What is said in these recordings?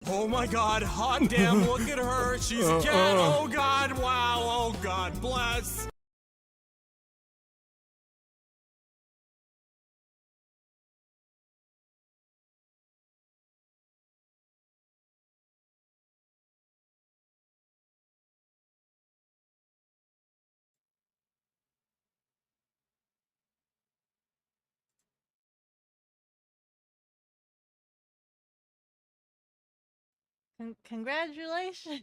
Oh my god, hot damn, look at her. She's a cat. Oh god, wow. Oh god, bless. Congratulations,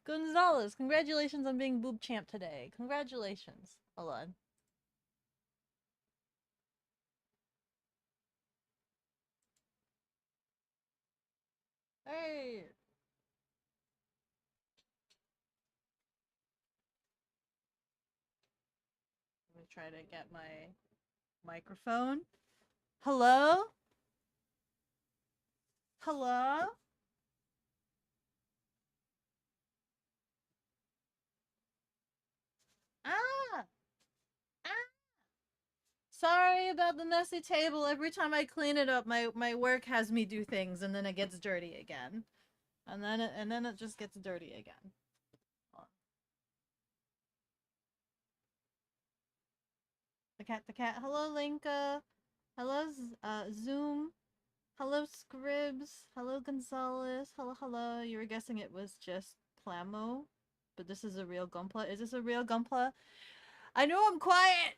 Gonzalez. Congratulations on being boob champ today. Congratulations. Hold on. Hey. Let me try to get my microphone. Hello? Hello? Ah! Ah! Sorry about the messy table. Every time I clean it up, my work has me do things and then it gets dirty again. And then it just gets dirty again. The cat. Hello, Linka. Hello, Zoom. Hello, Scribs. Hello, Gonzalez. Hello. You were guessing it was just Plamo, but this is a real Gunpla. Is this a real Gunpla? I know I'm quiet.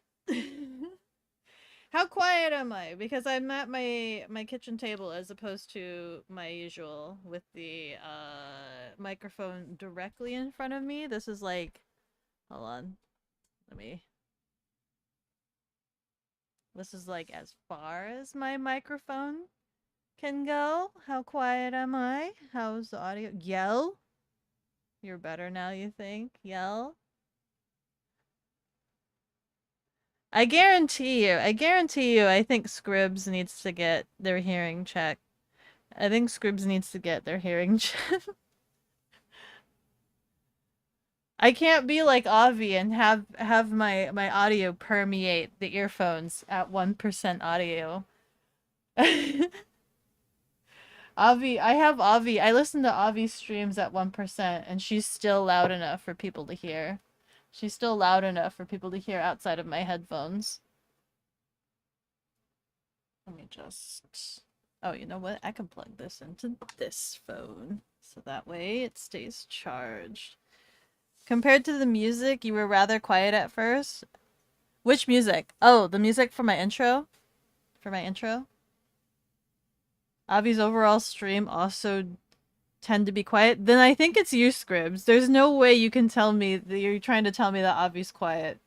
How quiet am I? Because I'm at my kitchen table as opposed to my usual with the microphone directly in front of me. This is like, hold on, let me. This is like as far as my microphone can go. How quiet am I? How's the audio? Yell? You're better now, you think? Yell? I think Scribs needs to get their hearing checked. I think Scribs needs to get their hearing checked. I can't be like Avi and have my audio permeate the earphones at 1% audio. I listen to Avi's streams at 1% and she's still loud enough for people to hear. She's still loud enough for people to hear outside of my headphones. Let me just... Oh, you know what? I can plug this into this phone. So that way it stays charged. Compared to the music, you were rather quiet at first. Which music? Oh, the music for my intro? For my intro? Avi's overall stream also tend to be quiet. Then I think it's you, Scribs. There's no way you can tell me that you're trying to tell me that Avi's quiet.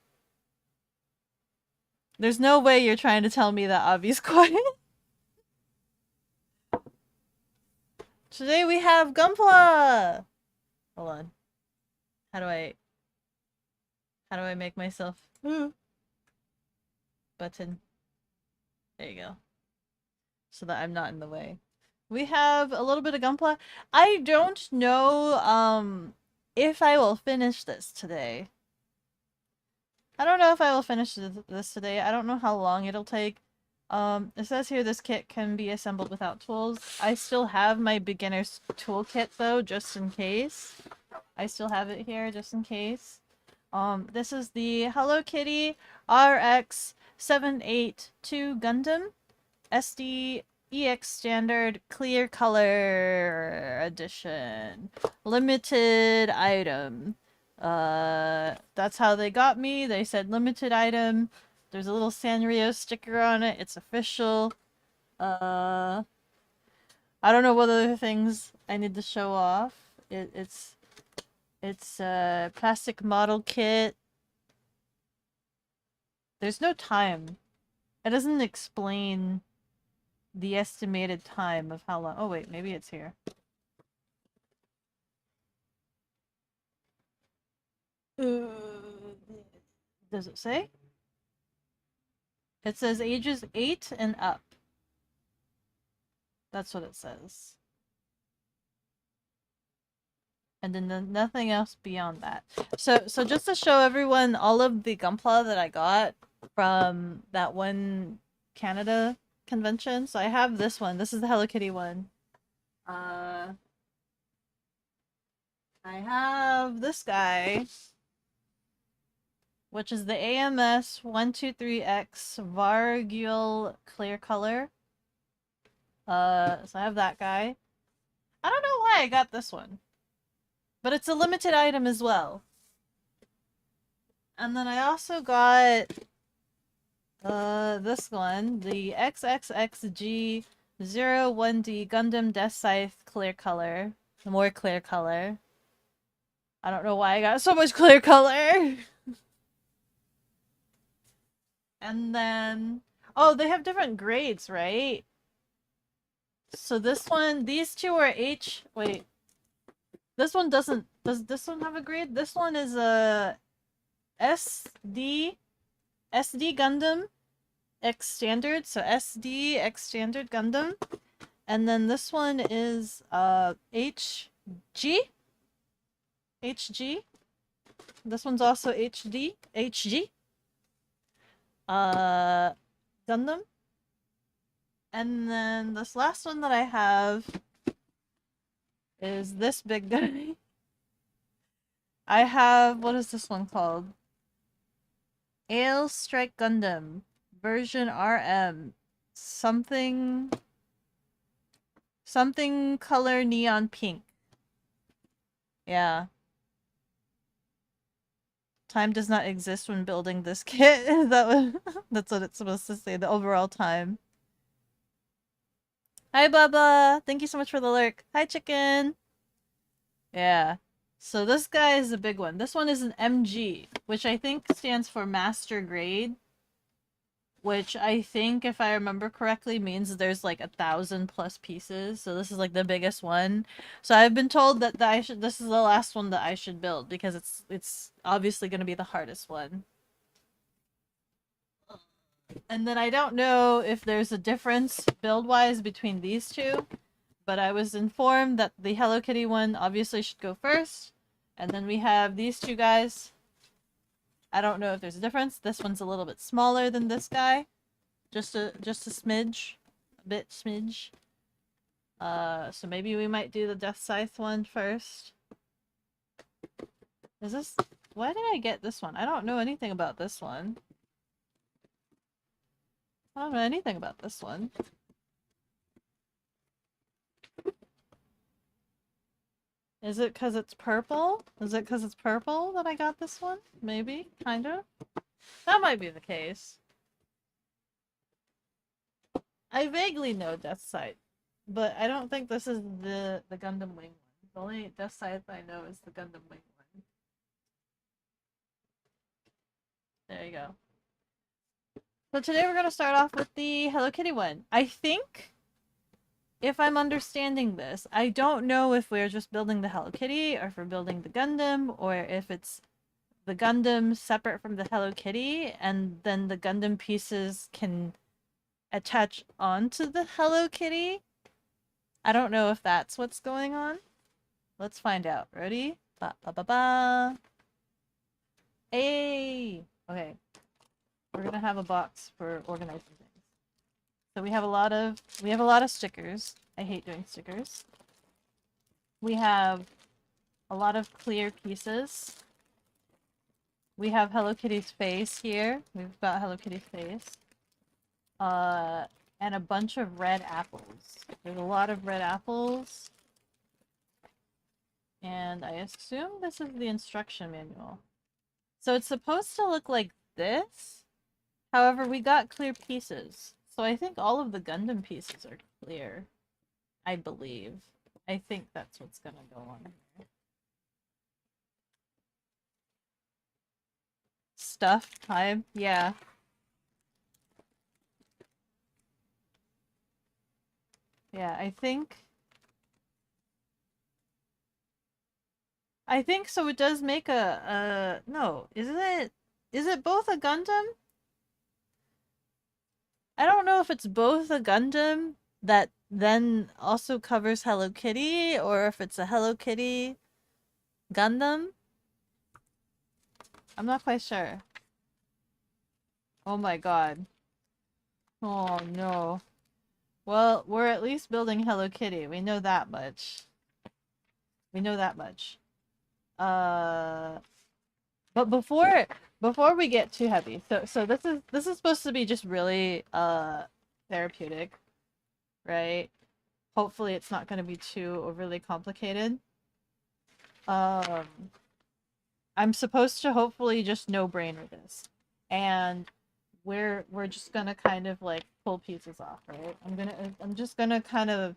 There's no way you're trying to tell me that Avi's quiet. Today we have Gunpla! Hold on. How do I make myself button? There you go. So that I'm not in the way. We have a little bit of Gunpla. I don't know if I will finish this today. I don't know if I will finish this today. I don't know how long it'll take. It says here this kit can be assembled without tools. I still have my beginner's toolkit though, just in case. I still have it here just in case. This is the Hello Kitty RX 782 Gundam SD EX Standard Clear Color Edition. Limited item. That's how they got me. They said limited item. There's a little Sanrio sticker on it. It's official. I don't know what other things I need to show off. It's a plastic model kit. There's no time. It doesn't explain the estimated time of how long. Oh wait, maybe it's here. Does it say? It says ages 8 and up. That's what it says. And then nothing else beyond that. So just to show everyone all of the Gunpla that I got from that one Canada convention. So I have this one. This is the Hello Kitty one. I have this guy, which is the AMS 123X Vargul Clear Color. So I have that guy. I don't know why I got this one, but it's a limited item as well. And then I also got this one, the XXXG01D Gundam Death Scythe Clear Color. More clear color. I don't know why I got so much clear color. And then, oh, they have different grades, right? So this one, these two are wait. This one doesn't, does this one have a grade? This one is a SD Gundam X Standard, so SD X Standard Gundam. And then this one is HG. This one's also HG. Gundam. And then this last one that I have is this big guy. I have, what is this one called? Ale Strike Gundam version RM. Something color neon pink. Yeah. Time does not exist when building this kit. That's what it's supposed to say, the overall time. Hi, Baba! Thank you so much for the lurk. Hi, chicken! Yeah. So this guy is a big one. This one is an MG, which I think stands for Master Grade. Which I think, if I remember correctly, means there's like 1,000+ pieces. So this is like the biggest one. So I've been told that this is the last one that I should build because it's obviously going to be the hardest one. And then I don't know if there's a difference build-wise between these two, but I was informed that the Hello Kitty one obviously should go first. And then we have these two guys. I don't know if there's a difference. This one's a little bit smaller than this guy. Just a smidge. A bit smidge. So maybe we might do the Death Scythe one first. Is this... Why did I get this one? I don't know anything about this one. I don't know anything about this one. Is it because it's purple? Is it because it's purple that I got this one? Maybe? Kinda? That might be the case. I vaguely know Death Scythe, but I don't think this is the Gundam Wing one. The only Death Scythe I know is the Gundam Wing one. There you go. So today we're going to start off with the Hello Kitty one. I think, if I'm understanding this, I don't know if we're just building the Hello Kitty, or if we're building the Gundam, or if it's the Gundam separate from the Hello Kitty, and then the Gundam pieces can attach onto the Hello Kitty. I don't know if that's what's going on. Let's find out. Ready? Ba ba ba ba. Hey! Okay. We're gonna have a box for organizing things. So we have a lot of stickers. I hate doing stickers. We have a lot of clear pieces. We have Hello Kitty's face here. We've got Hello Kitty's face. And a bunch of red apples. There's a lot of red apples. And I assume this is the instruction manual. So it's supposed to look like this. However, we got clear pieces. So I think all of the Gundam pieces are clear. I believe. I think that's what's gonna go on here. Stuff time? Yeah. Yeah, I think so. It does make no, is it both a Gundam? I don't know if it's both a Gundam that then also covers Hello Kitty, or if it's a Hello Kitty Gundam. I'm not quite sure. Oh my god. Oh no. Well, we're at least building Hello Kitty. We know that much. We know that much. Uh, but before we get too heavy, so this is supposed to be just really therapeutic, right? Hopefully, it's not going to be too overly complicated. Um, I'm supposed to hopefully just no-brainer this, and we're just gonna kind of like pull pieces off, right? I'm just gonna kind of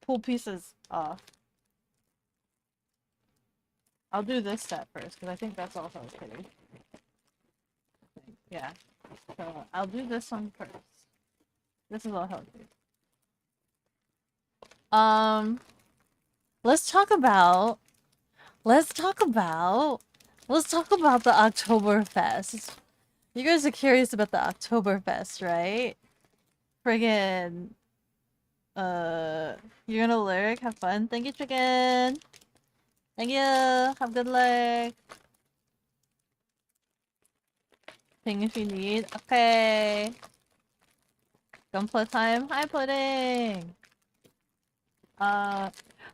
pull pieces off. I'll do this step first because I think that's all Hello Kitty. Yeah. So I'll do this one first. This is all Hello Kitty. Um, let's talk about let's talk about let's talk about the Oktoberfest. You guys are curious about the Oktoberfest, right? Friggin' you're gonna lurk, have fun. Thank you, chicken. Thank you. Have good luck. Ping if you need. Okay. Gunpla time. Hi, pudding.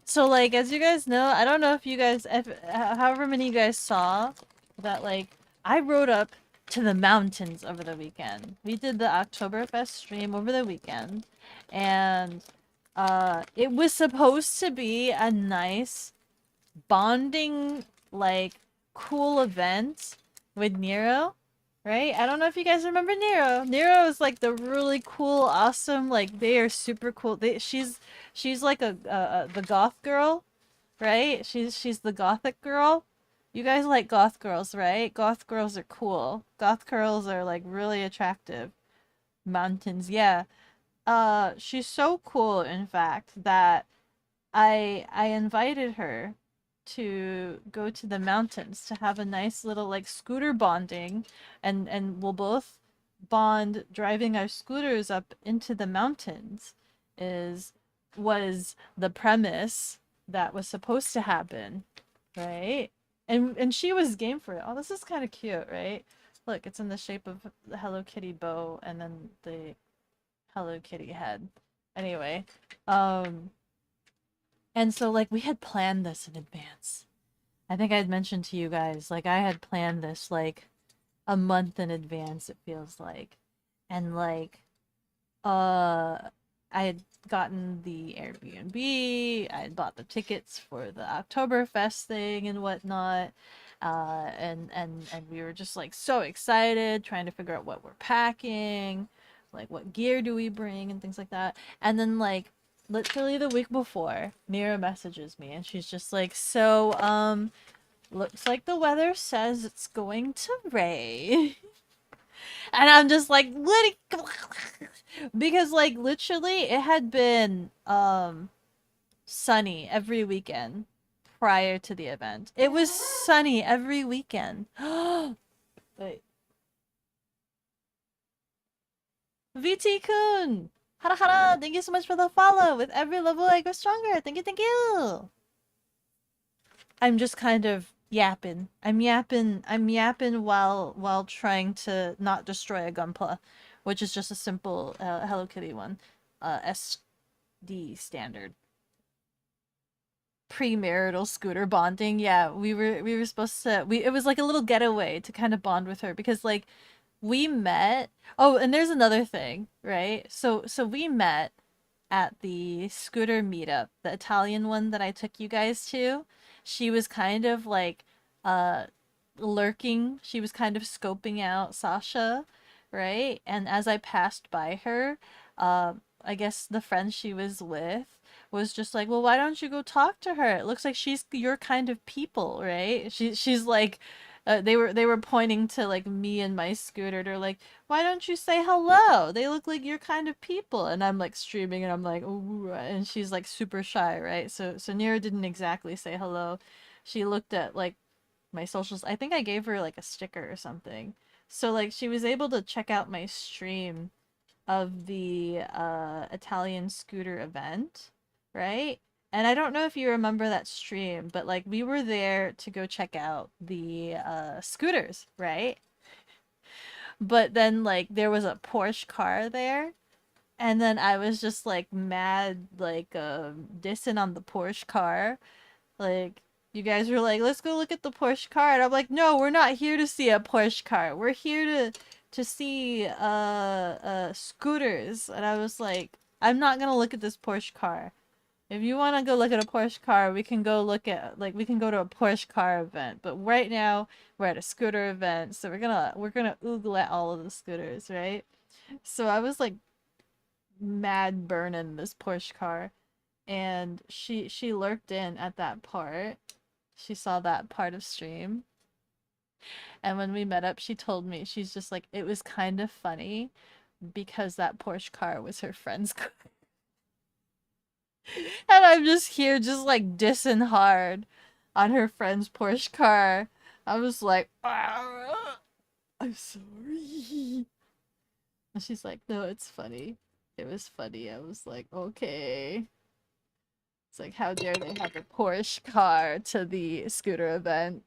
So like as you guys know, I don't know if you guys, if however many you guys saw that like I rode up to the mountains over the weekend. We did the Oktoberfest stream over the weekend, and it was supposed to be a nice bonding like cool event with Nero, right? I don't know if you guys remember Nero. Nero is like the really cool, awesome, like they are super cool. She's like the goth girl, right? She's the gothic girl. You guys like goth girls, right? Goth girls are cool. Goth girls are like really attractive. Mountains, yeah. She's so cool, in fact, that I invited her to go to the mountains to have a nice little like scooter bonding, and we'll both bond driving our scooters up into the mountains is was the premise that was supposed to happen, right? And she was game for it. Oh, this is kind of cute, right? Look, it's in the shape of the Hello Kitty bow and then the Hello Kitty head. Anyway, um and so, like, we had planned this in advance. I think I had mentioned to you guys, like, I had planned this, like, a month in advance, it feels like. And, like, uh, I had gotten the Airbnb, I had bought the tickets for the Oktoberfest thing and whatnot. And we were just, like, so excited, trying to figure out what we're packing, like, what gear do we bring, and things like that. And then, like, literally the week before, Mira messages me and she's just like, so, looks like the weather says it's going to rain. And I'm just like, what? Because, like, literally it had been, sunny every weekend prior to the event. It was sunny every weekend. Wait. VT-kun! Hara hara! Thank you so much for the follow! With every level I go stronger! Thank you, thank you! I'm just kind of yapping. I'm yapping while trying to not destroy a Gunpla, which is just a simple Hello Kitty one. SD standard. Premarital scooter bonding. Yeah, we were supposed to it was like a little getaway to kind of bond with her because like we met. Oh, and there's another thing, right? So we met at the scooter meetup, the Italian one that I took you guys to. She was kind of like uh lurking. She was kind of scoping out Sasha, right? And as I passed by her, I guess the friend she was with was just like, "Well, why don't you go talk to her? It looks like she's your kind of people, right?" She's like they were pointing to like me and my scooter. They're like, why don't you say hello? They look like your kind of people. And I'm like streaming and I'm like, ooh, and she's like super shy, right? So Nira didn't exactly say hello. She looked at like my socials. I think I gave her like a sticker or something. So like she was able to check out my stream of the Italian scooter event, right? And I don't know if you remember that stream, but like we were there to go check out the scooters, right? But then like there was a Porsche car there, And then I was just like mad, like dissing on the Porsche car. Like you guys were like, let's go look at the Porsche car. And I'm like, no, we're not here to see a Porsche car. We're here to see scooters. And I was like, I'm not gonna look at this Porsche car. If you want to go look at a Porsche car, we can go look at like we can go to a Porsche car event. But right now we're at a scooter event, so we're gonna oogle at all of the scooters, right? So I was like mad burning this Porsche car, and she lurked in at that part. She saw that part of stream, and when we met up, she told me she's just like it was kind of funny because that Porsche car was her friend's car. And I'm just here, just like dissing hard on her friend's Porsche car. I was like, "Ah, I'm sorry." And she's like, no, it's funny. It was funny. I was like, okay. It's like, how dare they have a Porsche car to the scooter event?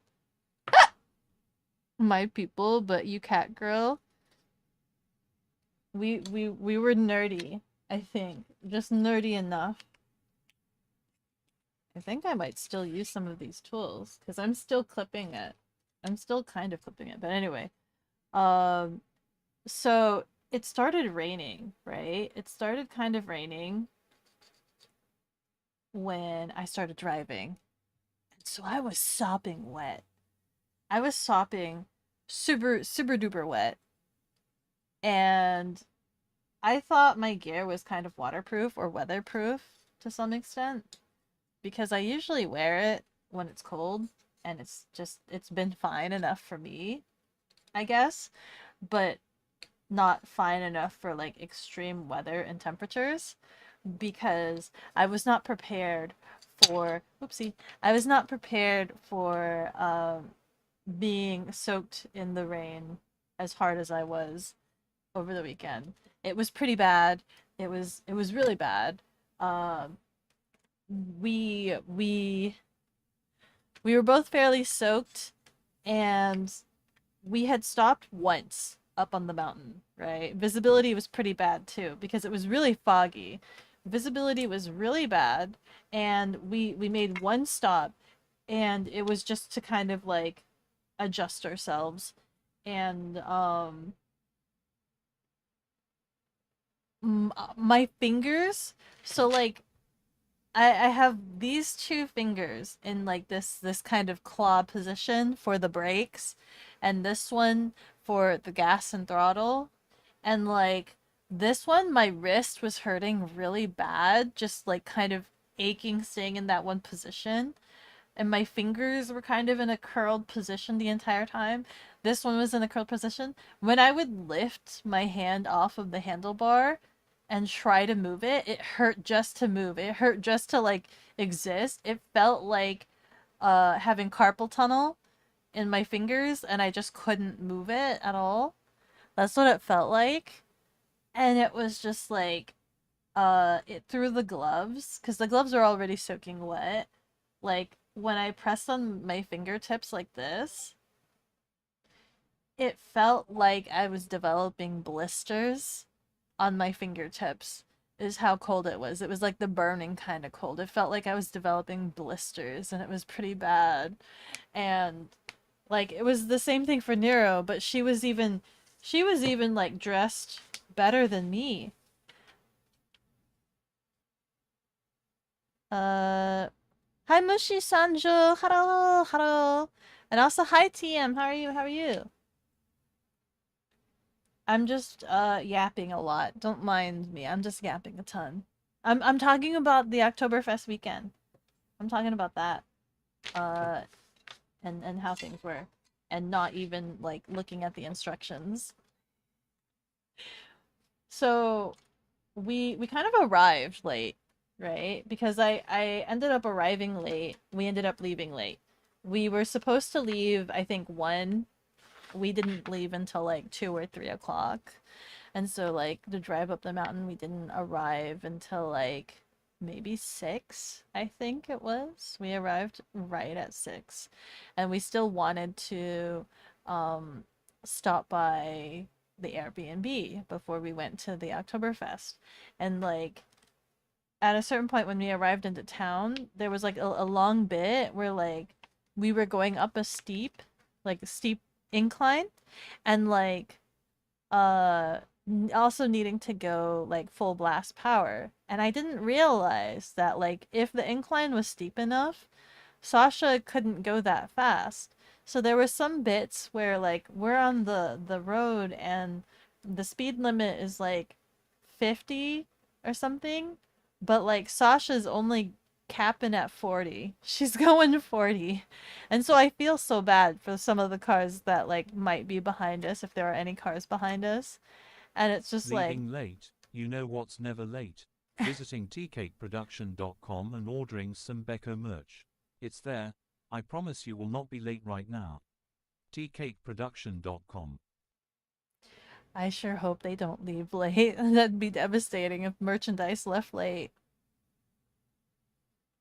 My people, but you cat girl. We were nerdy, I think. Just nerdy enough. I think I might still use some of these tools because I'm still clipping it. I'm still kind of clipping it, but anyway. Um, so it started raining, right? It started kind of raining when I started driving. And so I was sopping wet. I was sopping super duper wet. And I thought my gear was kind of waterproof or weatherproof to some extent because I usually wear it when it's cold and it's been fine enough for me, I guess, but not fine enough for like extreme weather and temperatures because I was not prepared for oopsie. I was not prepared for being soaked in the rain as hard as I was over the weekend. It was pretty bad. It was really bad. Um we we we were both fairly soaked, and we had stopped once up on the mountain, right? Visibility was pretty bad too because it was really foggy. Visibility was really bad, and we made one stop, and it was just to kind of like adjust ourselves. And my fingers, so like I have these two fingers in like this kind of claw position for the brakes, and this one for the gas and throttle. And like this one, my wrist was hurting really bad, just like kind of aching staying in that one position. And my fingers were kind of in a curled position the entire time. This one was in a curled position. When I would lift my hand off of the handlebar and try to move it, it hurt just to move. It hurt just to like exist. It felt like having carpal tunnel in my fingers and I just couldn't move it at all. That's what it felt like. And it was just like it through the gloves because the gloves are already soaking wet. Like when I pressed on my fingertips like this, it felt like I was developing blisters on my fingertips, is how cold it was. It was like the burning kind of cold. It felt like I was developing blisters and it was pretty bad. And like it was the same thing for Nero, but she was even like dressed better than me. Uh Hi Mushi Sanjo. Hello, hello. And also hi TM. How are you? How are you? I'm just yapping a lot. Don't mind me. I'm just yapping a ton. I'm talking about the Oktoberfest weekend. I'm talking about that. Uh and how things were. And not even like looking at the instructions. So we kind of arrived late, right? Because I ended up arriving late. We ended up leaving late. We were supposed to leave, I think, 1. We didn't leave until like 2 or 3 o'clock. And so like the drive up the mountain, we didn't arrive until like maybe 6, I think it was. We arrived right at 6. And we still wanted to um stop by the Airbnb before we went to the Oktoberfest. And like at a certain point when we arrived into town, there was like a long bit where like we were going up a steep, like a steep incline, and like also needing to go like full blast power. And I didn't realize that like if the incline was steep enough, Sasha couldn't go that fast. So there were some bits where like we're on the road and the speed limit is like 50 or something, but like Sasha's only capping at 40. She's going 40. And so I feel so bad for some of the cars that like might be behind us if there are any cars behind us. And it's just like Leaving late, you know what's never late. Visiting tcakeproduction.com and ordering some Beko merch. It's there. I promise you will not be late right now. tcakeproduction.com. I sure hope they don't leave late. That'd be devastating if merchandise left late.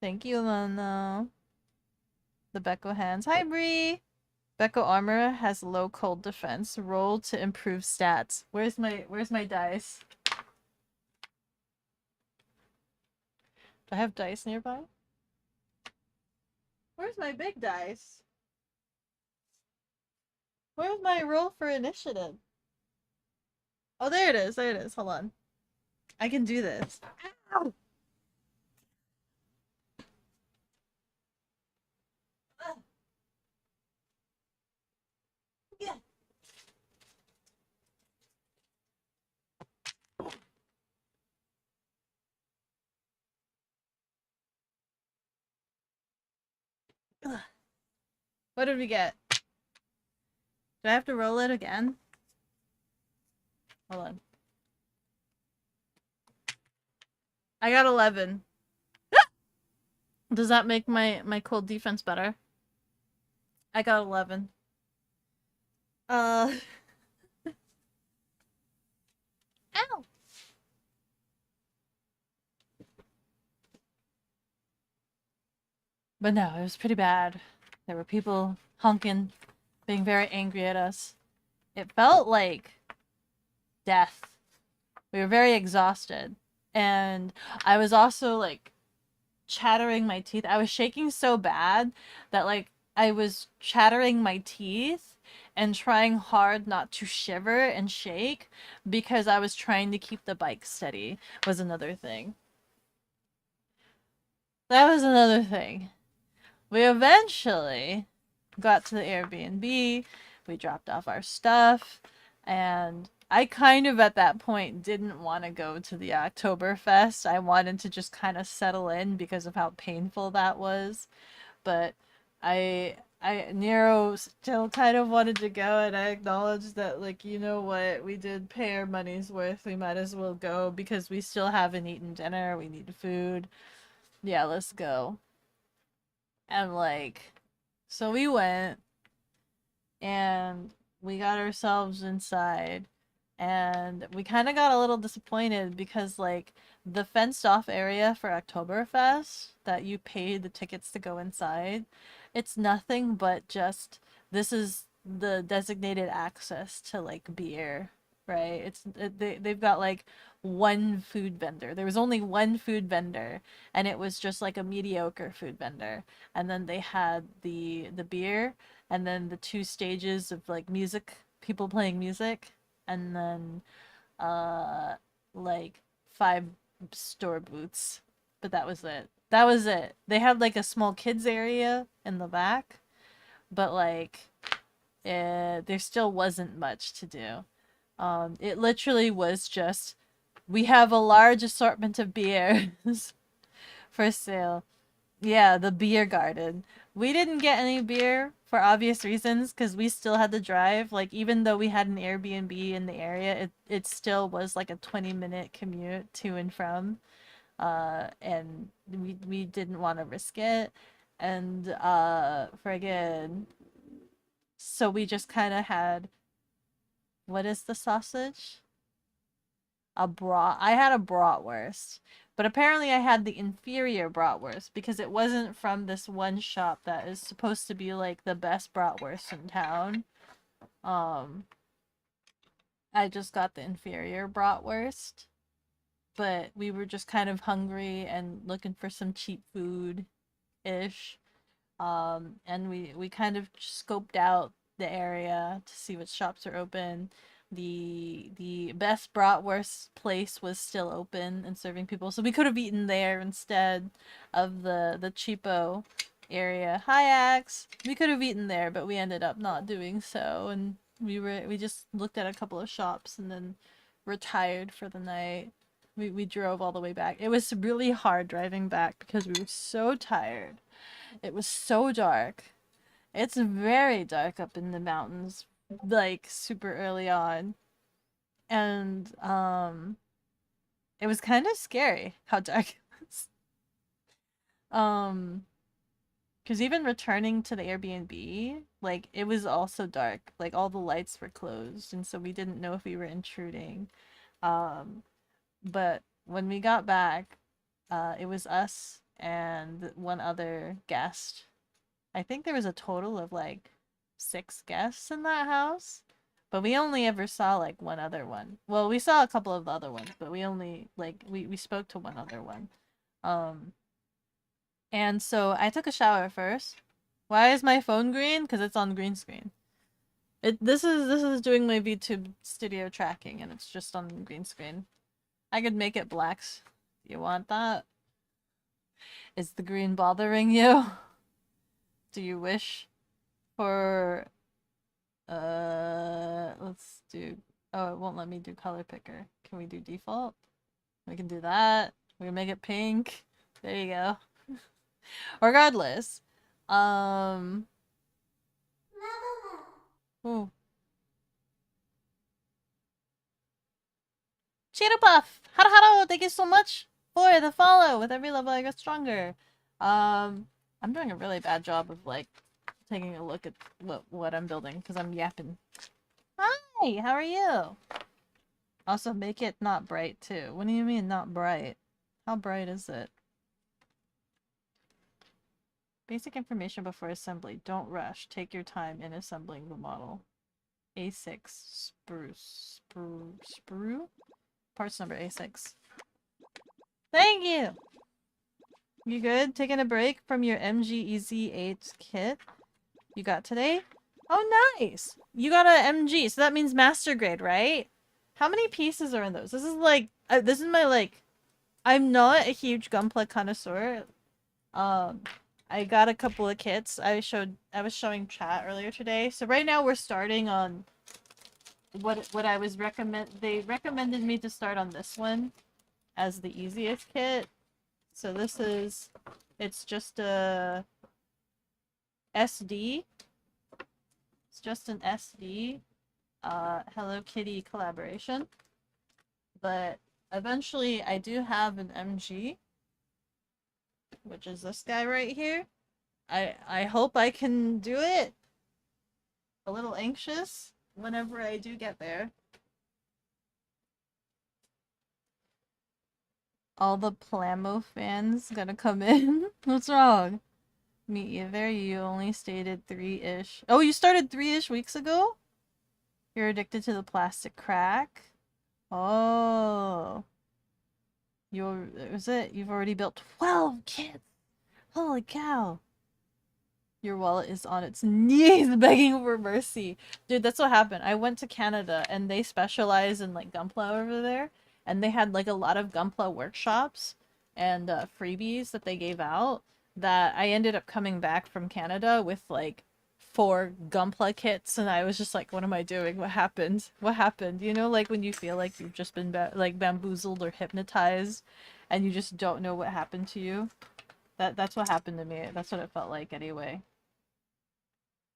Thank you, Lana. The Beko hands. Hi, Bree! Beko armor has low cold defense. Roll to improve stats. Where's my dice? Do I have dice nearby? Where's my big dice? Where's my roll for initiative? Oh, there it is. There it is. Hold on. I can do this. Ow! Yeah. What did we get? Do I have to roll it again? Hold on. I got 11. Does that make my cold defense better? I got 11. Ow! But no, it was pretty bad. There were people honking, being very angry at us. It felt like death. We were very exhausted. And I was also like chattering my teeth. I was shaking so bad that like I was chattering my teeth and trying hard not to shiver and shake because I was trying to keep the bike steady was another thing. That was another thing. We eventually got to the Airbnb. We dropped off our stuff, and I kind of at that point didn't want to go to the Oktoberfest. I wanted to just kind of settle in because of how painful that was. But Nero still kind of wanted to go, and I acknowledged that, like, you know what, we did pay our money's worth. We might as well go because we still haven't eaten dinner. We need food. Yeah, let's go. And like, so we went and we got ourselves inside and we kind of got a little disappointed because like the fenced off area for Oktoberfest that you paid the tickets to go inside, it's nothing but just this is the designated access to like beer, right? They've got like one food vendor. There was only one food vendor and it was just like a mediocre food vendor. And then they had the beer and then the two stages of like music, people playing music, and then uh like 5 store booths. But that was it. That was it. They had like a small kids area in the back, but like there still wasn't much to do. It literally was just we have a large assortment of beers for sale. Yeah, the beer garden. We didn't get any beer for obvious reasons because we still had to drive. Like, even though we had an Airbnb in the area, it still was like a 20-minute commute to and from. And we didn't want to risk it. And, friggin'. So we just kind of had. What is the sausage? A brat. I had a bratwurst. But apparently I had the inferior bratwurst because it wasn't from this one shop that is supposed to be like the best bratwurst in town. I just got the inferior bratwurst, but we were just kind of hungry and looking for some cheap food ish. And we kind of scoped out the area to see what shops are open. The best bratwurst place was still open and serving people, so we could have eaten there instead of the cheapo area. Hi Axe. We could have eaten there, but we ended up not doing so, and we just looked at a couple of shops and then retired for the night. We drove all the way back. It was really hard driving back because we were so tired. It was so dark. It's very dark up in the mountains, like super early on. And it was kind of scary how dark it was. Cuz even returning to the Airbnb, like it was also dark. Like all the lights were closed, and so we didn't know if we were intruding. But when we got back, it was us and one other guest. I think there was a total of like 6 guests in that house, but we only ever saw like one other one. Well, we saw a couple of the other ones, but we only like we spoke to one other one. And so I took a shower first. Why is my phone green? Because it's on green screen. This is doing my VTube studio tracking, and it's just on green screen. I could make it blacks. Do you want that? Is the green bothering you? Do you wish for let's do, oh, it won't let me do color picker. Can we do default? We can do that. We can make it pink. There you go. Regardless. Ooh. Cheetah Puff! Haro haro! Thank you so much for the follow! With every level I get stronger. I'm doing a really bad job of like taking a look at what I'm building because I'm yapping. Hi! How are you? Also make it not bright too. What do you mean not bright? How bright is it? Basic information before assembly. Don't rush. Take your time in assembling the model. A6 sprue? Parts number A6. Thank you! You good? Taking a break from your MG-EZ8 kit you got today? Oh, nice! You got a MG, so that means master grade, right? How many pieces are in those? This is like, this is my like, I'm not a huge Gunpla connoisseur. I got a couple of kits. I was showing chat earlier today. So right now we're starting on what I was they recommended me to start on this one as the easiest kit. So this is, it's just a SD. It's just an SD Hello Kitty collaboration. But eventually I do have an MG, which is this guy right here. I hope I can do it. A little anxious whenever I do get there. All the Plamo fans gonna come in? What's wrong? Me either. You only stated 3-ish. Oh, you started 3-ish weeks ago? You're addicted to the plastic crack? Oh. Is it? You've already built 12 kits! Holy cow! Your wallet is on its knees begging for mercy. Dude, that's what happened. I went to Canada and they specialize in like Gunpla over there. And they had like a lot of Gunpla workshops and freebies that they gave out that I ended up coming back from Canada with like 4 Gunpla kits. And I was just like, what am I doing? What happened? What happened? You know, like when you feel like you've just been like bamboozled or hypnotized and you just don't know what happened to you. That's what happened to me. That's what it felt like anyway.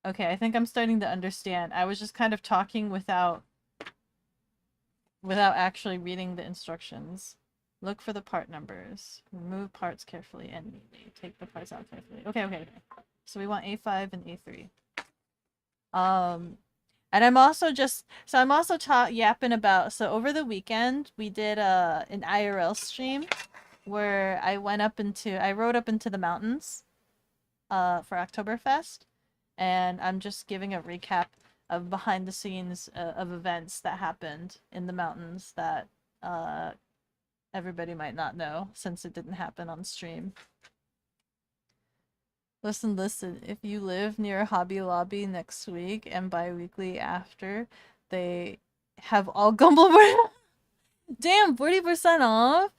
Okay, I think I'm starting to understand. I was just kind of talking without actually reading the instructions. Look for the part numbers. Remove parts carefully and neatly. Take the parts out carefully. Okay. So we want A5 and A3. And I'm also yapping about, so over the weekend we did an IRL stream where I rode up into the mountains for Oktoberfest, and I'm just giving a recap of behind the scenes of events that happened in the mountains that everybody might not know since it didn't happen on stream. Listen, if you live near Hobby Lobby next week and bi-weekly after, they have all Gunpla. Damn, 40% off?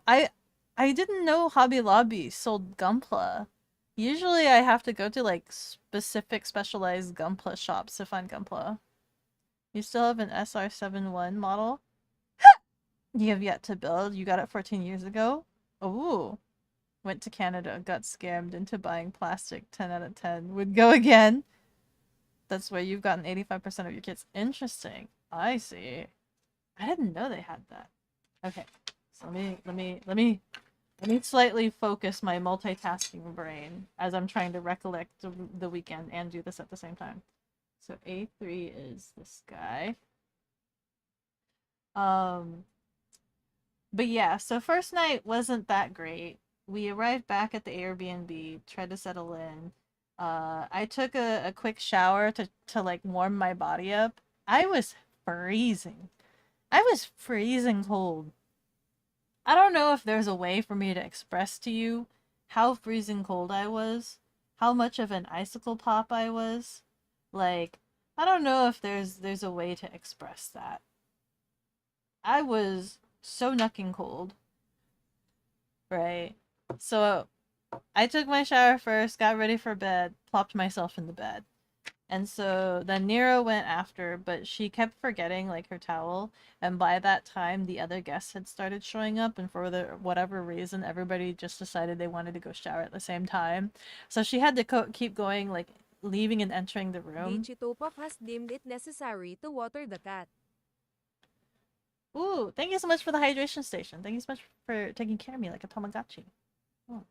I I didn't know Hobby Lobby sold Gunpla. Usually I have to go to like specific specialized Gunpla shops to find Gunpla. You still have an SR71 model? You have yet to build? You got it 14 years ago? Ooh. Went to Canada, got scammed into buying plastic, 10 out of 10. Would go again. That's where you've gotten 85% of your kits. Interesting. I see. I didn't know they had that. Okay. So let me slightly focus my multitasking brain as I'm trying to recollect the weekend and do this at the same time. So A3 is this guy. But yeah, so first night wasn't that great. We arrived back at the Airbnb, tried to settle in. I took a quick shower to like warm my body up. I was freezing. I was freezing cold. I don't know if there's a way for me to express to you how freezing cold I was, how much of an icicle pop I was. Like, I don't know if there's a way to express that. I was so knucking cold. Right. So I took my shower first, got ready for bed, plopped myself in the bed. And so then Nero went after, but she kept forgetting like her towel. And by that time, the other guests had started showing up, and for whatever reason, everybody just decided they wanted to go shower at the same time. So she had to keep going, like leaving and entering the room. Dichitopov has deemed it necessary to water the cat. Ooh, thank you so much for the hydration station. Thank you so much for taking care of me like a Tamagotchi. Oh.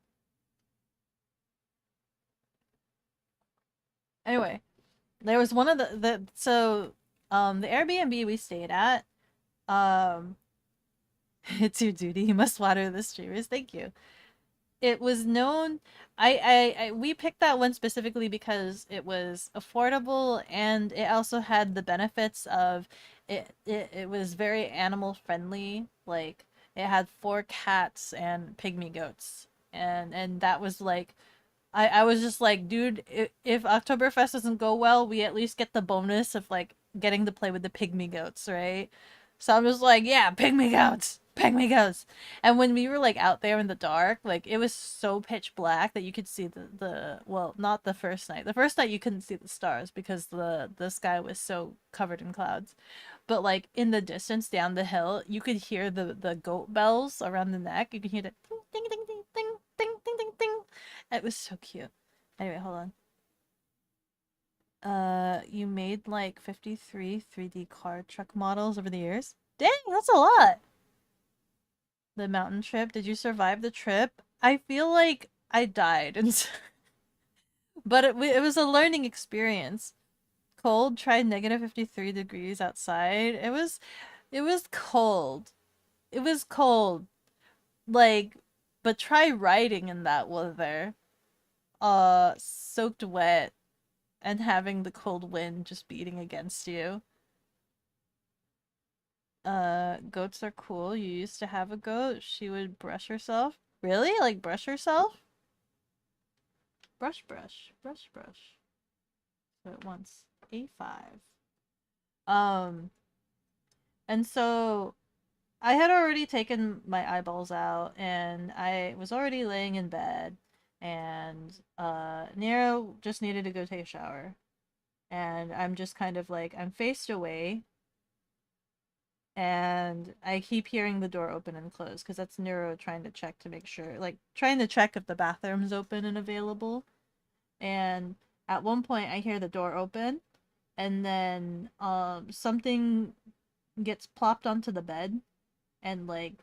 Anyway, there was one of the Airbnb we stayed at, it's your duty. You must water the streamers. Thank you. It was known. We picked that one specifically because it was affordable and it also had the benefits of it was very animal friendly. Like it had 4 cats and pygmy goats, and that was like I was just like, dude, if Oktoberfest doesn't go well, we at least get the bonus of like getting to play with the pygmy goats, right? So I'm just like, yeah, pygmy goats, pygmy goats. And when we were like out there in the dark, like it was so pitch black that you could see the well, not the first night. The first night you couldn't see the stars because the sky was so covered in clouds. But like in the distance down the hill, you could hear the goat bells around the neck. You could hear the ding ding ding ding ding ding ding ding. It was so cute. Anyway, hold on. You made like 53 3D car truck models over the years? Dang, that's a lot! The mountain trip. Did you survive the trip? I feel like I died. But it was a learning experience. Cold, tried negative 53 degrees outside. It was cold. It was cold. Like, but try riding in that weather. Soaked wet and having the cold wind just beating against you. Goats are cool. You used to have a goat. She would brush herself. Really? Like brush herself? Brush, brush, brush, brush. So at once. A5. And so I had already taken my eyeballs out and I was already laying in bed and Nero just needed to go take a shower. And I'm just kind of like, I'm faced away and I keep hearing the door open and close because that's Nero trying to check to make sure, like trying to check if the bathroom's open and available. And at one point I hear the door open and then something gets plopped onto the bed and like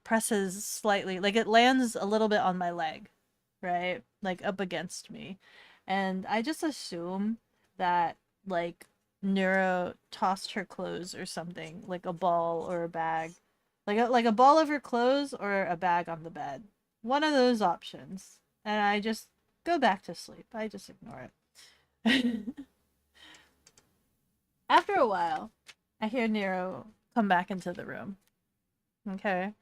presses slightly, like it lands a little bit on my leg, right? Like up against me. And I just assume that like Neuro tossed her clothes or something, like a ball or a bag. Like a ball of her clothes or a bag on the bed. One of those options. And I just go back to sleep. I just ignore it. After a while, I hear Nero come back into the room. Okay.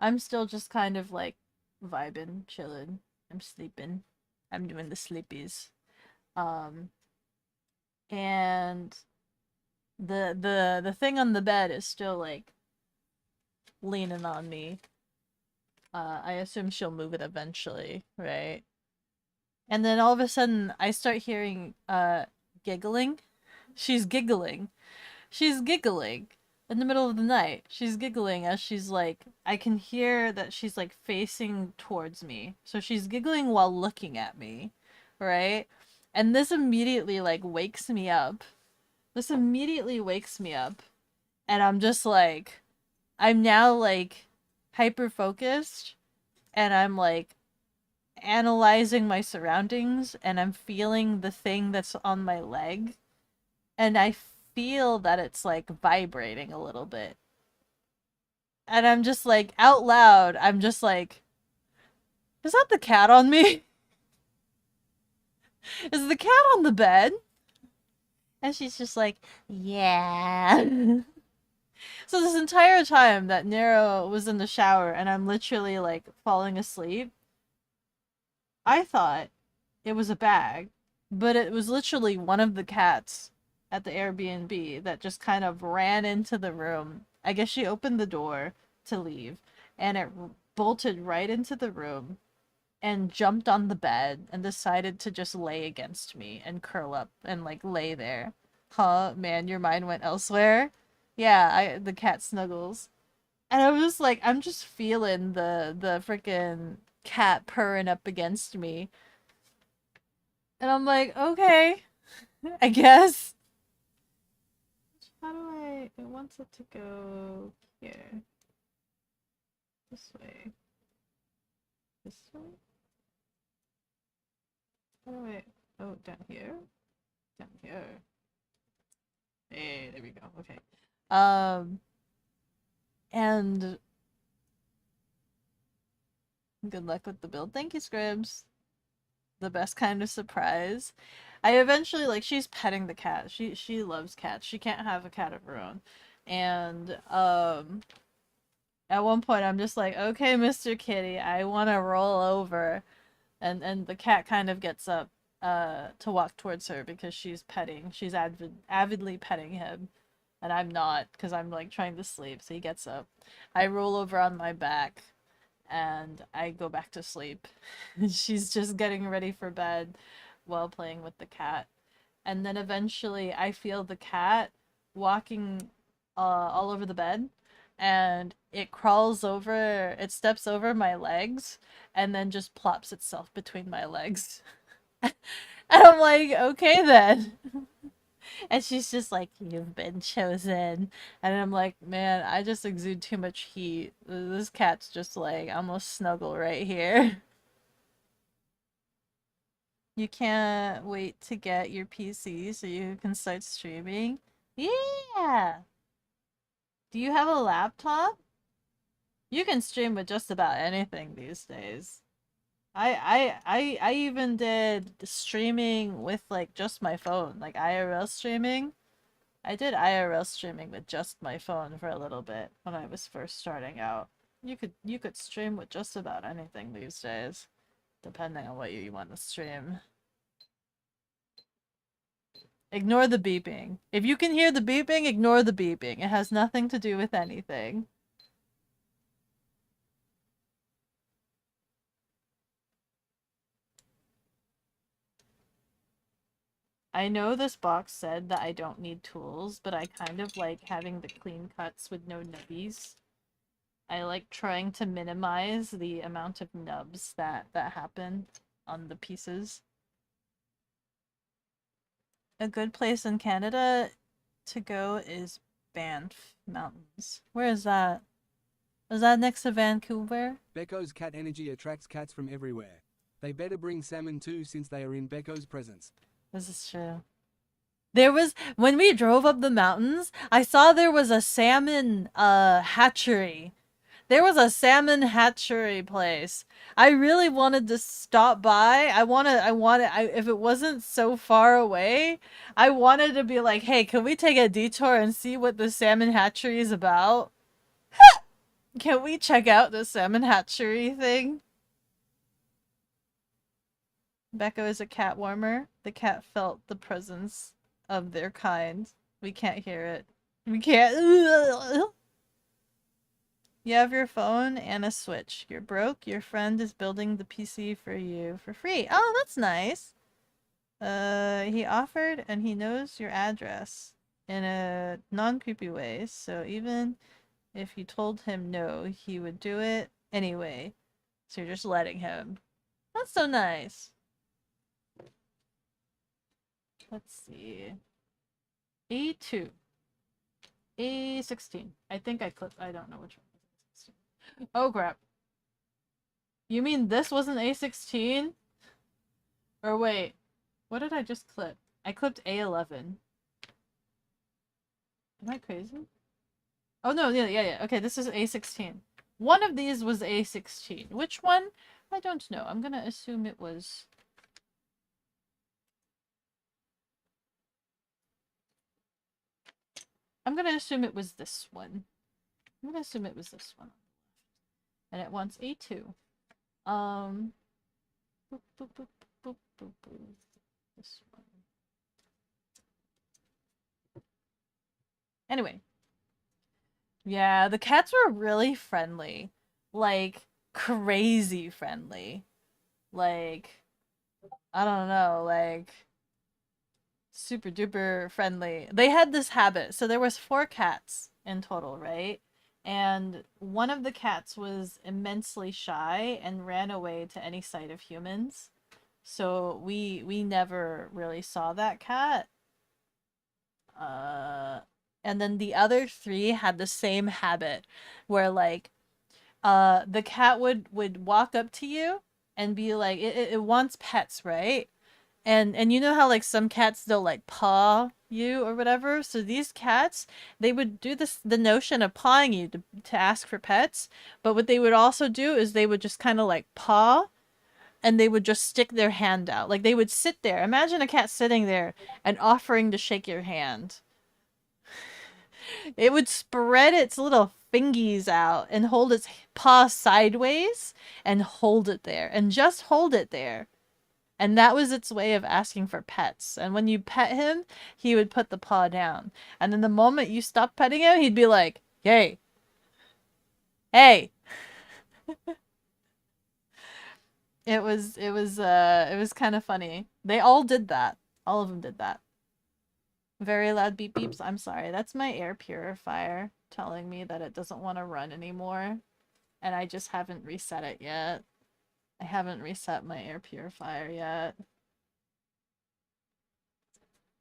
I'm still just kind of like vibing, chilling. I'm sleeping. I'm doing the sleepies. Um and the thing on the bed is still like leaning on me. I assume she'll move it eventually, right? And then all of a sudden I start hearing giggling. She's giggling. She's giggling in the middle of the night. She's giggling as she's like, I can hear that she's like facing towards me. So she's giggling while looking at me, right? And this immediately like wakes me up. This immediately wakes me up. And I'm just like, I'm now like hyper focused and I'm like analyzing my surroundings and I'm feeling the thing that's on my leg and I feel that it's like vibrating a little bit. And I'm just like out loud, I'm just like, is that the cat on me? Is the cat on the bed? And she's just like, yeah. So this entire time that Nero was in the shower and I'm literally like falling asleep, I thought it was a bag, but it was literally one of the cats at the Airbnb that just kind of ran into the room. I guess she opened the door to leave and it bolted right into the room and jumped on the bed and decided to just lay against me and curl up and like lay there. Huh, man, your mind went elsewhere? Yeah, the cat snuggles. And I was just like, I'm just feeling the freaking cat purring up against me. And I'm like, okay, I guess. How do I... It wants it to go here. This way. This way? How do I... Oh, down here? Down here. Hey, there we go. Okay. And... Good luck with the build. Thank you, Scribs. The best kind of surprise. I eventually like she's petting the cat. She loves cats. She can't have a cat of her own. And at one point I'm just like, "Okay, Mr. Kitty, I want to roll over." And the cat kind of gets up to walk towards her because she's petting. She's avidly petting him. And I'm not because I'm like trying to sleep. So he gets up. I roll over on my back and I go back to sleep. She's just getting ready for bed while playing with the cat. And then eventually I feel the cat walking all over the bed and it crawls over, it steps over my legs and then just plops itself between my legs. And I'm like, okay then. And she's just like, you've been chosen. And I'm like, man, I just exude too much heat. This cat's just like, I'm gonna snuggle right here. You can't wait to get your PC so you can start streaming? Yeah! Do you have a laptop? You can stream with just about anything these days. I even did streaming with like just my phone, like IRL streaming. I did IRL streaming with just my phone for a little bit when I was first starting out. You could stream with just about anything these days, depending on what you want to stream. Ignore the beeping. If you can hear the beeping, ignore the beeping. It has nothing to do with anything. I know this box said that I don't need tools, but I kind of like having the clean cuts with no nubbies. I like trying to minimize the amount of nubs that happen on the pieces. A good place in Canada to go is Banff Mountains. Where is that? Is that next to Vancouver? Beko's cat energy attracts cats from everywhere. They better bring salmon too since they are in Beko's presence. This is true. There was, when we drove up the mountains, I saw there was a salmon hatchery There was a salmon hatchery place. I really wanted to stop by. If it wasn't so far away, I wanted to be like, hey, can we take a detour and see what the salmon hatchery is about? Can we check out the salmon hatchery thing? Becco is a cat warmer. The cat felt the presence of their kind. We can't hear it. We can't. You have your phone and a Switch. You're broke. Your friend is building the PC for you for free. Oh, that's nice. He offered and he knows your address in a non-creepy way. So even if you told him no, he would do it anyway. So you're just letting him. That's so nice. Let's see. A2. A16. I think I clipped. I don't know which one. Oh crap. You mean this wasn't A16? Or wait. What did I just clip? I clipped A11. Am I crazy? Oh no, yeah. Okay, this is A16. One of these was A16. Which one? I don't know. I'm gonna assume it was... I'm gonna assume it was this one. I'm gonna assume it was this one. And it wants A2. Boop, boop, boop, boop, boop, boop. This one. Anyway. Yeah, the cats were really friendly. Like, crazy friendly. Like, I don't know, like, super duper friendly. They had this habit. So there was 4 cats in total, right? And one of the cats was immensely shy and ran away to any sight of humans. So we never really saw that cat. And then the other 3 had the same habit where like the cat would walk up to you and be like it wants pets, right? And you know how like some cats they'll like paw you or whatever. So these cats, they would do the notion of pawing you to ask for pets, but what they would also do is they would just kind of like paw and they would just stick their hand out. Like they would sit there. Imagine a cat sitting there and offering to shake your hand. It would spread its little fingies out and hold its paw sideways and hold it there and just hold it there. And that was its way of asking for pets. And when you pet him, he would put the paw down. And then the moment you stop petting him, he'd be like, hey. Hey. It was kind of funny. They all did that. All of them did that. Very loud beep beeps. I'm sorry. That's my air purifier telling me that it doesn't want to run anymore. And I just haven't reset it yet. I haven't reset my air purifier yet.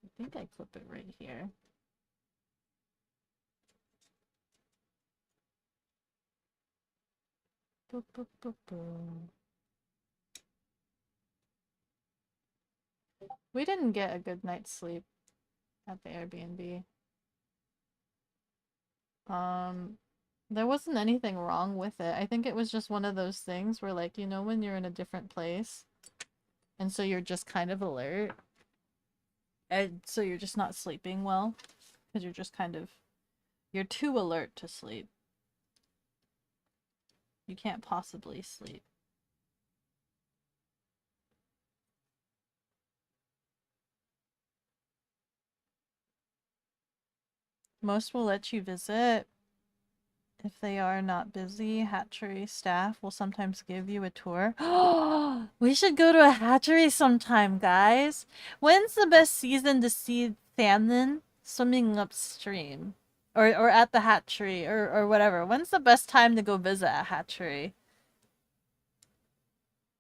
I think I clip it right here. Boop, boop, boop, boop. We didn't get a good night's sleep at the Airbnb. There wasn't anything wrong with it. I think it was just one of those things where, like, you know, when you're in a different place, and so you're just kind of alert, and so you're just not sleeping well, because you're just kind of, you're too alert to sleep. You can't possibly sleep. Most will let you visit. If they are not busy, hatchery staff will sometimes give you a tour. We should go to a hatchery sometime, guys. When's the best season to see salmon swimming upstream? Or at the hatchery, or whatever. When's the best time to go visit a hatchery?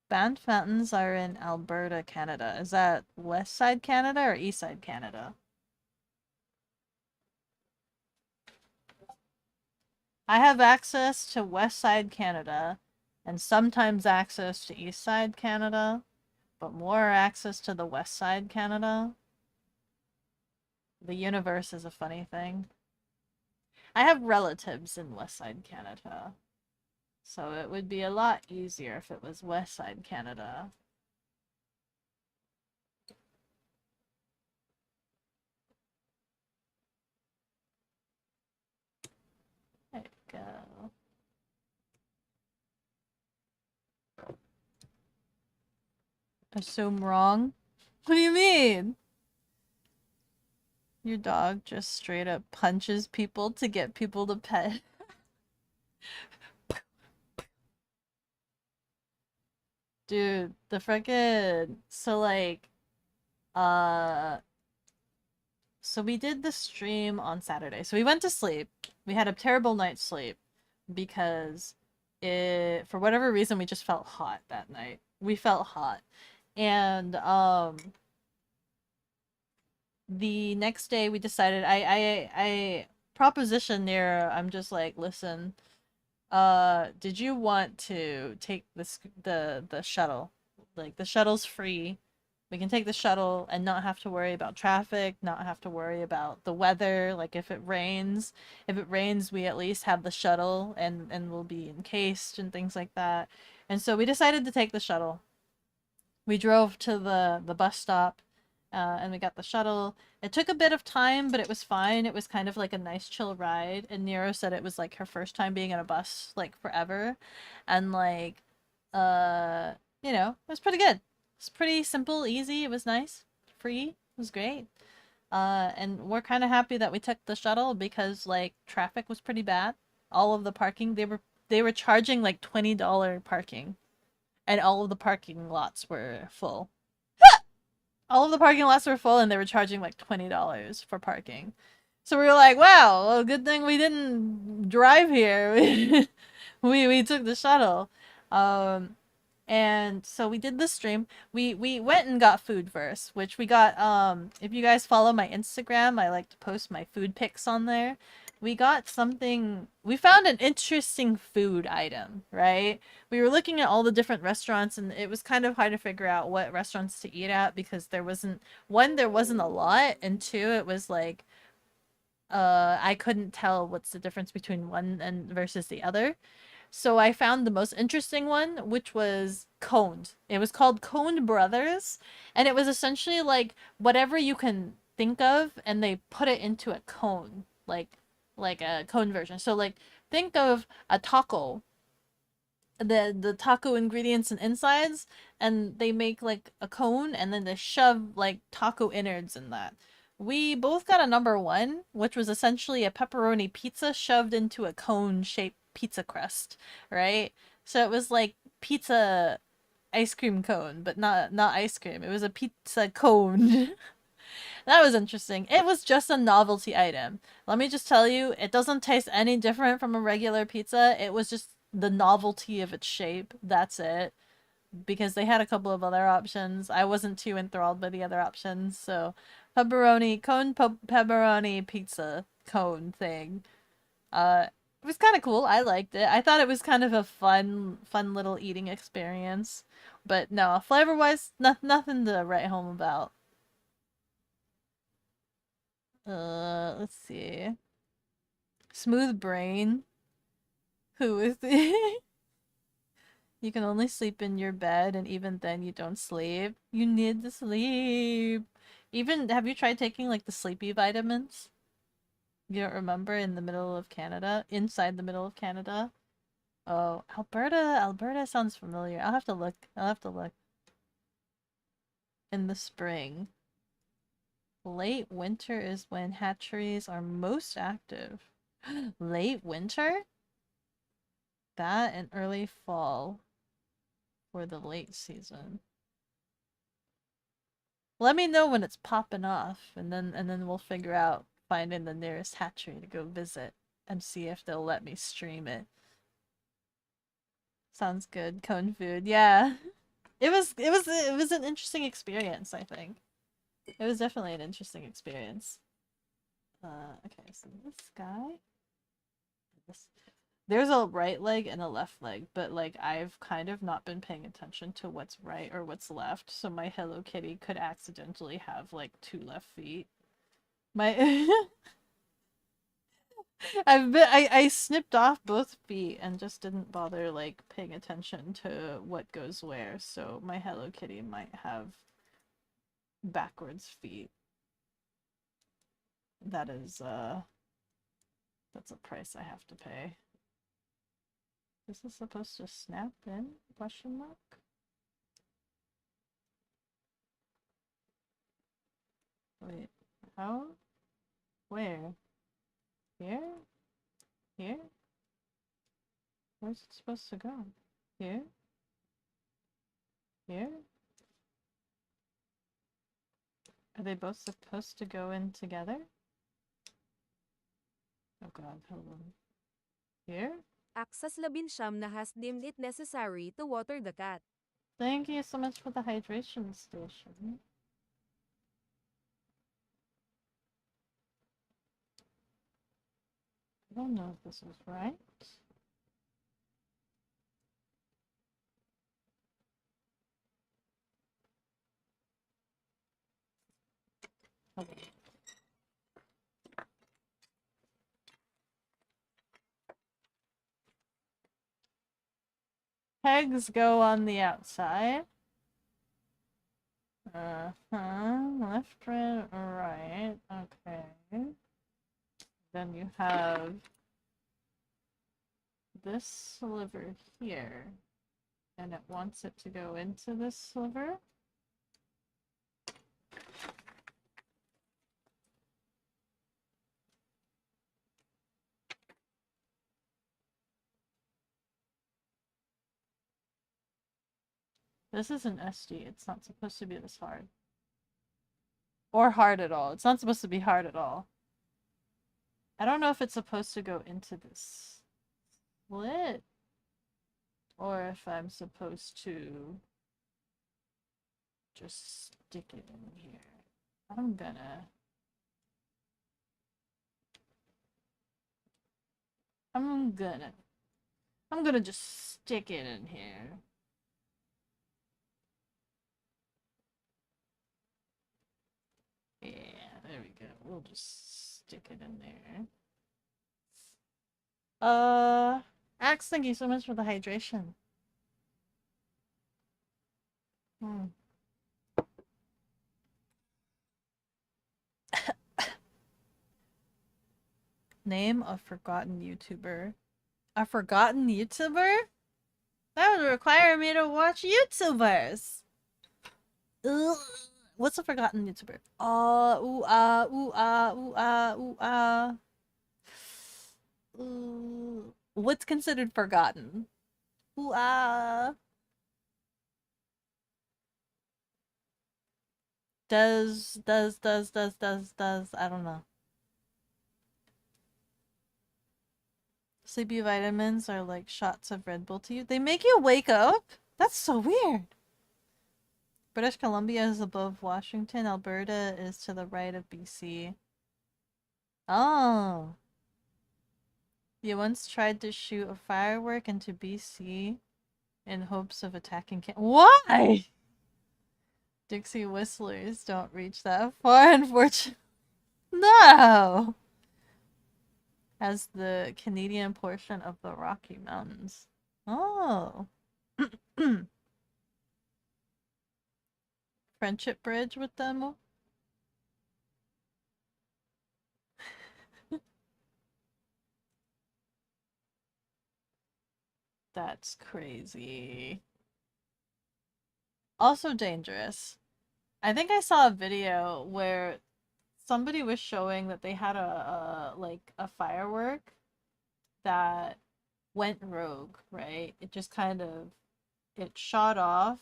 Banff Fountains are in Alberta, Canada. Is that West Side Canada or East Side Canada? I have access to West Side Canada and sometimes access to East Side Canada, but more access to the West Side Canada. The universe is a funny thing. I have relatives in West Side Canada. So it would be a lot easier if it was West Side Canada. There you go. Assume wrong? What do you mean? Your dog just straight up punches people to get people to pet. Dude, the frickin' so like so we did the stream on Saturday. So we went to sleep. We had a terrible night's sleep because for whatever reason we just felt hot that night. We felt hot. And the next day we decided I propositioned there. I'm just like, listen, did you want to take the shuttle? Like the shuttle's free. We can take the shuttle and not have to worry about traffic, not have to worry about the weather. Like if it rains, we at least have the shuttle and we'll be encased and things like that. And so we decided to take the shuttle. We drove to the bus stop, and we got the shuttle. It took a bit of time, but it was fine. It was kind of like a nice chill ride. And Nero said it was like her first time being in a bus like forever, and like, you know, it was pretty good. It's pretty simple, easy. It was nice, free. It was great. And we're kind of happy that we took the shuttle because like traffic was pretty bad. All of the parking, they were charging like $20 parking, and all of the parking lots were full. All of the parking lots were full, and they were charging like $20 for parking. So we were like, wow, well, good thing we didn't drive here. we took the shuttle. And so we did the stream. We went and got food first, which we got, if you guys follow my Instagram, I like to post my food pics on there. We got something, we found an interesting food item, right? We were looking at all the different restaurants, and it was kind of hard to figure out what restaurants to eat at because there wasn't a lot, and two, it was like, I couldn't tell what's the difference between one and versus the other. So I found the most interesting one, which was coned. It was called Coned Brothers, and it was essentially like whatever you can think of, and they put it into a cone, like a cone version. So like think of a taco, the taco ingredients and insides, and they make like a cone, and then they shove like taco innards in that. We both got a number one, which was essentially a pepperoni pizza shoved into a cone shaped pizza crust, right? So it was like pizza ice cream cone, but not ice cream. It was a pizza cone. That was interesting. It was just a novelty item. Let me just tell you, it doesn't taste any different from a regular pizza. It was just the novelty of its shape. That's it. Because they had a couple of other options. I wasn't too enthralled by the other options, so pepperoni cone pepperoni pizza cone thing. It was kind of cool. I liked it. I thought it was kind of a fun little eating experience. But no, flavor-wise, nothing to write home about. Let's see. Smooth brain. Who is it? You can only sleep in your bed, and even then you don't sleep. You need to sleep. Even, have you tried taking like the sleepy vitamins? You don't remember in the middle of Canada? Inside the middle of Canada? Oh, Alberta sounds familiar. I'll have to look. In the spring. Late winter is when hatcheries are most active. Late winter? That and early fall for the late season. Let me know when it's popping off, and then we'll figure out finding the nearest hatchery to go visit and see if they'll let me stream it. Sounds good. Cone food. Yeah. It was an interesting experience, I think. It was definitely an interesting experience. Okay, so this guy. There's a right leg and a left leg, but like I've kind of not been paying attention to what's right or what's left, so my Hello Kitty could accidentally have like two left feet. My I snipped off both feet and just didn't bother like paying attention to what goes where, so my Hello Kitty might have backwards feet. That is that's a price I have to pay. Is this supposed to snap in? Question mark? Wait, how? Where? Here? Here? Where's it supposed to go? Here? Here? Are they both supposed to go in together? Oh god, hold on. Here? Access 19 na has deemed it necessary to water the cat. Thank you so much for the hydration station. I don't know if this is right. Okay. Pegs go on the outside. Left, right. Okay. Then you have this sliver here, and it wants it to go into this sliver. This is an SD. It's not supposed to be this hard. Or hard at all. It's not supposed to be hard at all. I don't know if it's supposed to go into this slit, or if I'm supposed to just stick it in here. I'm gonna just stick it in here. Yeah, there we go. We'll just stick it in there. Axe, thank you so much for the hydration. Name a forgotten YouTuber. A forgotten YouTuber? That would require me to watch YouTubers. Ugh. What's a forgotten YouTuber? Ooh ah, ooh ah, ooh ah, ooh ah. What's considered forgotten? Ooh ah. Does, I don't know. Sleepy vitamins are like shots of Red Bull to you. They make you wake up? That's so weird. British Columbia is above Washington. Alberta is to the right of BC. Oh. You once tried to shoot a firework into BC in hopes of attacking Why? Dixie whistlers don't reach that far, unfortunately. No! As the Canadian portion of the Rocky Mountains. Oh. Friendship bridge with them? That's crazy. Also dangerous. I think I saw a video where somebody was showing that they had a firework that went rogue, right? It just kind of it shot off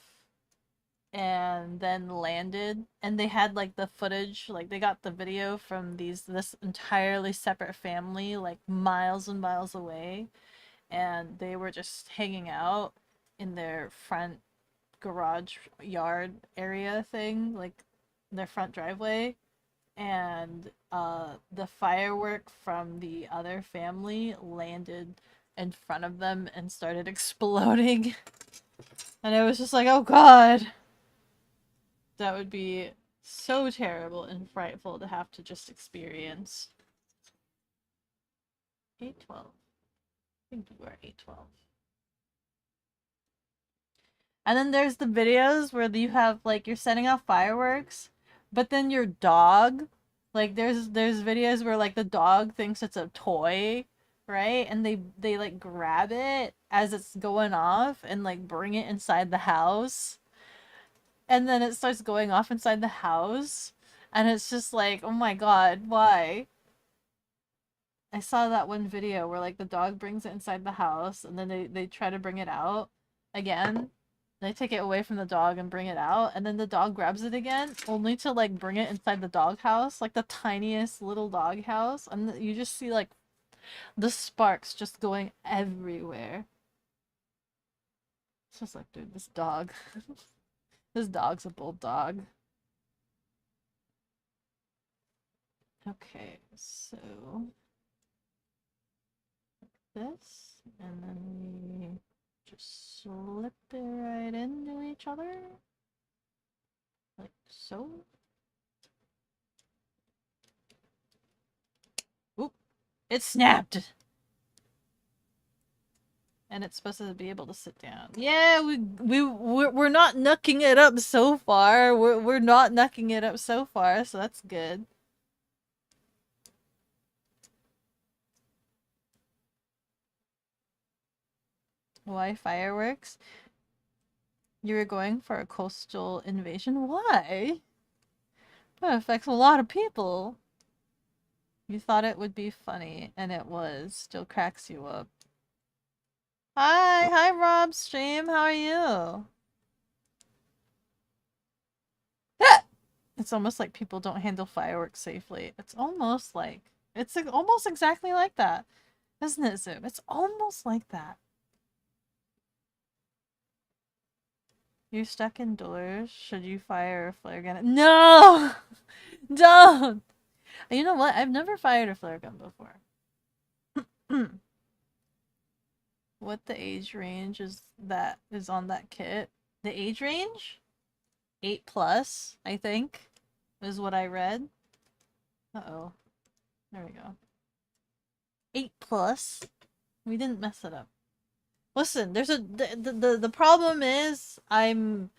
and then landed, and they had like the footage, like they got the video from this entirely separate family like miles and miles away, and they were just hanging out in their front garage yard area thing, like their front driveway, and the firework from the other family landed in front of them and started exploding. And it was just like, oh god, that would be so terrible and frightful to have to just experience. 812. I think you are 812. And then there's the videos where you have like you're setting off fireworks, but then your dog, like there's videos where like the dog thinks it's a toy, right? And they like grab it as it's going off and like bring it inside the house. And then it starts going off inside the house, and it's just like, "Oh my god, why?" I saw that one video where like the dog brings it inside the house and then they try to bring it out again. They take it away from the dog and bring it out, and then the dog grabs it again, only to like bring it inside the dog house, like the tiniest little dog house, and you just see like the sparks just going everywhere. It's just like, dude, this dog. This dog's a bulldog. Okay, so this, and then we just slip it right into each other, like so. Oop! It snapped! And it's supposed to be able to sit down. Yeah, we're not knucking it up so far. We're not knucking it up so far, so that's good. Why fireworks? You were going for a coastal invasion? Why? That affects a lot of people. You thought it would be funny, and it was. Still cracks you up. Hi Rob stream, how are you? It's almost like people don't handle fireworks safely. It's almost almost exactly like that. Isn't it, Zoom? It's almost like that. You're stuck indoors. Should you fire a flare gun? No! Don't! You know what? I've never fired a flare gun before. What the age range is on that kit? The age range? 8+, I think, is what I read. Uh-oh. There we go. 8+. We didn't mess it up. Listen, there's the problem is I'm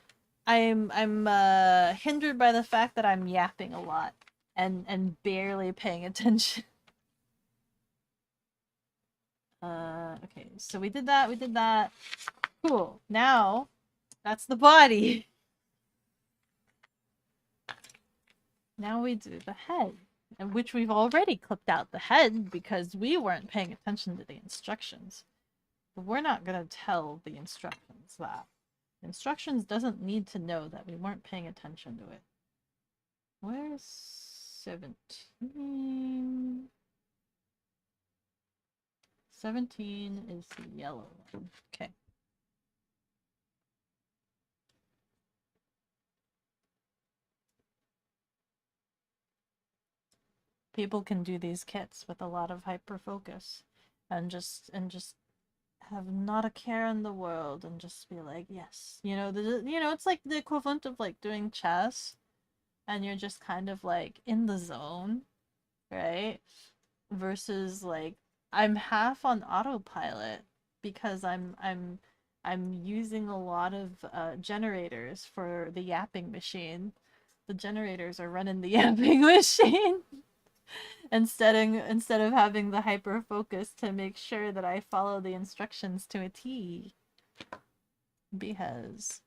hindered by the fact that I'm yapping a lot and barely paying attention. Okay, so we did that. Cool. Now, that's the body. Now we do the head, and which we've already clipped out the head because we weren't paying attention to the instructions. But we're not gonna tell the instructions that. The instructions doesn't need to know that we weren't paying attention to it. Where's 17? 17 is the yellow one. Okay. People can do these kits with a lot of hyper focus and just have not a care in the world and just be like, yes, it's like the equivalent of like doing chess and you're just kind of like in the zone, right? Versus like I'm half on autopilot because I'm using a lot of generators for the yapping machine. The generators are running the yapping machine. Instead of having the hyper focus to make sure that I follow the instructions to a T. Because,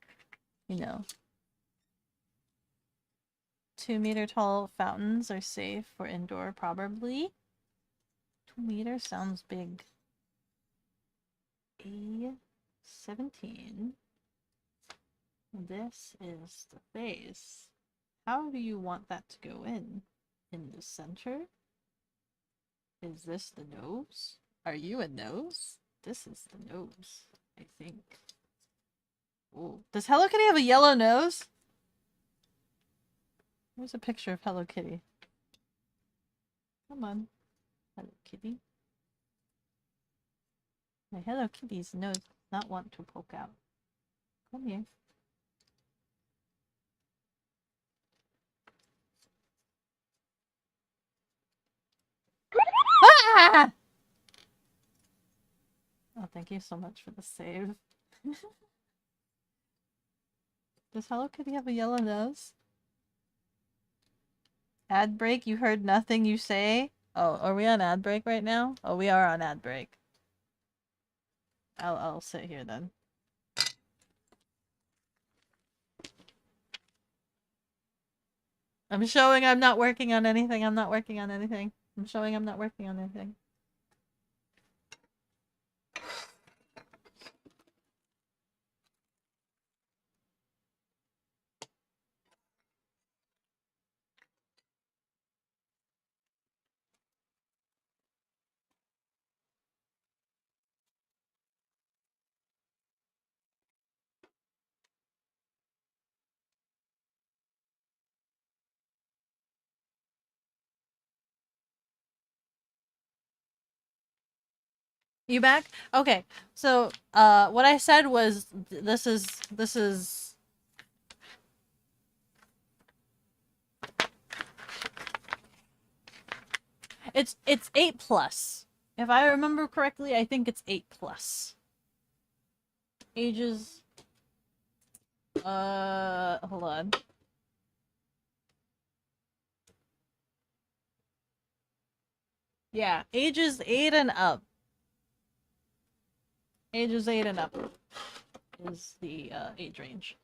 2-meter tall fountains are safe for indoor, probably. 2 meters sounds big. A17. This is the face. How do you want that to go in? In the center? Is this the nose? Are you a nose? This is the nose, I think. Ooh. Does Hello Kitty have a yellow nose? Here's a picture of Hello Kitty. Come on, Hello Kitty. My Hello Kitty's nose does not want to poke out. Come here. Ah! Oh, thank you so much for the save. Does Hello Kitty have a yellow nose? Ad break? You heard nothing you say? Oh, are we on ad break right now? Oh, we are on ad break. I'll sit here then. I'm showing I'm not working on anything. I'm not working on anything. I'm showing I'm not working on anything. You back? Okay. So, what I said was this is it's 8 plus. If I remember correctly, I think it's 8 plus. Ages hold on. Yeah, ages 8 and up. Ages 8 and up is the age range.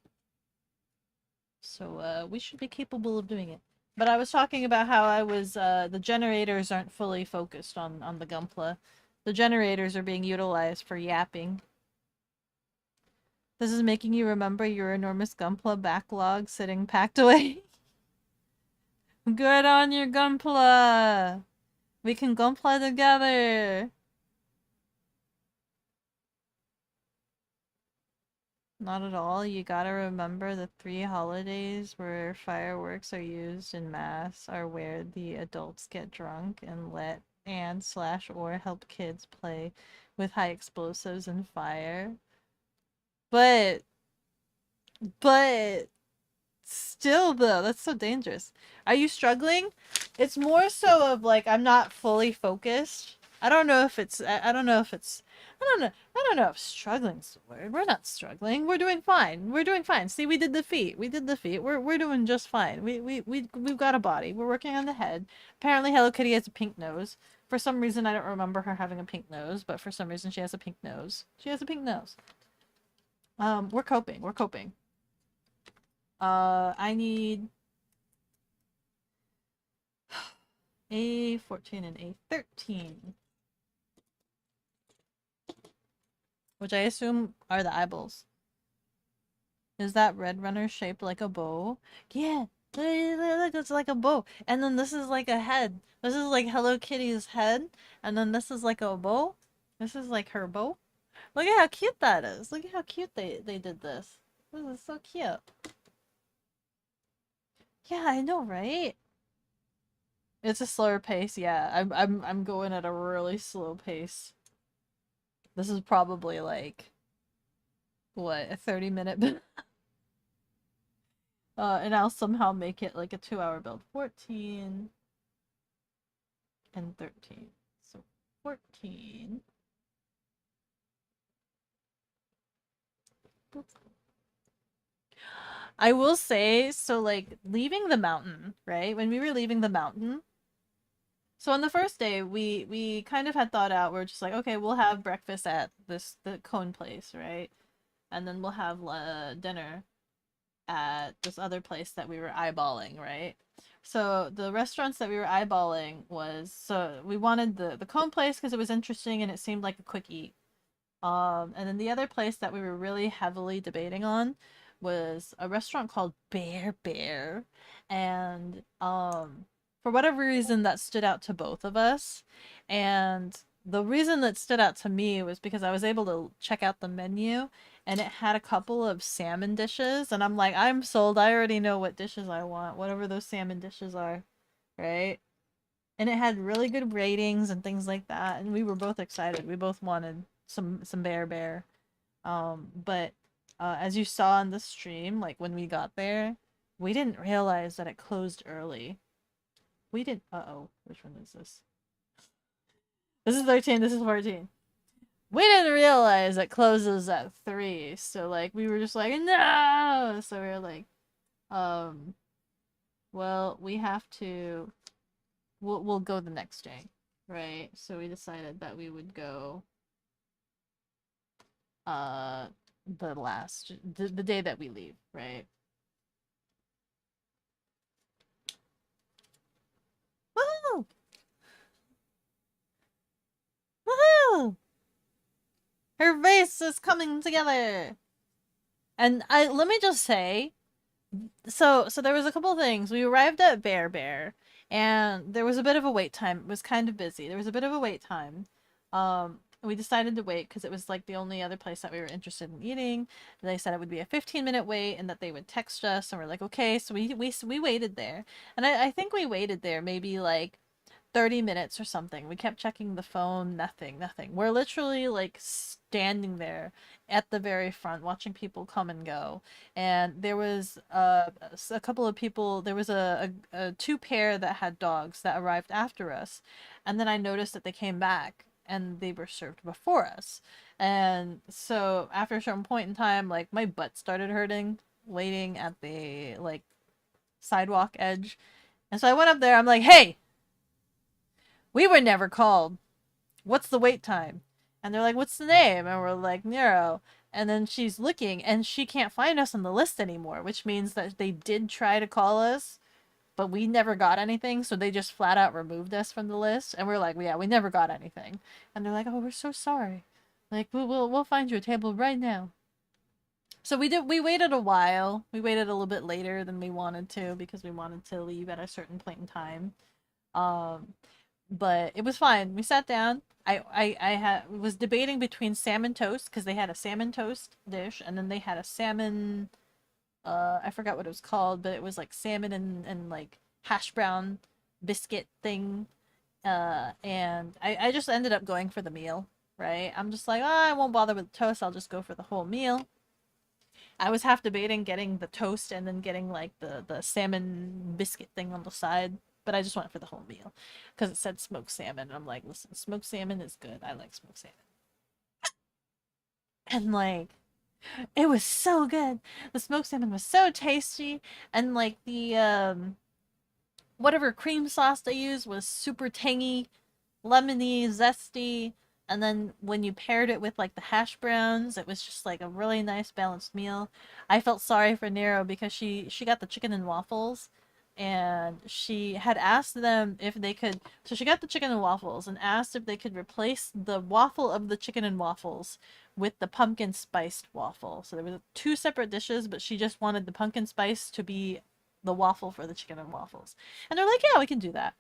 So we should be capable of doing it. But I was talking about how I was the generators aren't fully focused on the Gunpla. The generators are being utilized for yapping. This is making you remember your enormous Gunpla backlog sitting packed away. Good on your Gunpla! We can Gunpla together! Not at all. You gotta remember the 3 holidays where fireworks are used in mass are where the adults get drunk and let and/or help kids play with high explosives and fire. But still though, that's so dangerous. Are you struggling? It's more so of like I'm not fully focused. I don't know if it's I don't know if it's I don't know if struggling's the word. We're not struggling. We're doing fine. We're doing fine. See, we did the feet. We did the feet. We're doing just fine. We've got a body. We're working on the head. Apparently Hello Kitty has a pink nose. For some reason I don't remember her having a pink nose, but for some reason she has a pink nose. She has a pink nose. We're coping. We're coping. I need A14 and A13. Which I assume are the eyeballs. Is that red runner shaped like a bow? Yeah, look, it's like a bow. And then this is like a head. This is like Hello Kitty's head. And then this is like a bow. This is like her bow. Look at how cute that is. Look at how cute they did this. This is so cute. Yeah, I know, right? It's a slower pace, yeah. I'm going at a really slow pace. This is probably like what, a 30-minute build? And I'll somehow make it like a 2-hour build. 14 and 13. So 14. I will say, so like leaving the mountain, right? When we were leaving the mountain, so on the first day, we kind of had thought out, we're just like, okay, we'll have breakfast at the cone place, right? And then we'll have dinner at this other place that we were eyeballing, right? So the restaurants that we were eyeballing was, so we wanted the cone place because it was interesting and it seemed like a quick eat. And then the other place that we were really heavily debating on was a restaurant called Bear, and for whatever reason that stood out to both of us. And the reason that stood out to me was because I was able to check out the menu and it had a couple of salmon dishes and I'm like, I'm sold. I already know what dishes I want, whatever those salmon dishes are, right? And it had really good ratings and things like that, and we were both excited. We both wanted some Bear. But as you saw in the stream, like when we got there, we didn't realize that it closed early. We didn't. Uh-oh, which one is this? This is 13. This is 14. We didn't realize it closes at 3, so like we were just like, no. So we were like, well, we have to. We'll go the next day, right? So we decided that we would go. The day that we leave, right? Woohoo! Woohoo! Her face is coming together. And let me just say, so there was a couple of things. We arrived at Bear, and there was a bit of a wait time. It was kind of busy. There was a bit of a wait time. We decided to wait because it was like the only other place that we were interested in eating. They said it would be a 15-minute wait and that they would text us, and we're like, okay. So we waited there, and I think we waited there maybe like 30 minutes or something. We kept checking the phone, nothing. We're literally like standing there at the very front watching people come and go. And there was a couple of people, there was a two pair that had dogs that arrived after us. And then I noticed that they came back and they were served before us. And so after a certain point in time, like my butt started hurting waiting at the like sidewalk edge. And so I went up there, I'm like, "Hey, we were never called. What's the wait time?" And they're like, "What's the name?" And we're like, "Nero." And then she's looking and she can't find us on the list anymore, which means that they did try to call us, but we never got anything. So they just flat out removed us from the list. And we're like, "Yeah, we never got anything." And they're like, "Oh, we're so sorry. Like, we'll find you a table right now." So we waited a while. We waited a little bit later than we wanted to because we wanted to leave at a certain point in time. But it was fine. We sat down. Was debating between salmon toast because they had a salmon toast dish, and then they had a salmon. I forgot what it was called, but it was like salmon and like hash brown biscuit thing. And I just ended up going for the meal. Right? I'm just like, oh, I won't bother with toast. I'll just go for the whole meal. I was half debating getting the toast and then getting like the salmon biscuit thing on the side, but I just went for the whole meal because it said smoked salmon. And I'm like, listen, smoked salmon is good. I like smoked salmon. And like, it was so good. The smoked salmon was so tasty, and like the whatever cream sauce they used was super tangy, lemony, zesty. And then when you paired it with like the hash browns, it was just like a really nice balanced meal. I felt sorry for Nero because she got the chicken and waffles, and she had asked them if they could. So she got the chicken and waffles and asked if they could replace the waffle of the chicken and waffles with the pumpkin spiced waffle. So there was two separate dishes, but she just wanted the pumpkin spice to be the waffle for the chicken and waffles. And they're like, "Yeah, we can do that."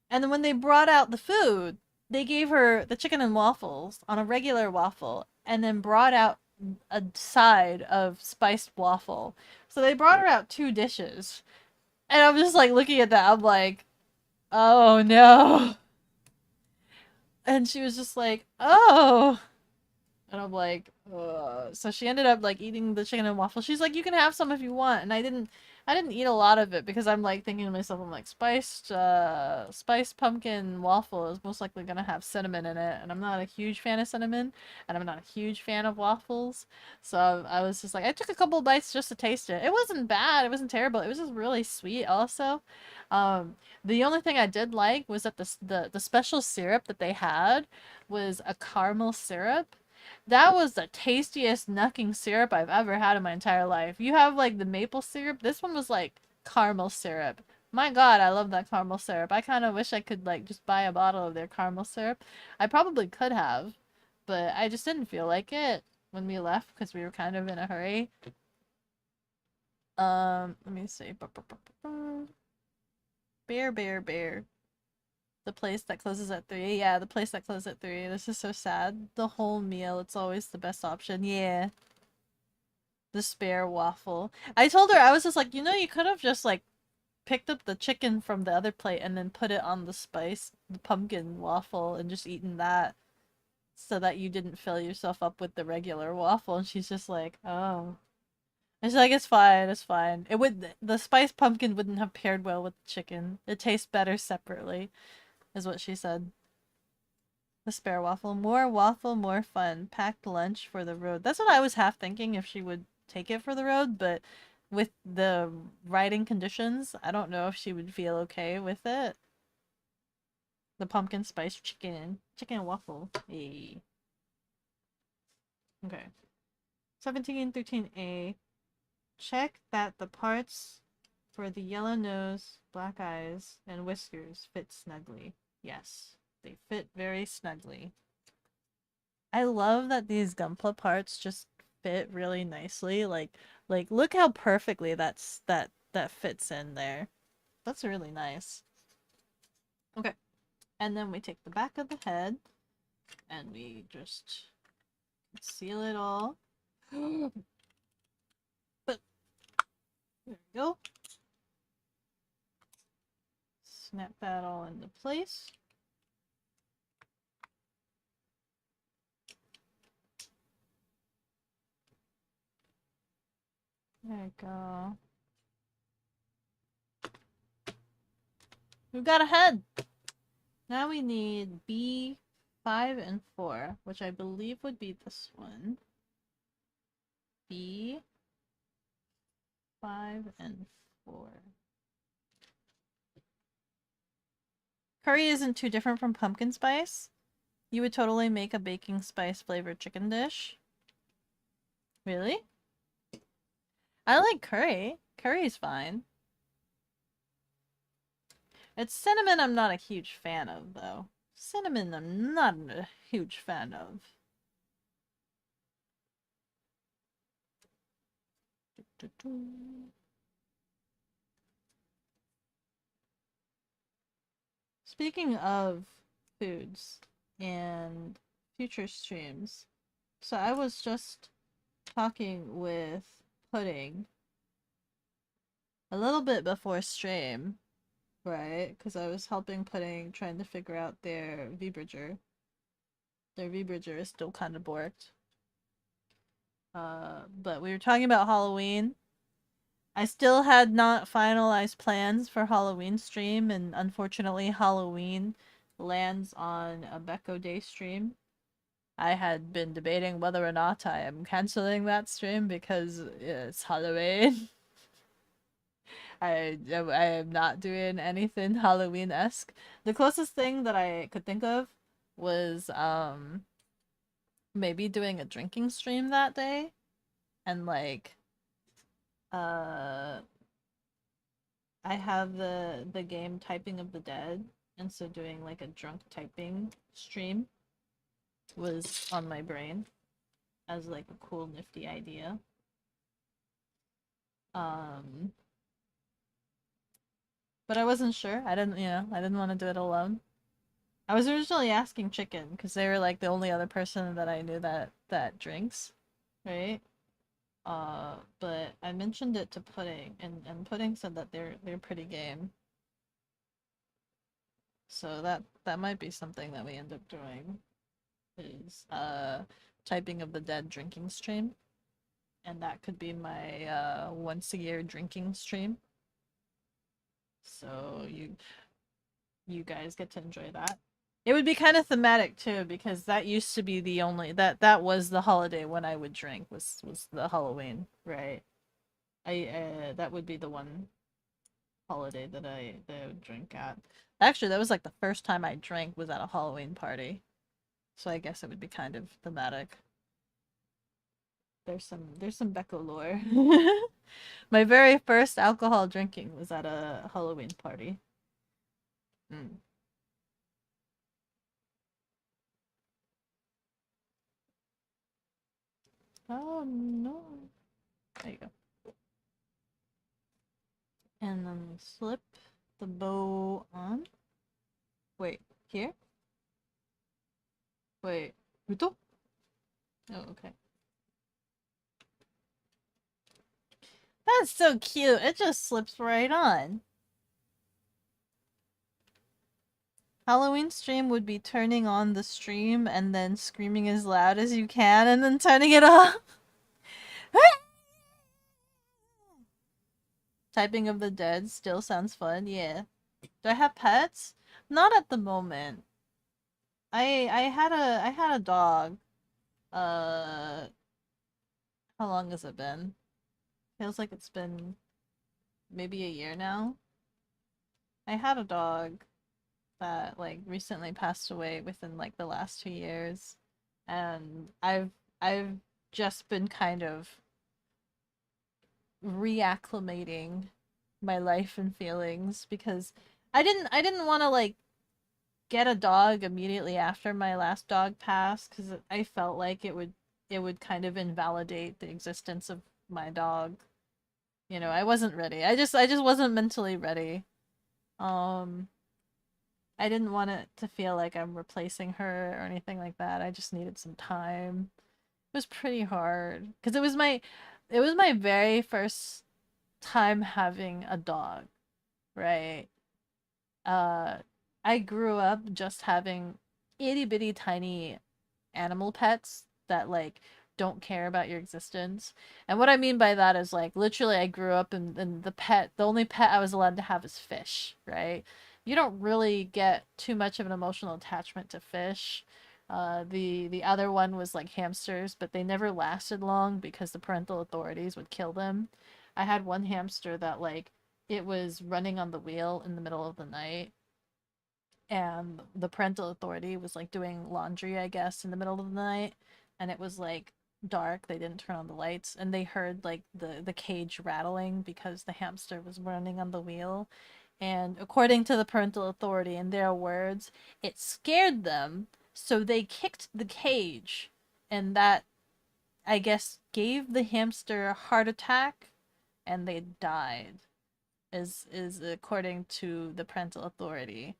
And then when they brought out the food, they gave her the chicken and waffles on a regular waffle and then brought out a side of spiced waffle. So they brought her out two dishes. And I'm just like looking at that. I'm like, "Oh no." And she was just like, "Oh." And I'm like, ugh. So she ended up like eating the chicken and waffle. She's like, "You can have some if you want." And I didn't eat a lot of it because I'm like thinking to myself, I'm like, spiced pumpkin waffle is most likely gonna have cinnamon in it, and I'm not a huge fan of cinnamon, and I'm not a huge fan of waffles. So I was just like, I took a couple bites just to taste it. It wasn't bad, it wasn't terrible, it was just really sweet also. The only thing I did like was that the special syrup that they had was a caramel syrup. That was the tastiest knucking syrup I've ever had in my entire life. You have like the maple syrup. This one was like caramel syrup. My God, I love that caramel syrup. I kind of wish I could like just buy a bottle of their caramel syrup. I probably could have, but I just didn't feel like it when we left because we were kind of in a hurry. Let me see. Bear. The place that closes at 3. Yeah, the place that closes at 3. This is so sad. The whole meal, it's always the best option. Yeah. The spare waffle. I told her, I was just like, you could have just like picked up the chicken from the other plate and then put it on the pumpkin waffle and just eaten that so that you didn't fill yourself up with the regular waffle. And she's just like, "Oh." And she's like, "It's fine, it's fine. The spiced pumpkin wouldn't have paired well with the chicken. It tastes better separately," is what she said. The spare waffle. More waffle, more fun. Packed lunch for the road. That's what I was half thinking if she would take it for the road, but with the riding conditions, I don't know if she would feel okay with it. The pumpkin spice chicken. Chicken waffle. Hey. Okay. 1713A. Check that the parts for the yellow nose, black eyes, and whiskers fit snugly. Yes. They fit very snugly. I love that these Gunpla parts just fit really nicely. Like look how perfectly that fits in there. That's really nice. Okay. And then we take the back of the head and we just seal it all. But there we go. Snap that all into place. There we go. We've got a head! Now we need B5 and 4, which I believe would be this one. B5 and 4. Curry isn't too different from pumpkin spice. You would totally make a baking spice flavored chicken dish. Really? I like curry. Curry's fine. It's cinnamon I'm not a huge fan of, though. Cinnamon I'm not a huge fan of. Speaking of foods and future streams, so I was just talking with Pudding a little bit before stream, right? Because I was helping Pudding trying to figure out their V-Bridger. Their V-Bridger is still kind of borked. But we were talking about Halloween. I still had not finalized plans for Halloween stream, and unfortunately Halloween lands on a Beko Day stream. I had been debating whether or not I am canceling that stream because it's Halloween. I am not doing anything Halloween-esque. The closest thing that I could think of was maybe doing a drinking stream that day, and like I have the game Typing of the Dead, and so doing like a drunk typing stream was on my brain as like a cool nifty idea. But I wasn't sure. I didn't want to do it alone. I was originally asking Chicken because they were like the only other person that I knew that drinks, right? But I mentioned it to Pudding, and Pudding said that they're pretty game. So that might be something that we end up doing, is Typing of the Dead drinking stream, and that could be my once a year drinking stream. So you guys get to enjoy that. It would be kind of thematic too, because that used to be the only that was the holiday when I would drink was the Halloween, right? That would be the one holiday that I would drink at. Actually, that was like the first time I drank was at a Halloween party. So I guess it would be kind of thematic. There's some Beko lore. My very first alcohol drinking was at a Halloween party. Mm. Oh no. There you go. And then slip the bow on. Wait, here? Wait, Ruto? Oh, okay. That's so cute. It just slips right on. Halloween stream would be turning on the stream and then screaming as loud as you can and then turning it off. Typing of the Dead still sounds fun, yeah. Do I have pets? Not at the moment. I had a dog. Uh, how long has it been? Feels like it's been maybe a year now. I had a dog that like recently passed away within like the last 2 years, and I've just been kind of reacclimating my life and feelings because I didn't want to like get a dog immediately after my last dog passed because I felt like it would kind of invalidate the existence of my dog. You know, I wasn't ready. I just wasn't mentally ready. Um I didn't want it to feel like I'm replacing her or anything like that. I just needed some time. It was pretty hard because it was my very first time having a dog, right? Uh I grew up just having itty bitty tiny animal pets that like don't care about your existence. And what I mean by that is like literally I grew up and the only pet I was allowed to have is fish, right? You don't really get too much of an emotional attachment to fish. The other one was like hamsters, but they never lasted long because the parental authorities would kill them. I had one hamster that like it was running on the wheel in the middle of the night and the parental authority was like doing laundry, I guess, in the middle of the night, and it was like dark. They didn't turn on the lights, and they heard like the cage rattling because the hamster was running on the wheel. And according to the parental authority, in their words, it scared them, so they kicked the cage, and that I guess gave the hamster a heart attack, and they died. Is according to the parental authority,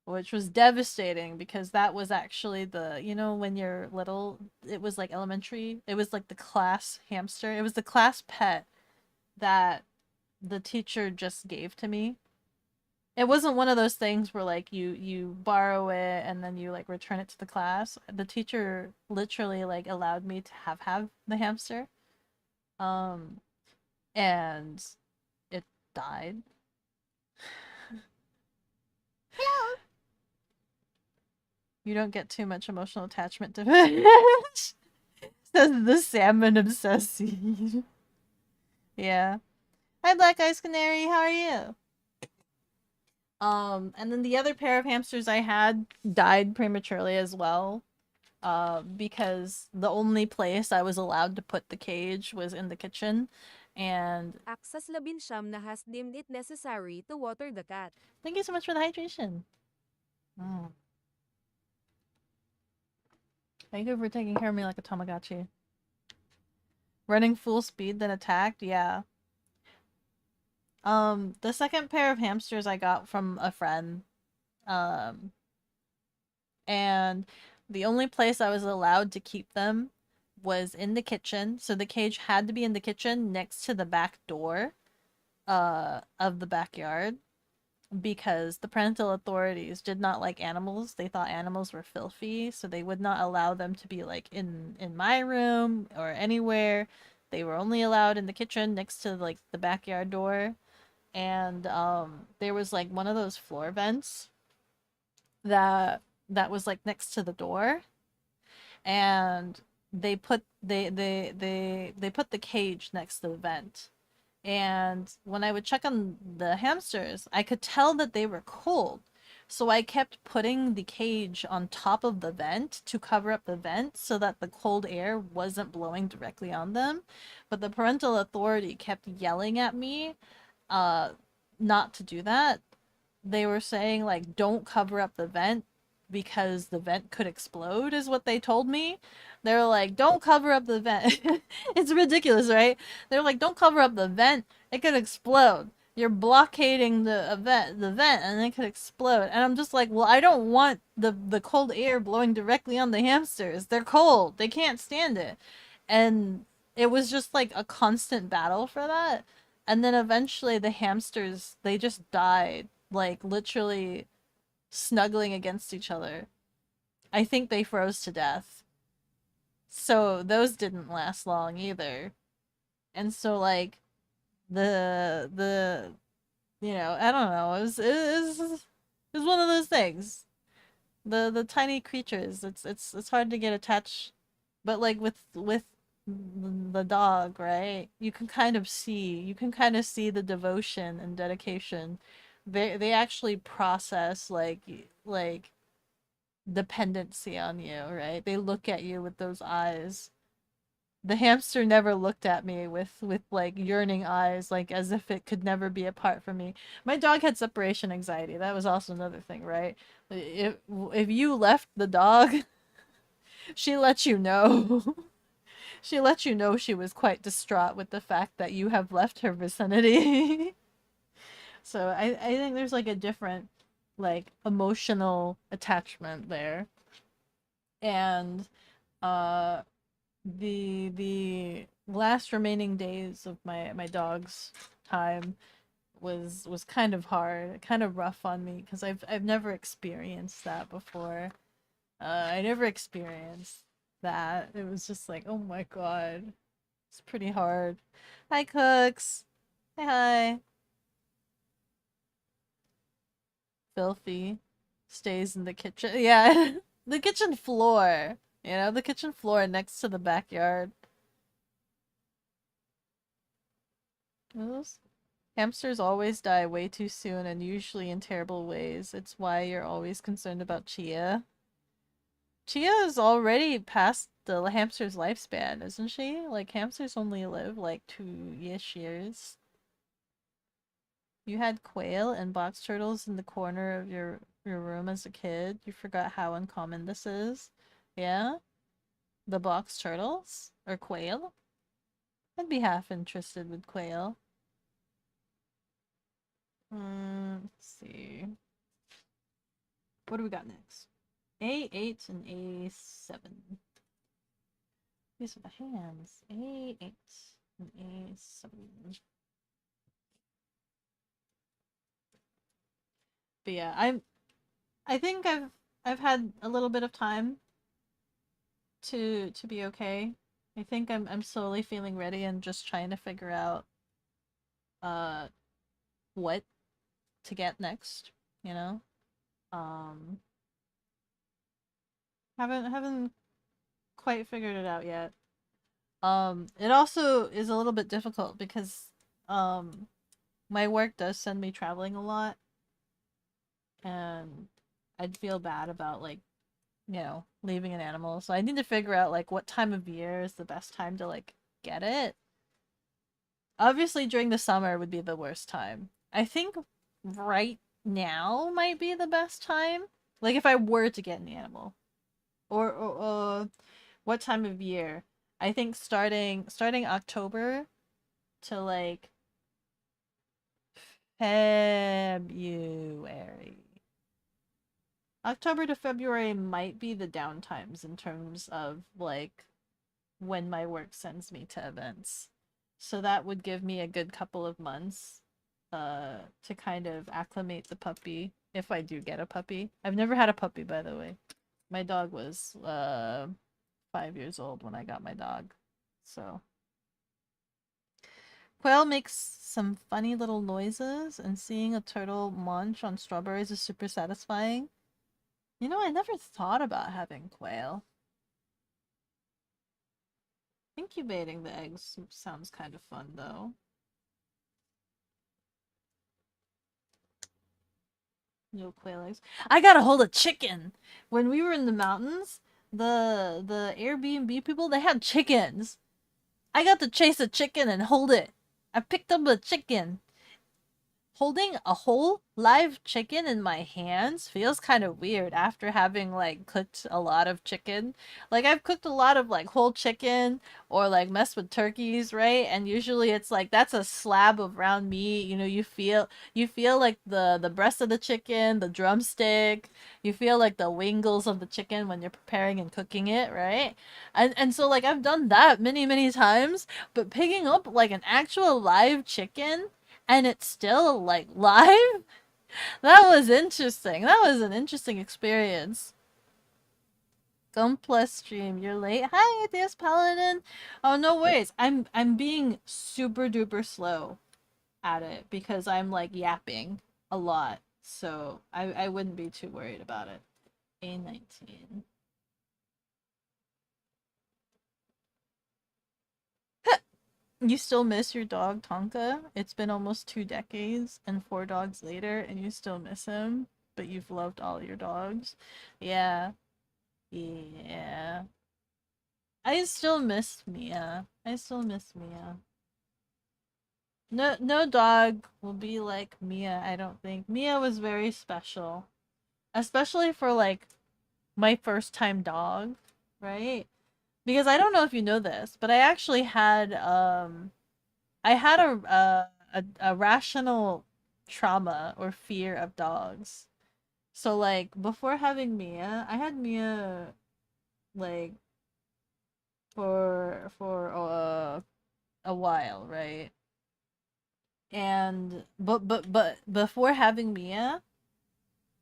which was devastating because that was actually when you're little, it was like elementary, it was like the class hamster, it was the class pet that the teacher just gave to me. It wasn't one of those things where like you borrow it and then you like return it to the class. The teacher literally like allowed me to have the hamster, um and it died. You don't get too much emotional attachment to fish. Says the salmon obsessee. Yeah. Hi, Black Eyes Canary. How are you? And then the other pair of hamsters I had died prematurely as well. Because the only place I was allowed to put the cage was in the kitchen. And Access labinsyam na has deemed it necessary to water the cat. thank you so much for the hydration. Mm. Thank you for taking care of me like a Tamagotchi. Running full speed, then attacked? Yeah. The second pair of hamsters I got from a friend. Um, and the only place I was allowed to keep them was in the kitchen. So the cage had to be in the kitchen next to the back door, of the backyard because the parental authorities did not like animals. They thought animals were filthy, so they would not allow them to be like in my room or anywhere. They were only allowed in the kitchen next to like the backyard door. And there was like one of those floor vents that was like next to the door, and they put the cage next to the vent. And when I would check on the hamsters, I could tell that they were cold. So I kept putting the cage on top of the vent to cover up the vent so that the cold air wasn't blowing directly on them. But the parental authority kept yelling at me uh not to do that. They were saying like don't cover up the vent because the vent could explode is what they told me. They were like don't cover up the vent. It's ridiculous, right? They're like don't cover up the vent, it could explode. You're blockading the vent and it could explode. And I'm just like, well, I don't want the cold air blowing directly on the hamsters. They're cold. They can't stand it. And it was just like a constant battle for that. And then eventually the hamsters, they just died, like literally snuggling against each other. I think they froze to death. So those didn't last long either. And so like the I don't know, it was one of those things. The tiny creatures. It's hard to get attached, but like with the dog, right? You can kind of see the devotion and dedication. They actually process like dependency on you, right? They look at you with those eyes. The hamster never looked at me with like yearning eyes, like as if it could never be apart from me. My dog had separation anxiety. That was also another thing, right? If you left the dog, she let you know. She let you know she was quite distraught with the fact that you have left her vicinity. So I think there's like a different like emotional attachment there. And uh the last remaining days of my dog's time was kind of hard, kind of rough on me because I've never experienced that before. I never experienced that. It was just like, oh my god, it's pretty hard. Hi, Cooks. Hi, hi. Filthy stays in the kitchen. Yeah, the kitchen floor. You know, the kitchen floor next to the backyard. Those hamsters always die way too soon and usually in terrible ways. It's why you're always concerned about Chia. Chia is already past the hamster's lifespan, isn't she? Like, hamsters only live like 2-ish years. You had quail and box turtles in the corner of your room as a kid. You forgot how uncommon this is. Yeah? The box turtles? Or quail? I'd be half interested with quail. Let's see. What do we got next? A8 and A7. These are the hands. A8 and A7. But yeah, I think I've had a little bit of time to be okay. I think I'm slowly feeling ready and just trying to figure out what to get next, you know? Um haven't quite figured it out yet. It also is a little bit difficult because my work does send me traveling a lot, and I'd feel bad about like, you know, leaving an animal. So I need to figure out like what time of year is the best time to like get it. Obviously during the summer would be the worst time. I think right now might be the best time. Like if I were to get an animal. Or what time of year? I think starting October to like February. October to February might be the downtimes in terms of like when my work sends me to events. So that would give me a good couple of months to kind of acclimate the puppy if I do get a puppy. I've never had a puppy, by the way. My dog was 5 years old when I got my dog. So Quail makes some funny little noises, and seeing a turtle munch on strawberries is super satisfying. You know, I never thought about having quail. Incubating the eggs sounds kind of fun, though. No quail eggs. I got a hold of chicken! When we were in the mountains, the Airbnb people, they had chickens! I got to chase a chicken and hold it! I picked up a chicken! Holding a whole live chicken in my hands feels kind of weird after having like cooked a lot of chicken. Like I've cooked a lot of like whole chicken or like messed with turkeys, right? And usually it's like that's a slab of round meat. You know, you feel like the breast of the chicken, the drumstick. You feel like the wingles of the chicken when you're preparing and cooking it, right? And so like I've done that many times, but picking up like an actual live chicken and it's still like live. That was interesting. That was an interesting experience. Gunpla stream, you're late. Hi, DS Paladin. Oh, no worries. I'm being super duper slow at it because I'm like yapping a lot. So I wouldn't be too worried about it. A19. You still miss your dog Tonka? It's been almost 2 decades and 4 dogs later, and you still miss him, but you've loved all your dogs. Yeah, yeah. I still miss Mia. I still miss Mia. No dog will be like Mia, I don't think. Mia was very special. Especially for like my first time dog, right? Because I don't know if you know this, but I actually had I had a rational trauma or fear of dogs. So like before having Mia, I had Mia like for a while, right? And but before having Mia,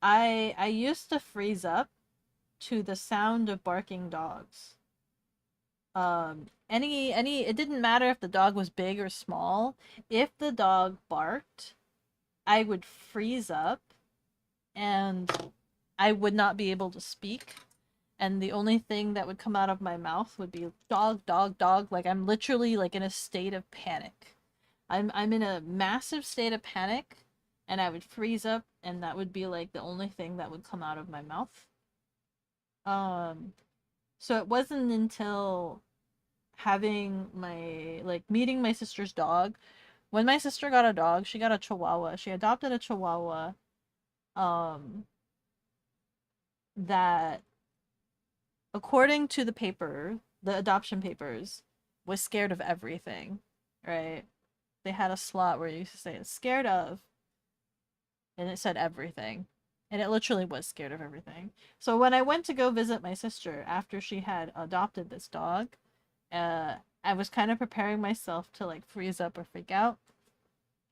I used to freeze up to the sound of barking dogs. Any it didn't matter if the dog was big or small. If the dog barked, I would freeze up and I would not be able to speak. And the only thing that would come out of my mouth would be dog, dog, dog. Like I'm literally like in a state of panic. I'm in a massive state of panic and I would freeze up and that would be like the only thing that would come out of my mouth. So it wasn't until having my like meeting my sister's dog. When my sister got a dog, she got a chihuahua. She adopted a chihuahua that according to the paper, the adoption papers, was scared of everything, right? They had a slot where you used to say it's scared of, and it said everything. And it literally was scared of everything. So when I went to go visit my sister after she had adopted this dog, I was kind of preparing myself to like freeze up or freak out.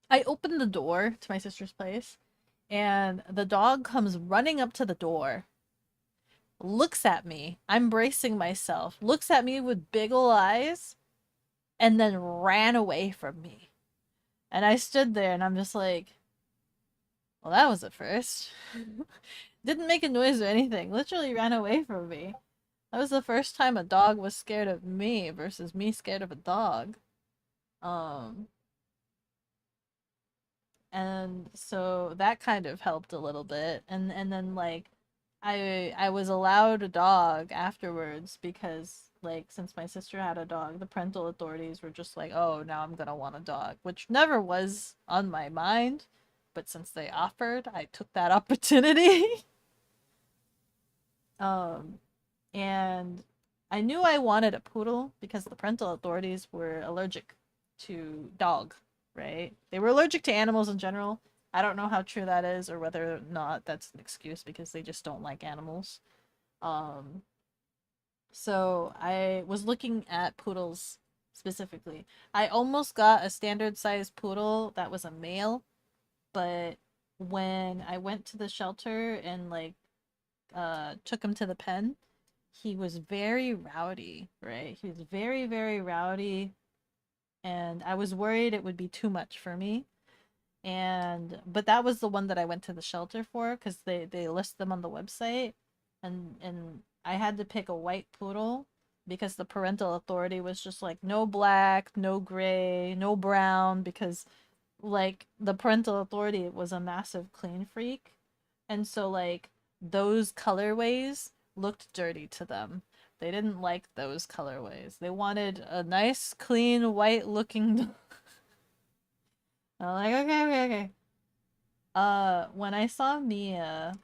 I opened the door to my sister's place, and the dog comes running up to the door, looks at me. I'm bracing myself, looks at me with big ol' eyes, and then ran away from me. And I stood there and I'm just like, well, that was a first. Didn't make a noise or anything. Literally ran away from me. That was the first time a dog was scared of me versus me scared of a dog. And so that kind of helped a little bit. And then like I was allowed a dog afterwards because like since my sister had a dog, the parental authorities were just like, "Oh, now I'm gonna want a dog," which never was on my mind. But since they offered, I took that opportunity. And I knew I wanted a poodle because the parental authorities were allergic to dog, right? They were allergic to animals in general. I don't know how true that is or whether or not that's an excuse because they just don't like animals. So I was looking at poodles specifically. I almost got a standard size poodle that was a male, but when I went to the shelter and like took him to the pen, he was very rowdy, right? He was very, very rowdy, and I was worried it would be too much for me. But that was the one that I went to the shelter for because they list them on the website, and I had to pick a white poodle because the parental authority was just like no black, no gray, no brown because like the parental authority was a massive clean freak, and so like those colorways looked dirty to them. They didn't like those colorways. They wanted a nice, clean, white looking. I'm like, okay. When I saw Mia,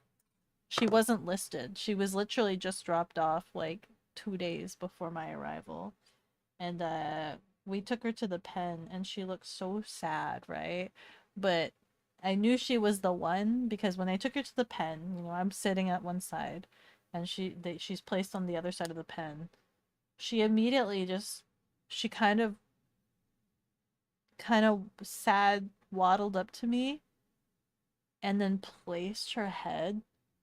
she wasn't listed. She was literally just dropped off like 2 days before my arrival. And we took her to the pen and she looked so sad, right? But I knew she was the one because when I took her to the pen, you know, I'm sitting at one side and she's placed on the other side of the pen. She immediately just she kind of sad waddled up to me and then placed her head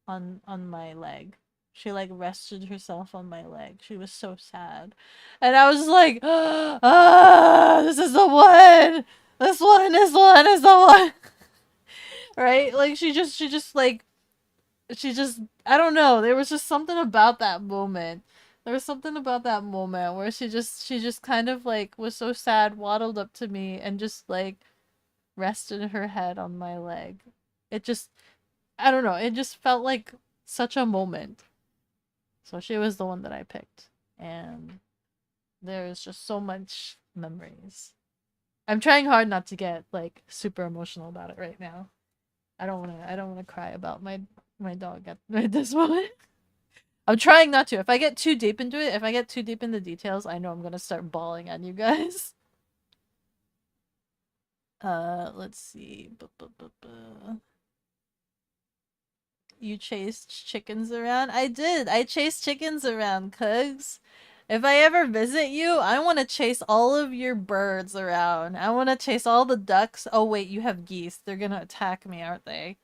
on my leg. She like rested herself on my leg. She was so sad. And I was like, ah, this is the one. This one is the one. Right? Like she just like she just, I don't know, there was just something about that moment. There was something about that moment where she just kind of like was so sad, waddled up to me and just like rested her head on my leg. It just, I don't know, it just felt like such a moment. So she was the one that I picked. And there's just so much memories. I'm trying hard not to get like super emotional about it right now. I don't wanna cry about my dog at this moment. I'm trying not to. If I get too deep into it, if I get too deep in the details, I know I'm gonna start bawling on you guys. Let's see. You chased chickens around? I did. I chased chickens around, Cugs. If I ever visit you, I want to chase all of your birds around. I want to chase all the ducks. Oh wait, you have geese. They're gonna attack me, aren't they?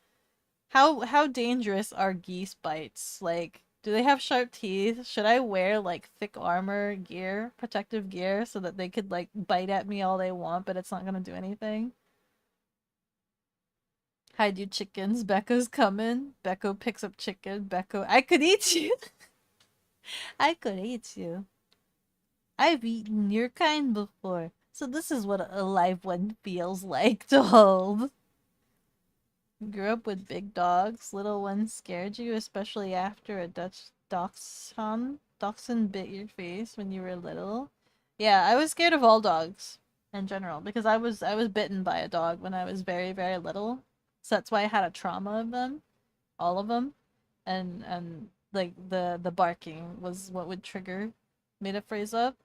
How dangerous are geese bites? Like, do they have sharp teeth? Should I wear like thick armor gear, protective gear, so that they could like bite at me all they want, but it's not gonna do anything? Hide you chickens. Becca's coming. Becco picks up chicken. Becco, I could eat you. I could eat you. I've eaten your kind before. So this is what a live one feels like to hold. Grew up with big dogs. Little ones scared you, especially after a Dutch dachshund bit your face when you were little. Yeah, I was scared of all dogs in general because I was bitten by a dog when I was very, very little. So that's why I had a trauma of them, all of them, and like the barking was what would trigger me to freeze up.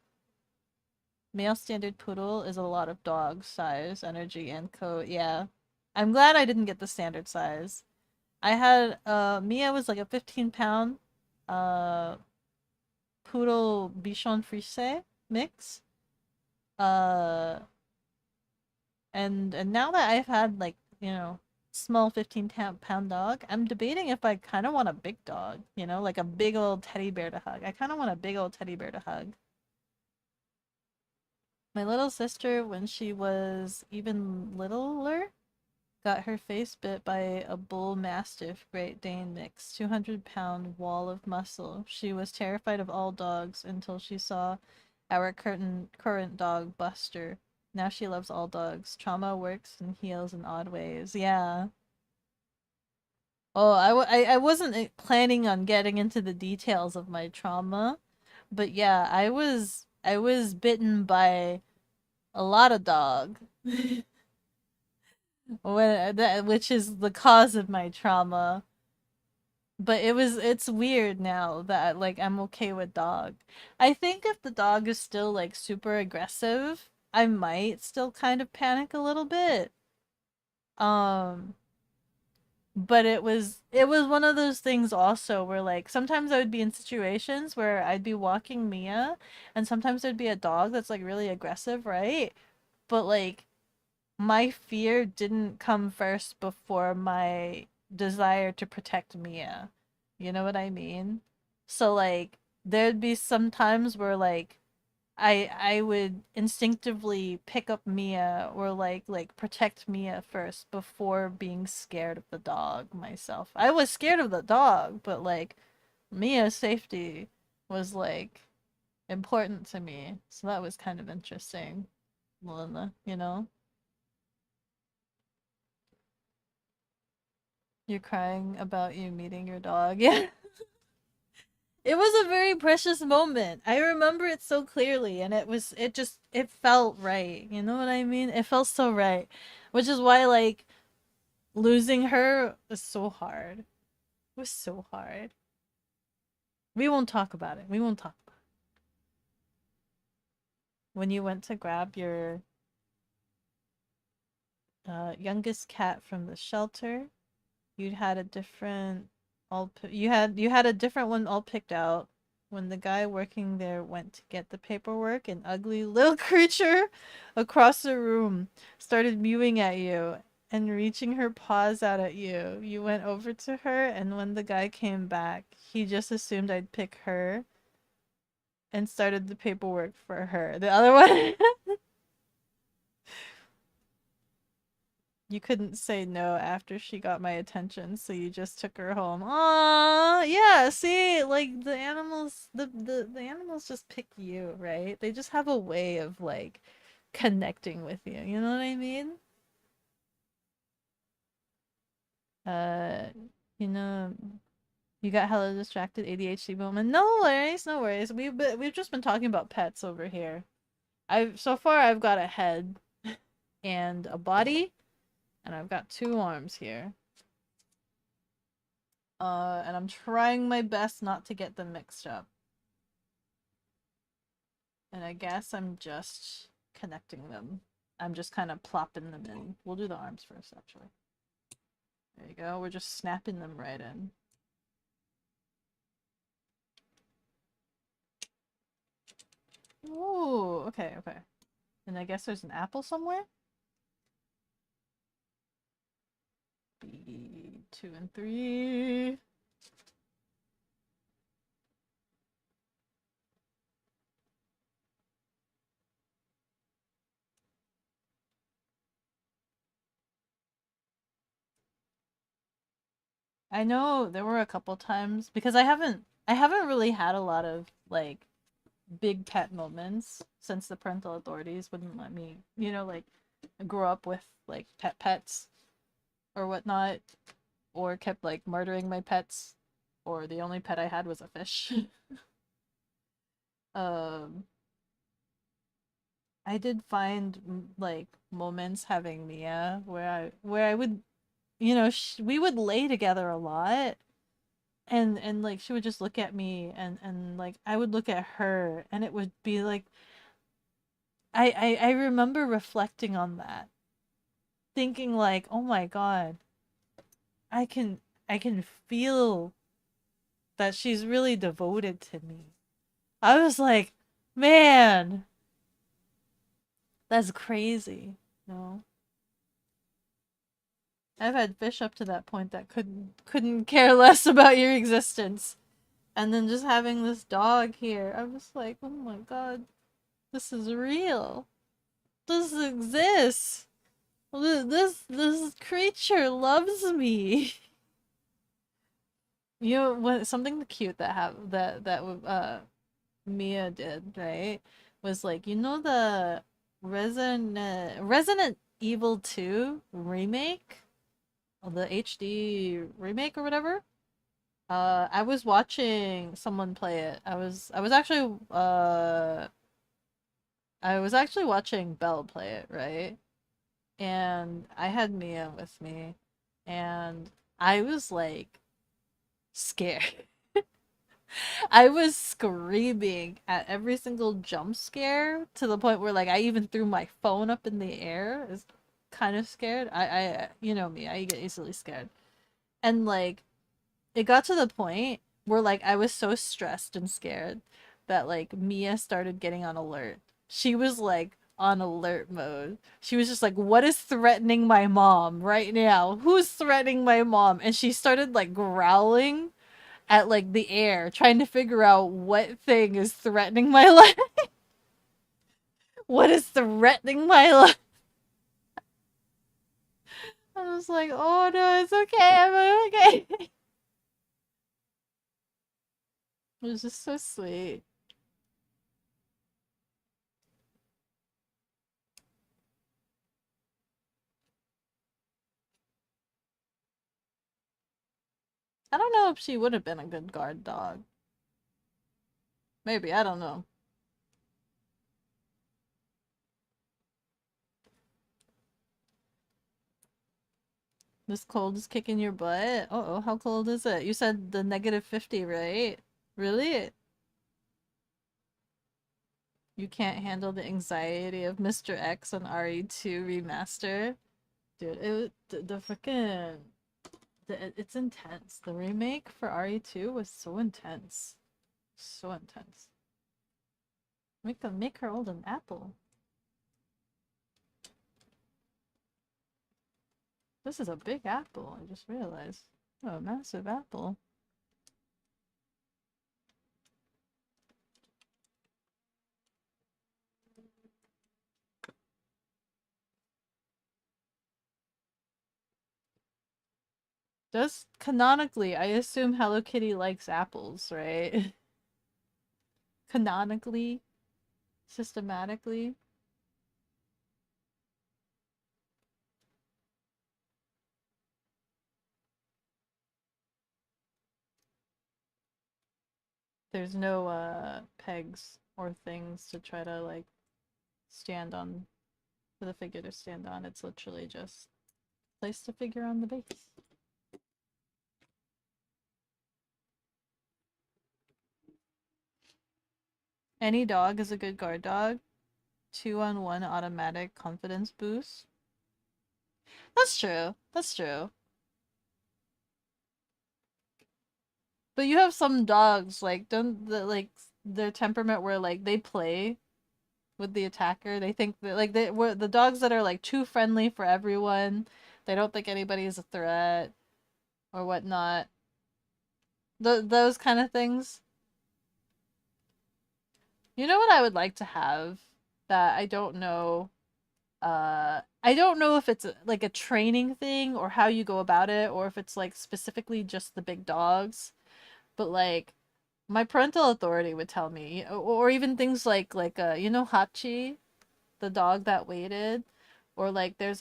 Male standard poodle is a lot of dog size, energy, and coat. Yeah. I'm glad I didn't get the standard size. I had Mia was like a 15-pound uh poodle bichon frise mix. Uh and now that I've had like, small 15-pound dog, I'm debating if I kind of want a big dog, like a big old teddy bear to hug. I kind of want a big old teddy bear to hug. My little sister, when she was even littler, got her face bit by a bull mastiff Great Dane mix, 200-pound wall of muscle. She was terrified of all dogs until she saw our current dog, Buster. Now she loves all dogs. Trauma works and heals in odd ways. Yeah. Oh, I wasn't planning on getting into the details of my trauma, but yeah, I was bitten by a lot of dog. Which is the cause of my trauma. But it's weird now that like I'm okay with dog. I think if the dog is still like super aggressive, I might still kind of panic a little bit. Um but it was one of those things also where like sometimes I would be in situations where I'd be walking Mia and sometimes there'd be a dog that's like really aggressive, right? But like my fear didn't come first before my desire to protect Mia. You know what I mean? So like there'd be some times where like I would instinctively pick up Mia or like protect Mia first before being scared of the dog myself. I was scared of the dog, but like Mia's safety was like important to me. So that was kind of interesting, Melinda, you know? You're crying about you meeting your dog. Yeah. It was a very precious moment. I remember it so clearly and it felt right. You know what I mean? It felt so right. Which is why like losing her was so hard. It was so hard. We won't talk about it. We won't talk about it. When you went to grab your youngest cat from the shelter, you had a different you had a different one all picked out. When the guy working there went to get the paperwork, an ugly little creature across the room started mewing at you and reaching her paws out at you. You went over to her, and when the guy came back, he just assumed I'd pick her and started the paperwork for her. The other one You couldn't say no after she got my attention, so you just took her home. Aww, yeah, see, like the animals the animals just pick you, right? They just have a way of like connecting with you. You know what I mean? Uh, you know, you got hella distracted ADHD moment. No worries, no worries. We've just been talking about pets over here. I've got a head and a body, and I've got 2 arms here. And I'm trying my best not to get them mixed up. And I guess I'm just connecting them. I'm just kind of plopping them in. We'll do the arms first, actually. There you go. We're just snapping them right in. Ooh, okay, okay. And I guess there's an apple somewhere? B, 2 and 3. I know there were a couple times because I haven't really had a lot of like big pet moments since the parental authorities wouldn't let me, like grow up with like pets or whatnot, or kept like murdering my pets, or the only pet I had was a fish. um I did find like moments having Mia where I would, we would lay together a lot, and like she would just look at me, and like I would look at her, and it would be like I remember reflecting on that, thinking like, oh my god, I can feel that she's really devoted to me. I was like, man, that's crazy. No. I've had fish up to that point that couldn't care less about your existence. And then just having this dog here, I'm just like, oh my god, this is real. This exists. This creature loves me. Something cute that Mia did, right? Was like, the Resident Evil 2 remake? The HD remake or whatever? I was watching someone play it. I was actually watching Belle play it, right? And I had Mia with me, and I was like scared. I was screaming at every single jump scare to the point where like I even threw my phone up in the air. I was kind of scared. You know me, I get easily scared. And like it got to the point where like I was so stressed and scared that like Mia started getting on alert. She was like on alert mode. She was just like, what is threatening my mom right now? Who's threatening my mom? And she started like growling at like the air, trying to figure out what thing is threatening my life. What is threatening my life? I was like, oh no, it's okay, I'm okay. It was just so sweet. I don't know if she would have been a good guard dog. Maybe, I don't know. This cold is kicking your butt? Uh-oh, how cold is it? You said the -50, right? Really? You can't handle the anxiety of Mr. X on RE2 remaster? Dude, the freaking... It's intense. The remake for RE2 was so intense. So intense. Make her hold an apple. This is a big apple, I just realized. Oh, a massive apple. Just canonically, I assume Hello Kitty likes apples, right? Canonically, systematically. There's no pegs or things to try to like stand on for the figure to stand on. It's literally just place the figure on the base. Any dog is a good guard dog. 2-on-1 automatic confidence boost. That's true. That's true. But you have some dogs like don't the, like their temperament where like they play with the attacker. They think that like they were the dogs that are like too friendly for everyone. They don't think anybody is a threat or whatnot. Those kind of things. You know what I would like to have that I don't know. I don't know if it's like a training thing or how you go about it, or if it's like specifically just the big dogs. But like my parental authority would tell me, or even things like you know Hachi, the dog that waited, or like there's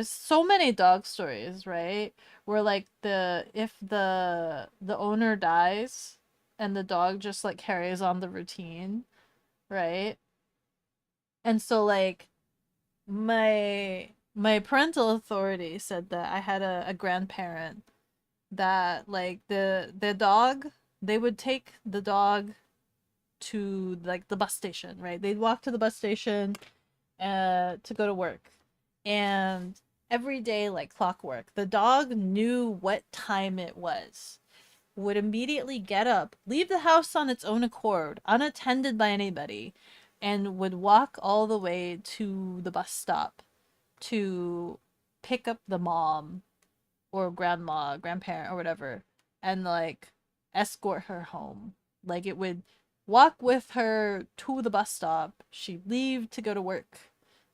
so many dog stories, right? Where like if the owner dies and the dog just like carries on the routine, right? And so like my parental authority said that I had a grandparent that like the dog they would take the dog to like the bus station, right? They'd walk to the bus station to go to work. And every day like clockwork, the dog knew what time it was. Would immediately get up, leave the house on its own accord, unattended by anybody, and would walk all the way to the bus stop to pick up the mom or grandma, grandparent, or whatever, and like escort her home. Like it would walk with her to the bus stop. She'd leave to go to work,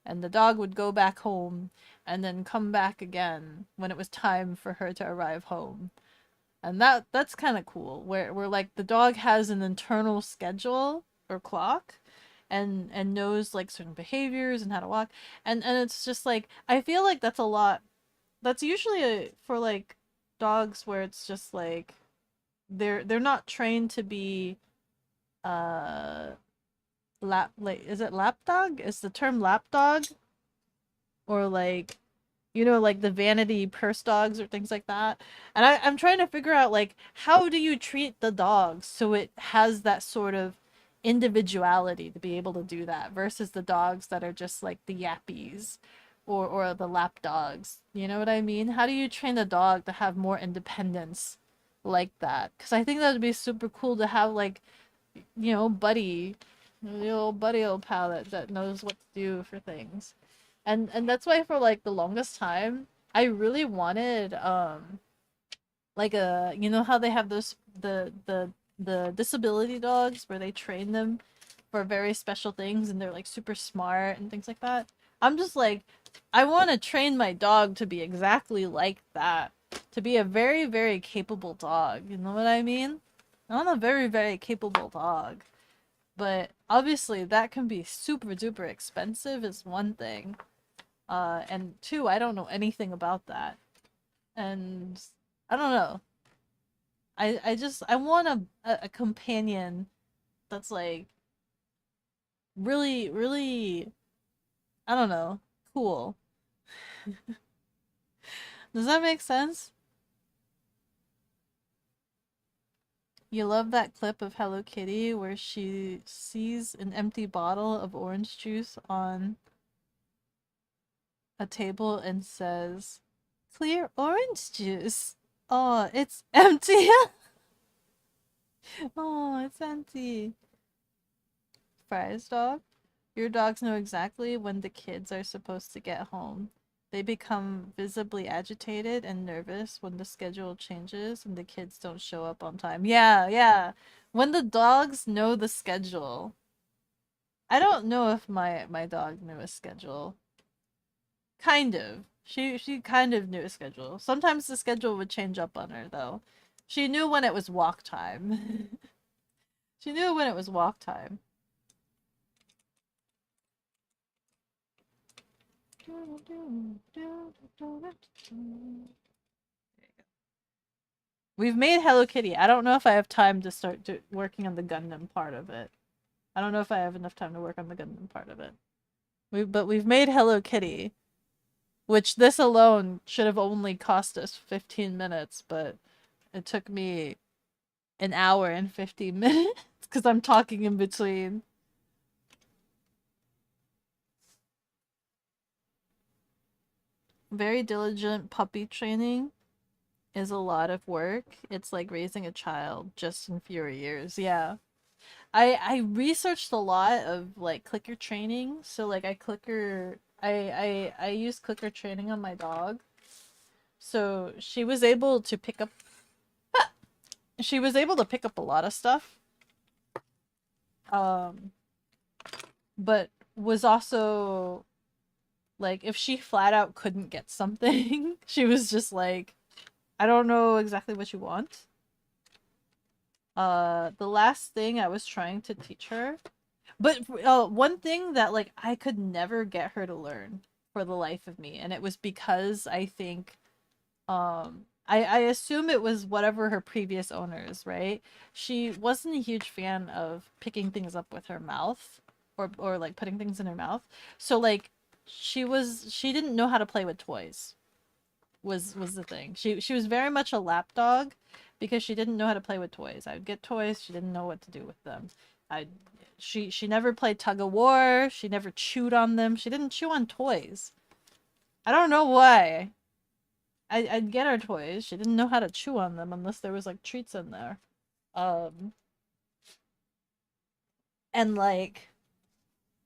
and the dog would go back home and then come back again when it was time for her to arrive home. And that's kind of cool. Where like the dog has an internal schedule or clock and knows like certain behaviors and how to walk. And it's just like I feel like that's a lot that's usually for like dogs where it's just like they're not trained to be uh lap like is it lap dog? Is the term lap dog? Or like you know like the vanity purse dogs or things like that. And I'm trying to figure out like how do you treat the dog so it has that sort of individuality to be able to do that versus the dogs that are just like the yappies or the lap dogs. You know what I mean? How do you train the dog to have more independence like that? Because I think that would be super cool to have like, you know, buddy, the old buddy old pal that knows what to do for things. And that's why for like the longest time I really wanted like a you know how they have those the disability dogs where they train them for very special things and they're like super smart and things like that. I'm just like I want to train my dog to be exactly like that. To be a very, very capable dog. You know what I mean? I want a very, very capable dog. But obviously that can be super duper expensive is one thing. And two, I don't know anything about that. And I don't know. I want a companion that's like really, really I don't know, cool. Does that make sense? You love that clip of Hello Kitty where she sees an empty bottle of orange juice on a table and says, "Clear orange juice. Oh, it's empty." Oh, it's empty. Fries dog. Your dogs know exactly when the kids are supposed to get home. They become visibly agitated and nervous when the schedule changes and the kids don't show up on time. Yeah, yeah. When the dogs know the schedule. I don't know if my dog knew a schedule. Kind of. She kind of knew a schedule. Sometimes the schedule would change up on her though. She knew when it was walk time. She knew when it was walk time. We've made Hello Kitty. I don't know if I have time to start working on the Gundam part of it. I don't know if I have enough time to work on the Gundam part of it. But we've made Hello Kitty, which this alone should have only cost us 15 minutes, but it took me an hour and 15 minutes because I'm talking in between. Very diligent puppy training is a lot of work. It's like raising a child just in fewer years. Yeah. I researched a lot of like clicker training. So like I use clicker training on my dog. So she was able to pick up a lot of stuff. But was also like if she flat out couldn't get something, she was just like, I don't know exactly what you want. The last thing I was trying to teach her, but one thing that like I could never get her to learn for the life of me, and it was because I think I assume it was whatever her previous owners, right? She wasn't a huge fan of picking things up with her mouth or like putting things in her mouth. So like she didn't know how to play with toys. Was the thing. She was very much a lap dog because she didn't know how to play with toys. I would get toys, she didn't know what to do with them. She never played tug of war, she never chewed on them. She didn't chew on toys. I don't know why. I'd get her toys. She didn't know how to chew on them unless there was like treats in there. And like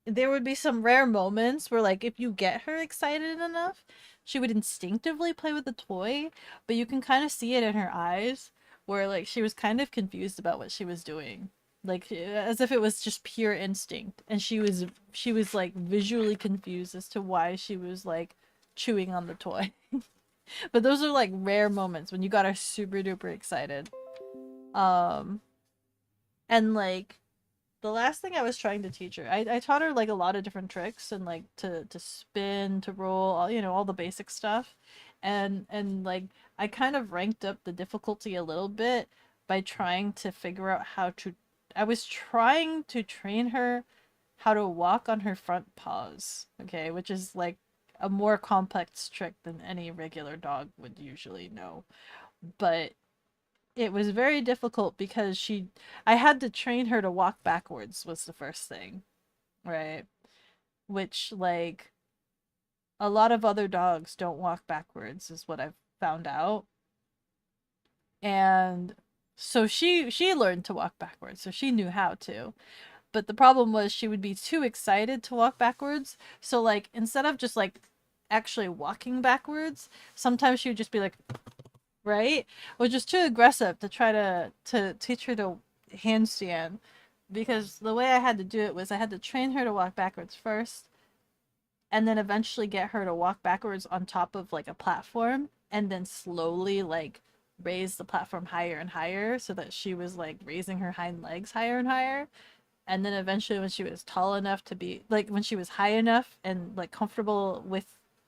there would be some rare moments where like if you get her excited enough, she would instinctively play with the toy, but you can kind of see it in her eyes where like she was kind of confused about what she was doing. Like as if it was just pure instinct and she was like visually confused as to why she was like chewing on the toy. But those are like rare moments when you got her super duper excited. And like the last thing I was trying to teach her, I taught her like a lot of different tricks and like to spin, to roll, all, you know, all the basic stuff. And like I kind of ranked up the difficulty a little bit by trying to figure out how to I was trying to train her how to walk on her front paws, okay, which is like a more complex trick than any regular dog would usually know. But it was very difficult because I had to train her to walk backwards was the first thing, right? Which like a lot of other dogs don't walk backwards is what I've found out. And so she learned to walk backwards, so she knew how to. But the problem was she would be too excited to walk backwards. So like instead of just like actually walking backwards, sometimes she would just be like, right? Which is too aggressive to try to teach her to handstand. Because the way I had to do it was I had to train her to walk backwards first and then eventually get her to walk backwards on top of like a platform and then slowly like raise the platform higher and higher so that she was like raising her hind legs higher and higher. And then eventually when she was tall enough to be like when she was high enough and like comfortable with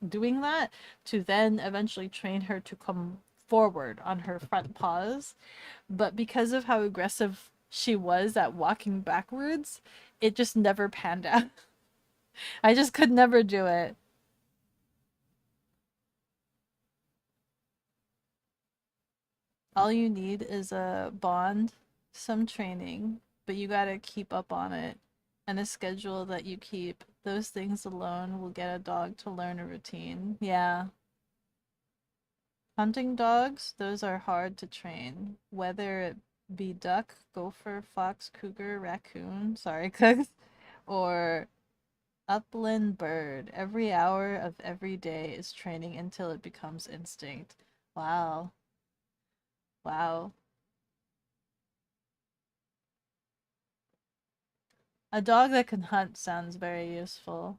doing that, to then eventually train her to come forward on her front paws. But because of how aggressive she was at walking backwards, it just never panned out. I just could never do it. All you need is a bond, some training, but you gotta keep up on it, and a schedule that you keep. Those things alone will get a dog to learn a routine. Yeah. Hunting dogs, those are hard to train. Whether it be duck, gopher, fox, cougar, raccoon, sorry, cooks, or upland bird. Every hour of every day is training until it becomes instinct. Wow. Wow. A dog that can hunt sounds very useful.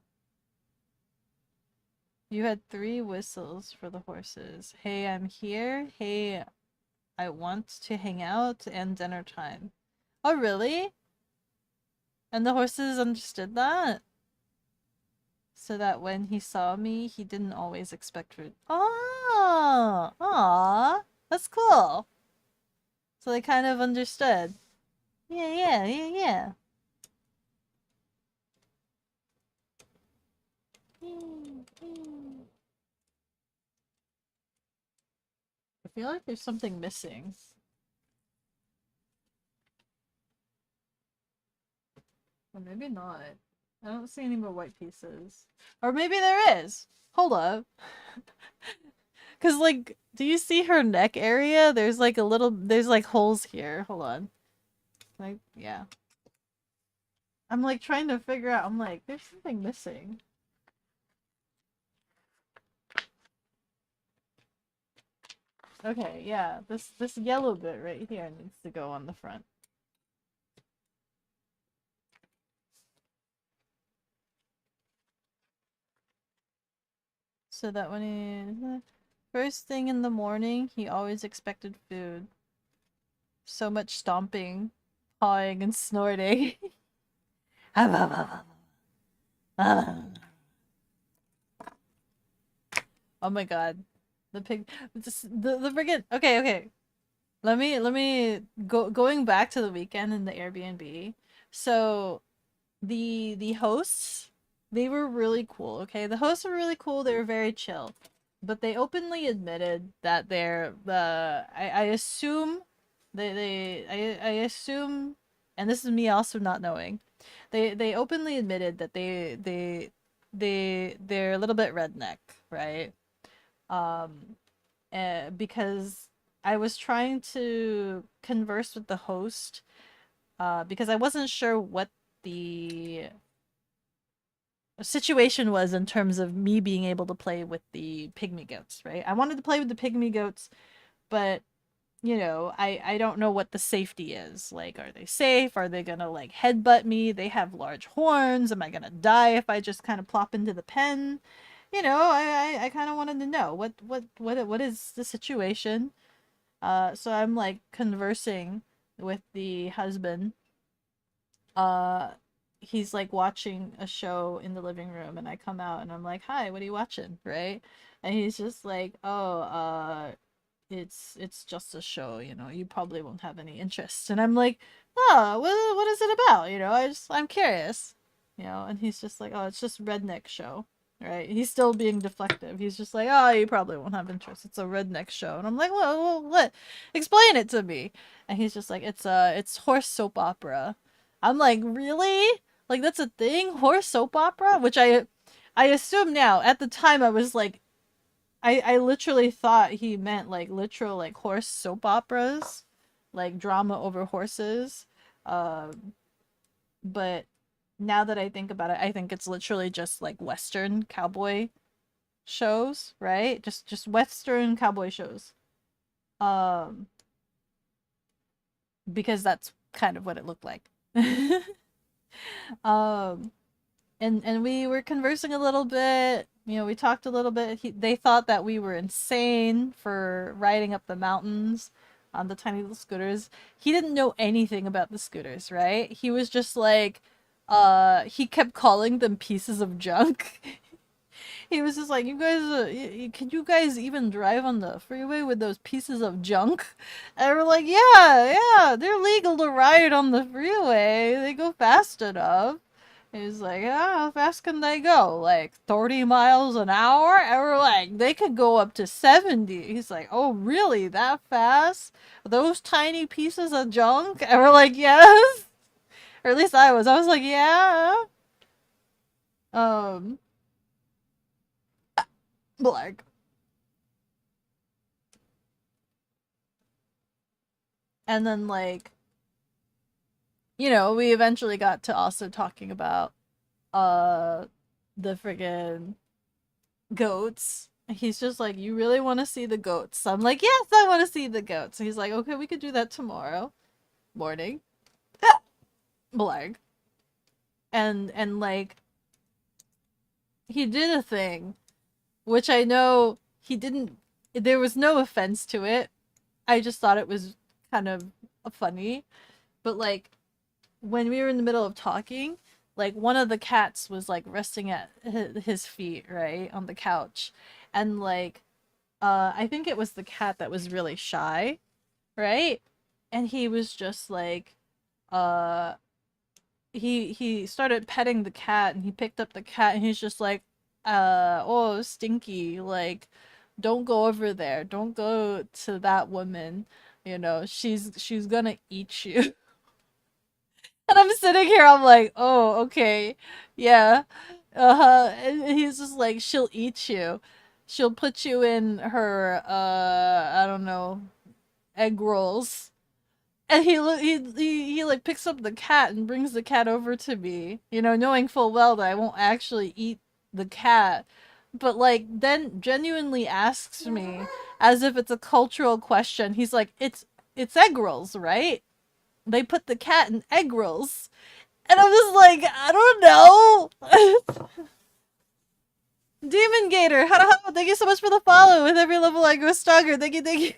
You had 3 whistles for the horses. Hey, I'm here. Hey, I want to hang out, and dinner time. Oh, really? And the horses understood that? So that when he saw me, he didn't always expect food. Oh, aw, that's cool. So they kind of understood. Yeah. I feel like there's something missing. Or maybe not. I don't see any more white pieces. Or maybe there is. Hold up. Cause like, do you see her neck area? There's like there's like holes here. Hold on. Like, yeah. I'm like trying to figure out, I'm like, there's something missing. Okay, yeah. This yellow bit right here needs to go on the front. So that when he... First thing in the morning, he always expected food. So much stomping, pawing, and snorting. Oh my god. The pig... The friggin... Okay. Let me going back to the weekend in the Airbnb. So the hosts, they were really cool, okay? The hosts were really cool, they were very chill. But they openly admitted that they're I assume I assume, and this is me also not knowing. They openly admitted that they're a little bit redneck, right? Because I was trying to converse with the host because I wasn't sure what the situation was in terms of me being able to play with the pygmy goats, right? I wanted to play with the pygmy goats, but you know, I don't know what the safety is. Like, are they safe? Are they gonna like headbutt me? They have large horns. Am I gonna die if I just kind of plop into the pen? You know, I kind of wanted to know what is the situation. So I'm like conversing with the husband. Uh, he's like watching a show in the living room, and I come out and I'm like, "Hi, what are you watching?" Right? And he's just like, "Oh, it's just a show, you know. You probably won't have any interest." And I'm like, "Oh, what is it about? You know, I'm curious." You know, and he's just like, "Oh, it's just redneck show." Right? He's still being deflective. He's just like, "Oh, you probably won't have interest. It's a redneck show." And I'm like, "Well, what? Explain it to me." And he's just like, it's horse soap opera." I'm like, "Really? Like that's a thing? Horse soap opera?" Which I assume now. At the time I was like, I literally thought he meant like literal like horse soap operas, like drama over horses. Um, but now that I think about it, I think it's literally just like Western cowboy shows, right? Just Western cowboy shows. Um, because that's kind of what it looked like. um, and we were conversing a little bit. You know, we talked a little bit. They thought that we were insane for riding up the mountains on the tiny little scooters. He didn't know anything about the scooters, right? He was just like, he kept calling them pieces of junk. He was just like, "You guys, can you guys even drive on the freeway with those pieces of junk?" And we're like, yeah, they're legal to ride on the freeway. They go fast enough." He's like, "Ah, how fast can they go? Like 30 miles an hour?" And we're like, "They could go up to 70. He's like, "Oh, really? That fast? Those tiny pieces of junk?" And we're like, "Yes." Or at least I was. I was like, "Yeah." Um, like, and then like, you know, we eventually got to also talking about uh the friggin' goats. He's just like, "You really want to see the goats?" I'm like, "Yes, I want to see the goats." He's like, "Okay, we could do that tomorrow morning." Blag. And like he did a thing which I know he didn't. There was no offense to it. I just thought it was kind of funny. But like when we were in the middle of talking, like one of the cats was like resting at his feet, right, on the couch, and like I think it was the cat that was really shy, right? And he was just like uh he started petting the cat and he picked up the cat and he's just like oh Stinky, like don't go over there, don't go to that woman, you know, she's gonna eat you. And I'm sitting here, I'm like, oh, okay, yeah, and he's just like, she'll eat you, she'll put you in her I don't know, egg rolls. And he like picks up the cat and brings the cat over to me, you know, knowing full well that I won't actually eat the cat, but like then genuinely asks me as if it's a cultural question. He's like, it's egg rolls, right? They put the cat in egg rolls. And I'm just like, I don't know. Demon Gator, thank you so much for the follow. With every level I grow stronger. Thank you, thank you.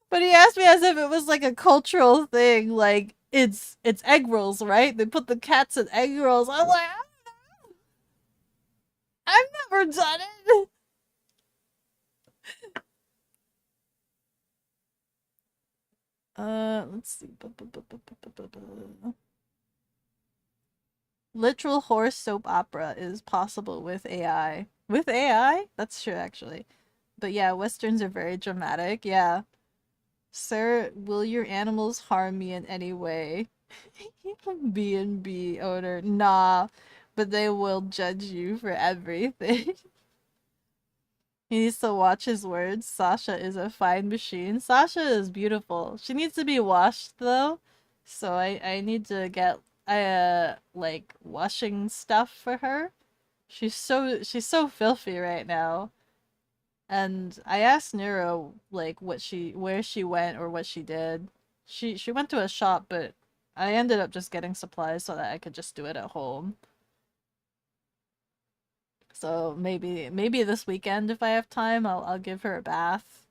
But he asked me as if it was like a cultural thing, like it's egg rolls, right? They put the cats in egg rolls. I'm like, I don't know. I've never done it. Let's see. Literal horse soap opera is possible with AI. With AI? That's true, actually. But yeah, westerns are very dramatic. Yeah. Sir, will your animals harm me in any way? B&B owner. Nah, but they will judge you for everything. He needs to watch his words. Sasha is a fine machine. Sasha is beautiful. She needs to be washed though. So I need to get like washing stuff for her. She's so filthy right now. And I asked Nero like where she went or what she did. She went to a shop, but I ended up just getting supplies so that I could just do it at home. So maybe this weekend if I have time, I'll give her a bath.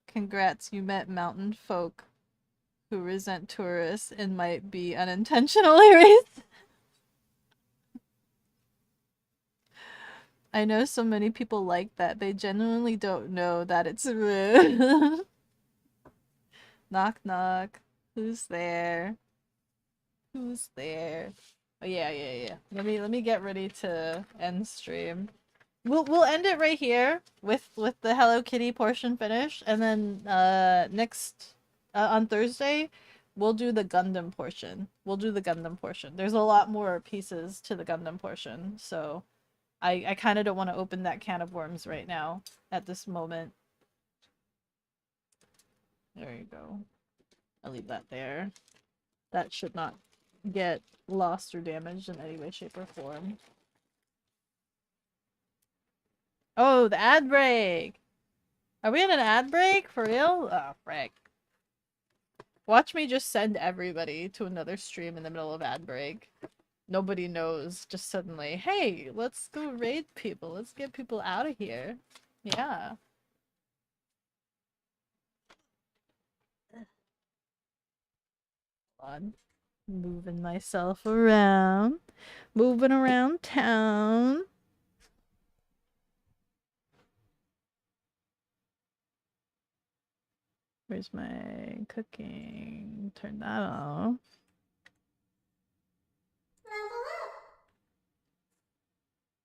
Congrats, you met mountain folk who resent tourists and might be unintentionally racist. I know so many people like that. They genuinely don't know that it's rude. Knock knock. Who's there? Who's there? Oh yeah. Let me get ready to end stream. We'll end it right here with the Hello Kitty portion finished, and then next on Thursday we'll do the Gundam portion. There's a lot more pieces to the Gundam portion, so I kind of don't want to open that can of worms right now at this moment. There you go. I'll leave that there. That should not get lost or damaged in any way, shape, or form. Oh, the ad break! Are we in an ad break? For real? Oh, frick. Watch me just send everybody to another stream in the middle of ad break. Nobody knows. Just suddenly, hey, let's go raid people. Let's get people out of here. Yeah. On. Moving myself around. Moving around town. Where's my cooking? Turn that off.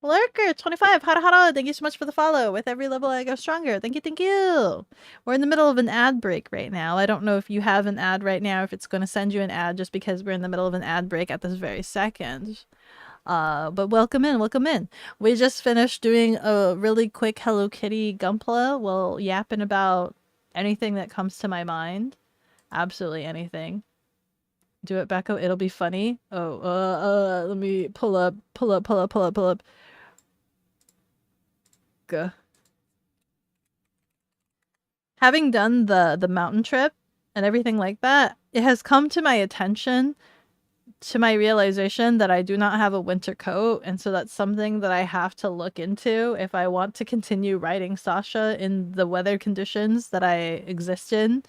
Lurker 25, hara, thank you so much for the follow. With every level I go stronger. Thank you. We're in the middle of an ad break right now. I don't know if you have an ad right now, if it's going to send you an ad just because we're in the middle of an ad break at this very second. But welcome in. We just finished doing a really quick Hello Kitty Gunpla. Well, yapping about anything that comes to my mind. Absolutely anything. Do it, Becco. It'll be funny. Oh, let me pull up. Having done the mountain trip and everything like that, it has come to my attention to my realization that I do not have a winter coat, and so that's something that I have to look into if I want to continue riding Sasha in the weather conditions that I exist in.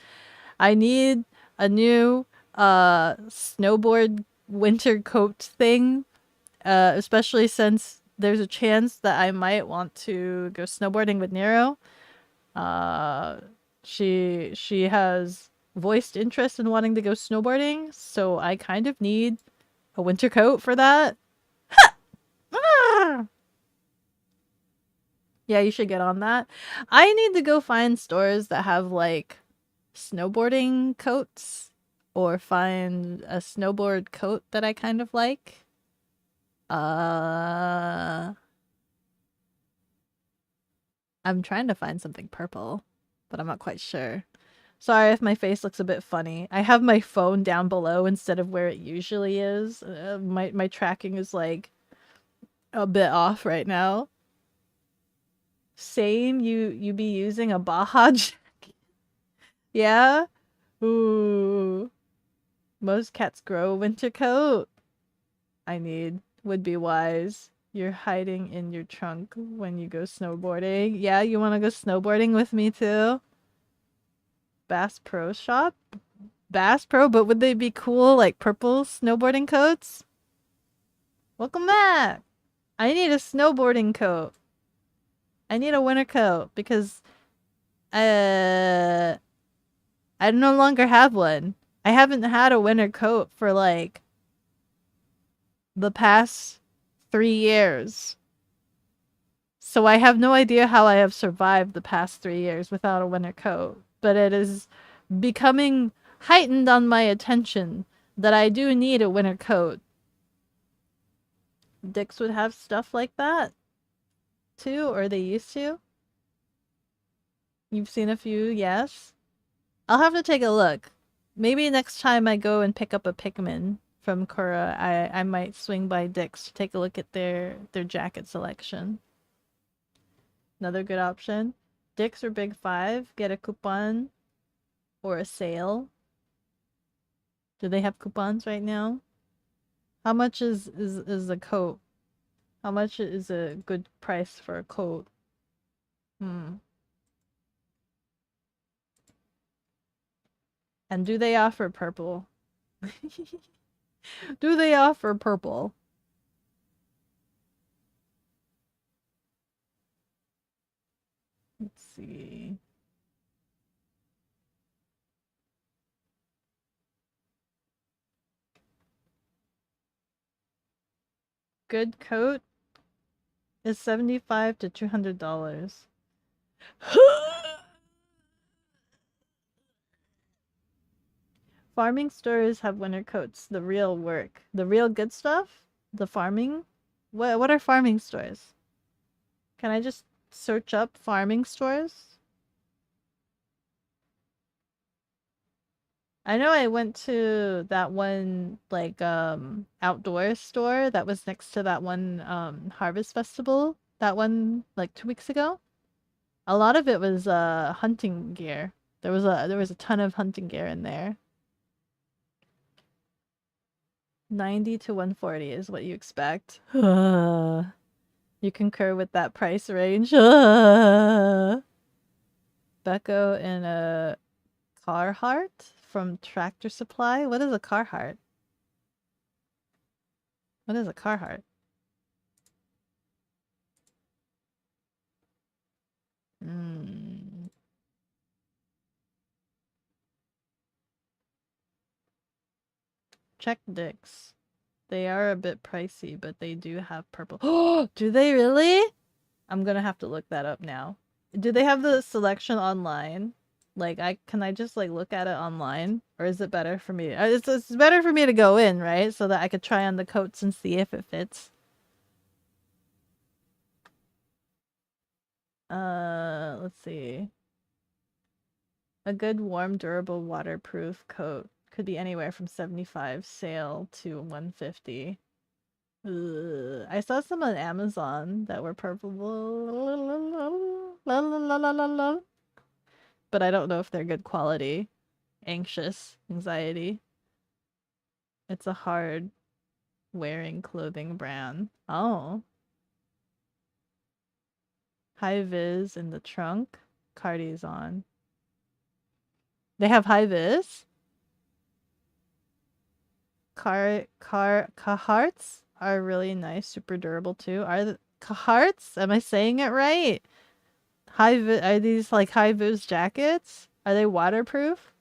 I need a new snowboard winter coat thing, especially since there's a chance that I might want to go snowboarding with Nero. She has voiced interest in wanting to go snowboarding, so I kind of need a winter coat for that. Ah! Yeah, you should get on that. I need to go find stores that have like snowboarding coats or find a snowboard coat that I kind of like. I'm trying to find something purple, but I'm not quite sure. Sorry if my face looks a bit funny. I have my phone down below instead of where it usually is. My tracking is like a bit off right now. Same, you be using a Baja jacket? Yeah? Ooh. Most cats grow a winter coat. Would be wise. You're hiding in your trunk when you go snowboarding. Yeah, you want to go snowboarding with me too? Bass Pro Shop? Bass Pro, but would they be cool like purple snowboarding coats? Welcome back! I need a snowboarding coat. I need a winter coat because I no longer have one. I haven't had a winter coat for like the past 3 years. So I have no idea how I have survived the past 3 years without a winter coat. But it is becoming heightened on my attention that I do need a winter coat. Dicks would have stuff like that too, or they used to. You've seen a few, yes. I'll have to take a look. Maybe next time I go and pick up a Pikmin from Kura, I might swing by Dick's to take a look at their jacket selection. Another good option. Dick's or Big Five, get a coupon or a sale. Do they have coupons right now? How much is a coat? How much is a good price for a coat? And do they offer purple? Do they offer purple? Let's see. Good coat is $75 to $200. Farming stores have winter coats. The real work. The real good stuff? The farming? What are farming stores? Can I just search up farming stores? I know I went to that one like outdoor store that was next to that one Harvest Festival. That one like 2 weeks ago. A lot of it was hunting gear. There was a ton of hunting gear in there. 90 to 140 is what you expect. You concur with that price range. Beko and a Carhartt from Tractor Supply. What is a Carhartt? What is a Carhartt? Check Dicks. They are a bit pricey, but they do have purple. Oh, do they really? I'm gonna have to look that up now. Do they have the selection online? Like, can I just like look at it online, or is it better for me? It's better for me to go in, right? So that I could try on the coats and see if it fits. Let's see. A good, warm, durable, waterproof coat could be anywhere from 75 sale to 150. Ugh. I saw some on Amazon that were purple, but I don't know if they're good quality. Anxiety. It's a hard wearing clothing brand. Oh. High vis in the trunk. Cardi's on. They have high vis? Carhartts are really nice, super durable too. Are the Carhartts? Am I saying it right? Are these like high vis jackets? Are they waterproof?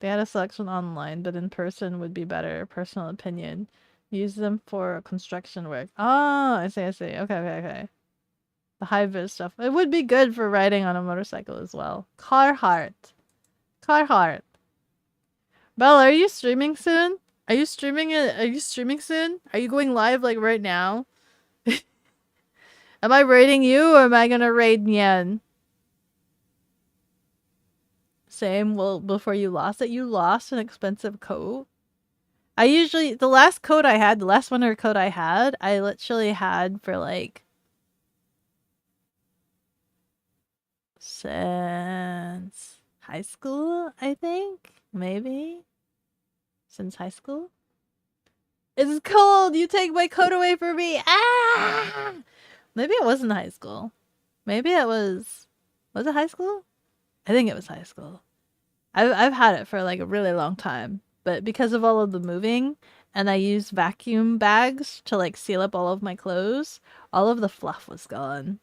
They had a selection online, but in person would be better. Personal opinion. Use them for construction work. Oh, I see. Okay. The high vis stuff. It would be good for riding on a motorcycle as well. Carhartt. Belle, are you streaming soon? Are you streaming it? Are you streaming soon? Are you going live like right now? Am I raiding you or am I gonna raid Nyan? Same. Well, before you lost it, you lost an expensive coat. The last winter coat I had, I literally had for like since high school, I think. Maybe. Since high school? It's cold! You take my coat away from me! Ah! Maybe it wasn't high school. Maybe it was... Was it high school? I think it was high school. I've had it for like a really long time. But because of all of the moving, and I used vacuum bags to like seal up all of my clothes, all of the fluff was gone.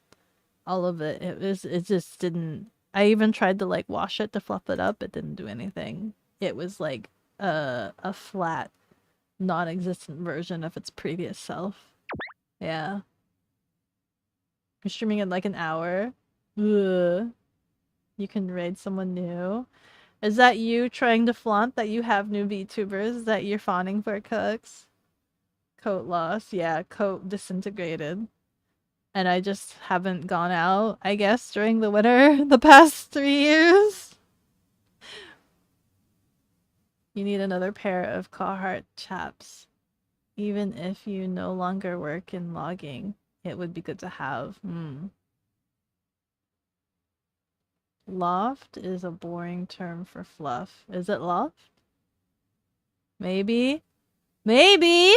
All of it. It just didn't... I even tried to like wash it to fluff it up. It didn't do anything. It was like a flat, non-existent version of its previous self. Yeah. You're streaming in like an hour. Ugh. You can raid someone new. Is that you trying to flaunt that you have new VTubers? Is that you're fawning for Cooks? Coat loss. Yeah, coat disintegrated. And I just haven't gone out, I guess, during the winter the past 3 years. You need another pair of Carhartt chaps. Even if you no longer work in logging, it would be good to have. Loft is a boring term for fluff. Is it loft? Maybe? Maybe?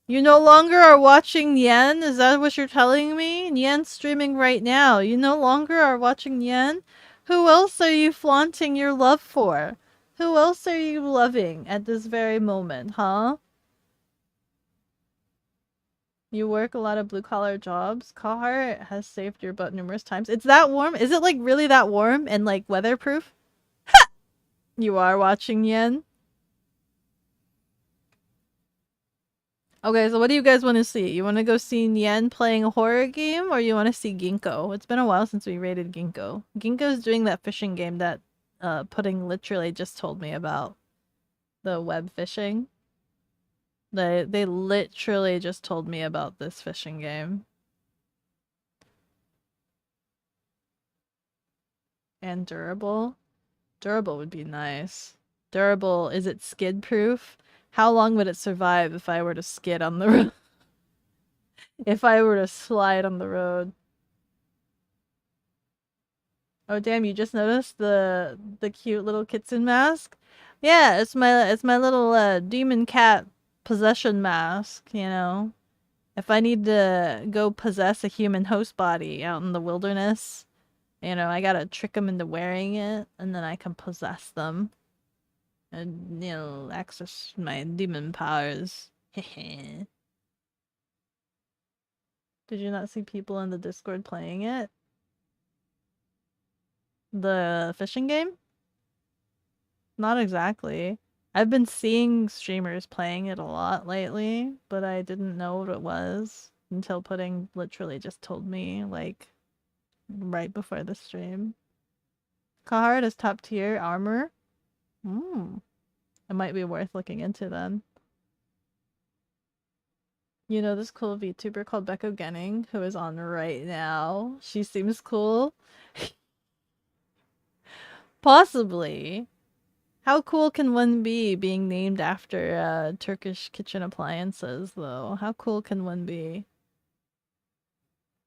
You no longer are watching Nyan? Is that what you're telling me? Nyan's streaming right now. You no longer are watching Nyan? Who else are you flaunting your love for? Who else are you loving at this very moment, huh? You work a lot of blue-collar jobs. Carhartt has saved your butt numerous times. It's that warm? Is it like really that warm and like weatherproof? Ha! You are watching Yen? Okay, so what do you guys want to see? You want to go see Nyan playing a horror game, or you want to see Ginkgo? It's been a while since we raided Ginkgo. Ginkgo's doing that fishing game that Pudding literally just told me about. The web fishing. They literally just told me about this fishing game. And durable? Durable would be nice. Durable, is it skid proof? How long would it survive if I were to skid on the road? If I were to slide on the road? Oh damn, you just noticed the cute little kitsune mask? Yeah, it's my little demon cat possession mask, you know. If I need to go possess a human host body out in the wilderness, you know, I gotta trick them into wearing it, and then I can possess them. And, you know, access my demon powers. Did you not see people in the Discord playing it? The fishing game? Not exactly. I've been seeing streamers playing it a lot lately, but I didn't know what it was until Pudding literally just told me, like, right before the stream. Carhartt is top tier armor? It might be worth looking into then. You know this cool VTuber called bekogenning who is on right now? She seems cool. Possibly. How cool can one be being named after Turkish kitchen appliances, though? How cool can one be?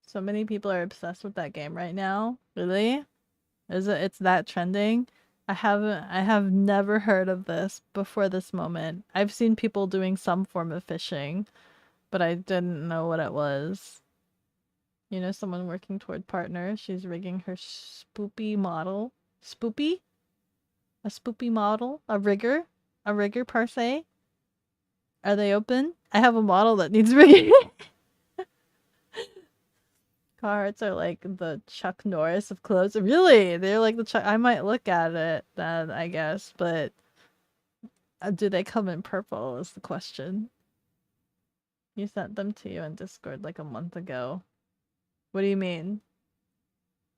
So many people are obsessed with that game right now. Really? It's that trending? I have never heard of this before this moment. I've seen people doing some form of fishing, but I didn't know what it was. You know, someone working toward partner. She's rigging her spoopy model. Spoopy? A spoopy model? A rigger? A rigger per se? Are they open? I have a model that needs rigging. Carhartts are like the Chuck Norris of clothes. Really? They're like the Chuck. I might look at it then, I guess, but do they come in purple is the question. You sent them to you in Discord like a month ago. What do you mean?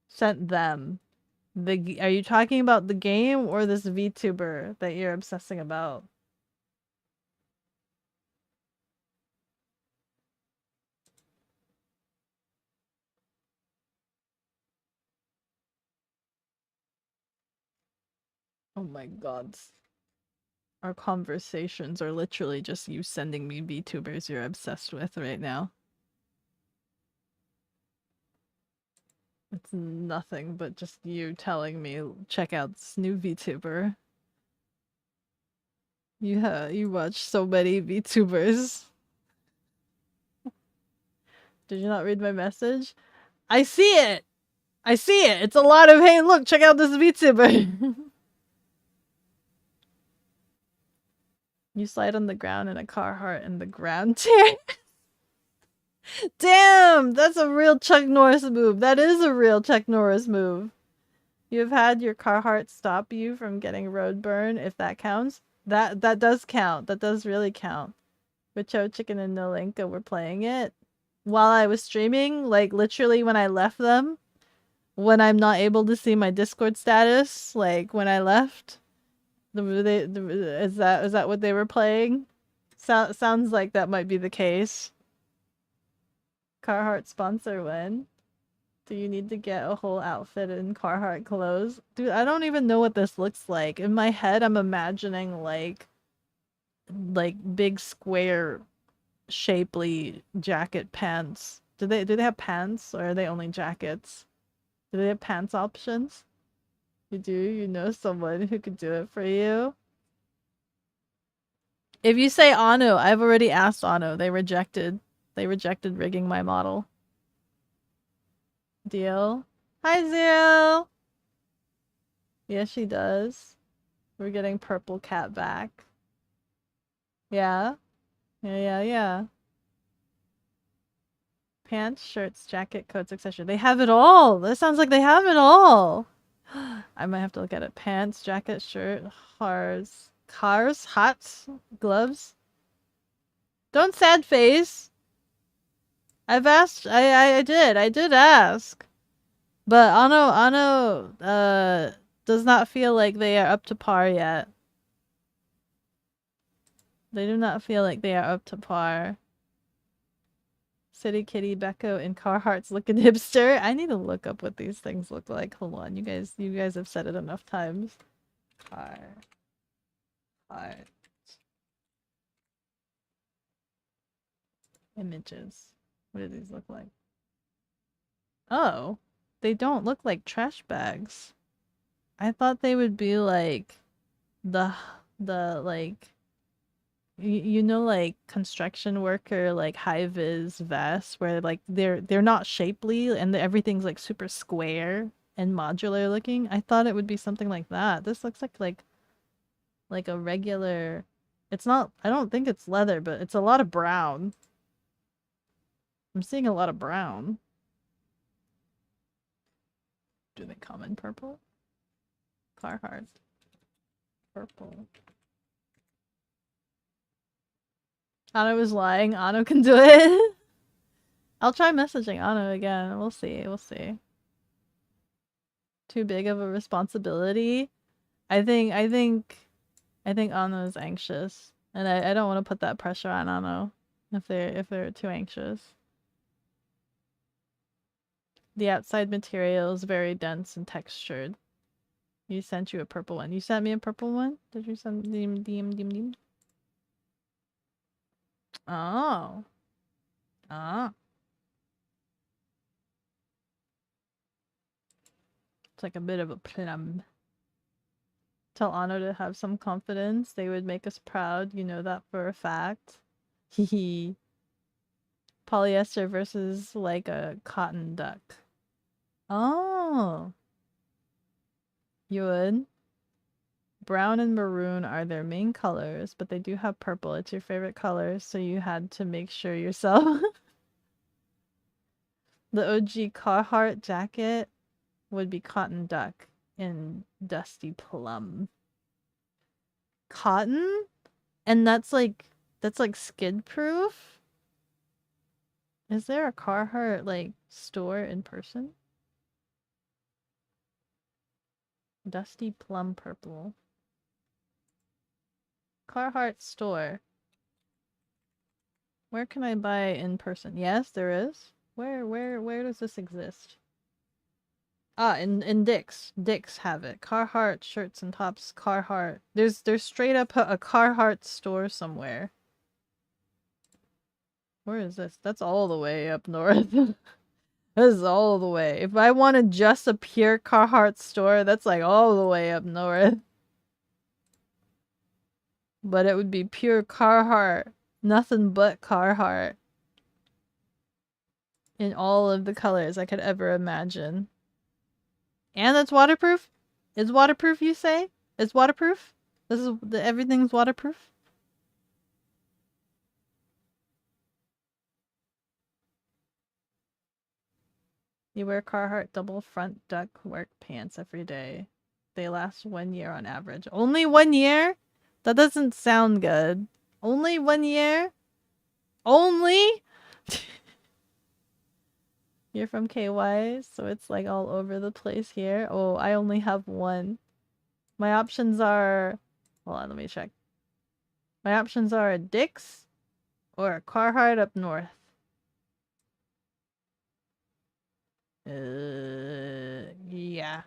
Sent them. Are you talking about the game or this VTuber that you're obsessing about? Oh my god. Our conversations are literally just you sending me VTubers you're obsessed with right now. It's nothing but just you telling me, check out this new VTuber. You watch so many VTubers. Did you not read my message? I see it! I see it! It's a lot of, hey look, check out this VTuber! You slide on the ground in a Carhartt and the ground tear. Damn! That's a real Chuck Norris move. That is a real Chuck Norris move. You've had your Carhartt stop you from getting road burn, if that counts. That does count. That does really count. Richo Chicken and Nolinka were playing it while I was streaming, like literally when I left them. When I'm not able to see my Discord status, like when I left. Is that what they were playing? Sounds like that might be the case. Carhartt sponsor when? Do you need to get a whole outfit in Carhartt clothes? Dude, I don't even know what this looks like. In my head, I'm imagining like big square shapely jacket pants. Do they have pants or are they only jackets? Do they have pants options? You do? You know someone who could do it for you? If you say Anu, I've already asked Anu. They rejected rigging my model. Deal? Hi, Zero! Yes, she does. We're getting Purple Cat back. Yeah? Yeah. Pants, shirts, jacket, coats, etc. They have it all! That sounds like they have it all! I might have to look at it. Pants, jacket, shirt, cars, hats, gloves. Don't sad face! I've asked, I did ask. But Ano, does not feel like they are up to par yet. They do not feel like they are up to par. City Kitty, Becco, and Carhartt's looking hipster. I need to look up what these things look like. Hold on, you guys have said it enough times. Carhartt. Images. What do these look like? Oh, they don't look like trash bags. I thought they would be like the like you know, like construction worker like high vis vests where like they're not shapely and everything's like super square and modular looking. I thought it would be something like that. This looks like a regular. It's not. I don't think it's leather, but it's a lot of brown. I'm seeing a lot of brown. Do they come in purple? Carhartt. Purple. Ano was lying. Ano can do it. I'll try messaging Ano again. We'll see. We'll see. Too big of a responsibility. I think Ano is anxious, and I don't want to put that pressure on Ano if they're too anxious. The outside material is very dense and textured. You sent you a purple one. You sent me a purple one? Did you send DM? Oh. Ah. It's like a bit of a plum. Tell Anno to have some confidence. They would make us proud. You know that for a fact. Hee Polyester versus like a cotton duck. Oh. You would? Brown and maroon are their main colors, but they do have purple. It's your favorite color, so you had to make sure yourself. The OG Carhartt jacket would be cotton duck and dusty plum. Cotton? And that's like skid proof? Is there a Carhartt like store in person? Dusty plum purple. Carhartt store. Where can I buy in person? Yes, there is. Where does this exist? Ah, in Dick's. Dick's have it. Carhartt shirts and tops. Carhartt. There's straight up a Carhartt store somewhere. Where is this? That's all the way up north. This is all the way. If I wanted just a pure Carhartt store, that's like all the way up north. But it would be pure Carhartt. Nothing but Carhartt. In all of the colors I could ever imagine. And it's waterproof? It's waterproof, you say? It's waterproof? Everything's waterproof? You wear Carhartt double front duck work pants every day. They last 1 year on average. Only 1 year? That doesn't sound good. Only 1 year? Only? You're from KY, so it's like all over the place here. Oh, I only have one. My options are... Hold on, let me check. My options are a Dick's or a Carhartt up north. Yeah.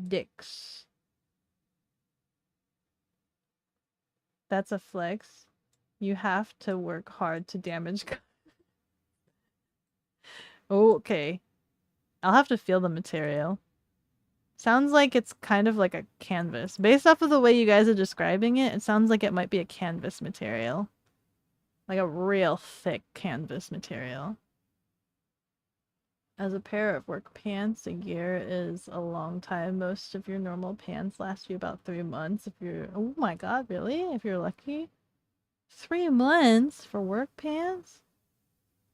Dick's. That's a flex. You have to work hard to damage. Okay. I'll have to feel the material. Sounds like it's kind of like a canvas. Based off of the way you guys are describing it, it sounds like it might be a canvas material. Like a real thick canvas material. As a pair of work pants, a year is a long time. Most of your normal pants last you about 3 months. If you're... Oh my god, really? If you're lucky? 3 months for work pants?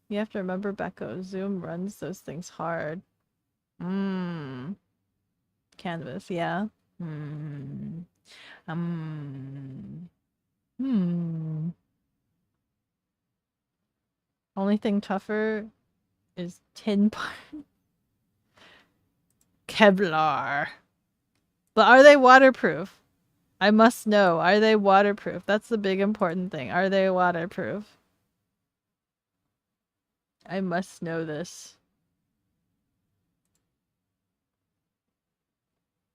You have to remember, Becco, Zoom runs those things hard. Canvas, yeah. Only thing tougher is tin part. Kevlar. But are they waterproof? I must know. Are they waterproof? That's the big important thing. Are they waterproof? I must know this.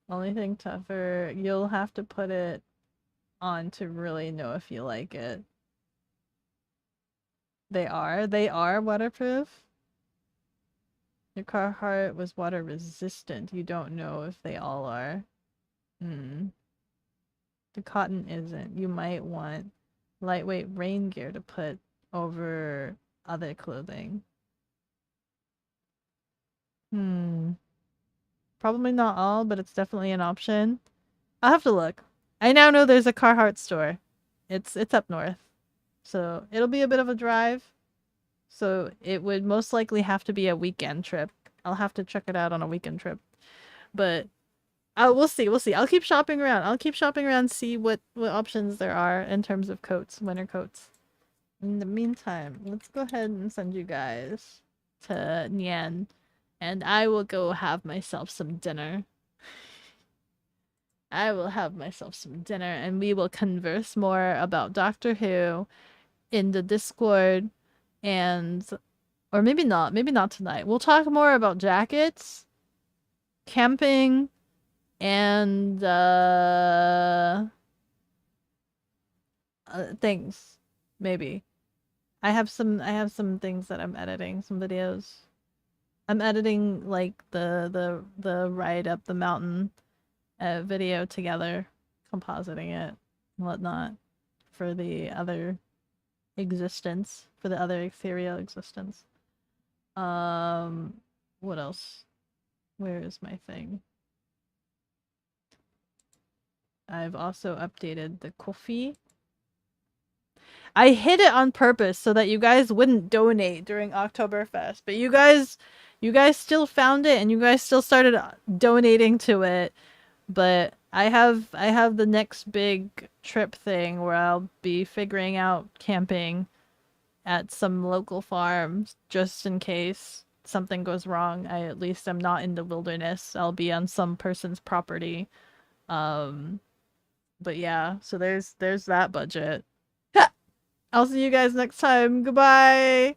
Only thing tougher, you'll have to put it on to really know if you like it. They are waterproof? Your Carhartt was water resistant. You don't know if they all are. The cotton isn't. You might want lightweight rain gear to put over other clothing. Probably not all, but it's definitely an option. I'll have to look. I now know there's a Carhartt store. It's up north. So it'll be a bit of a drive. So it would most likely have to be a weekend trip. I'll have to check it out on a weekend trip. But we'll see. I'll keep shopping around, see what options there are in terms of coats, winter coats. In the meantime, let's go ahead and send you guys to Nian. And I will go have myself some dinner. And we will converse more about Doctor Who in the Discord, or maybe not tonight. We'll talk more about jackets, camping, and things. Maybe. I have some things that I'm editing, some videos. I'm editing like the ride up the mountain a video together, compositing it and whatnot for the other existence, for the other ethereal existence. What else? Where is my thing? I've also updated the Ko-fi. I hid it on purpose so that you guys wouldn't donate during Oktoberfest, but you guys still found it and you guys still started donating to it. But I have the next big trip thing where I'll be figuring out camping at some local farms just in case something goes wrong. I at least am not in the wilderness. I'll be on some person's property. But yeah, so there's that budget. I'll see you guys next time. Goodbye.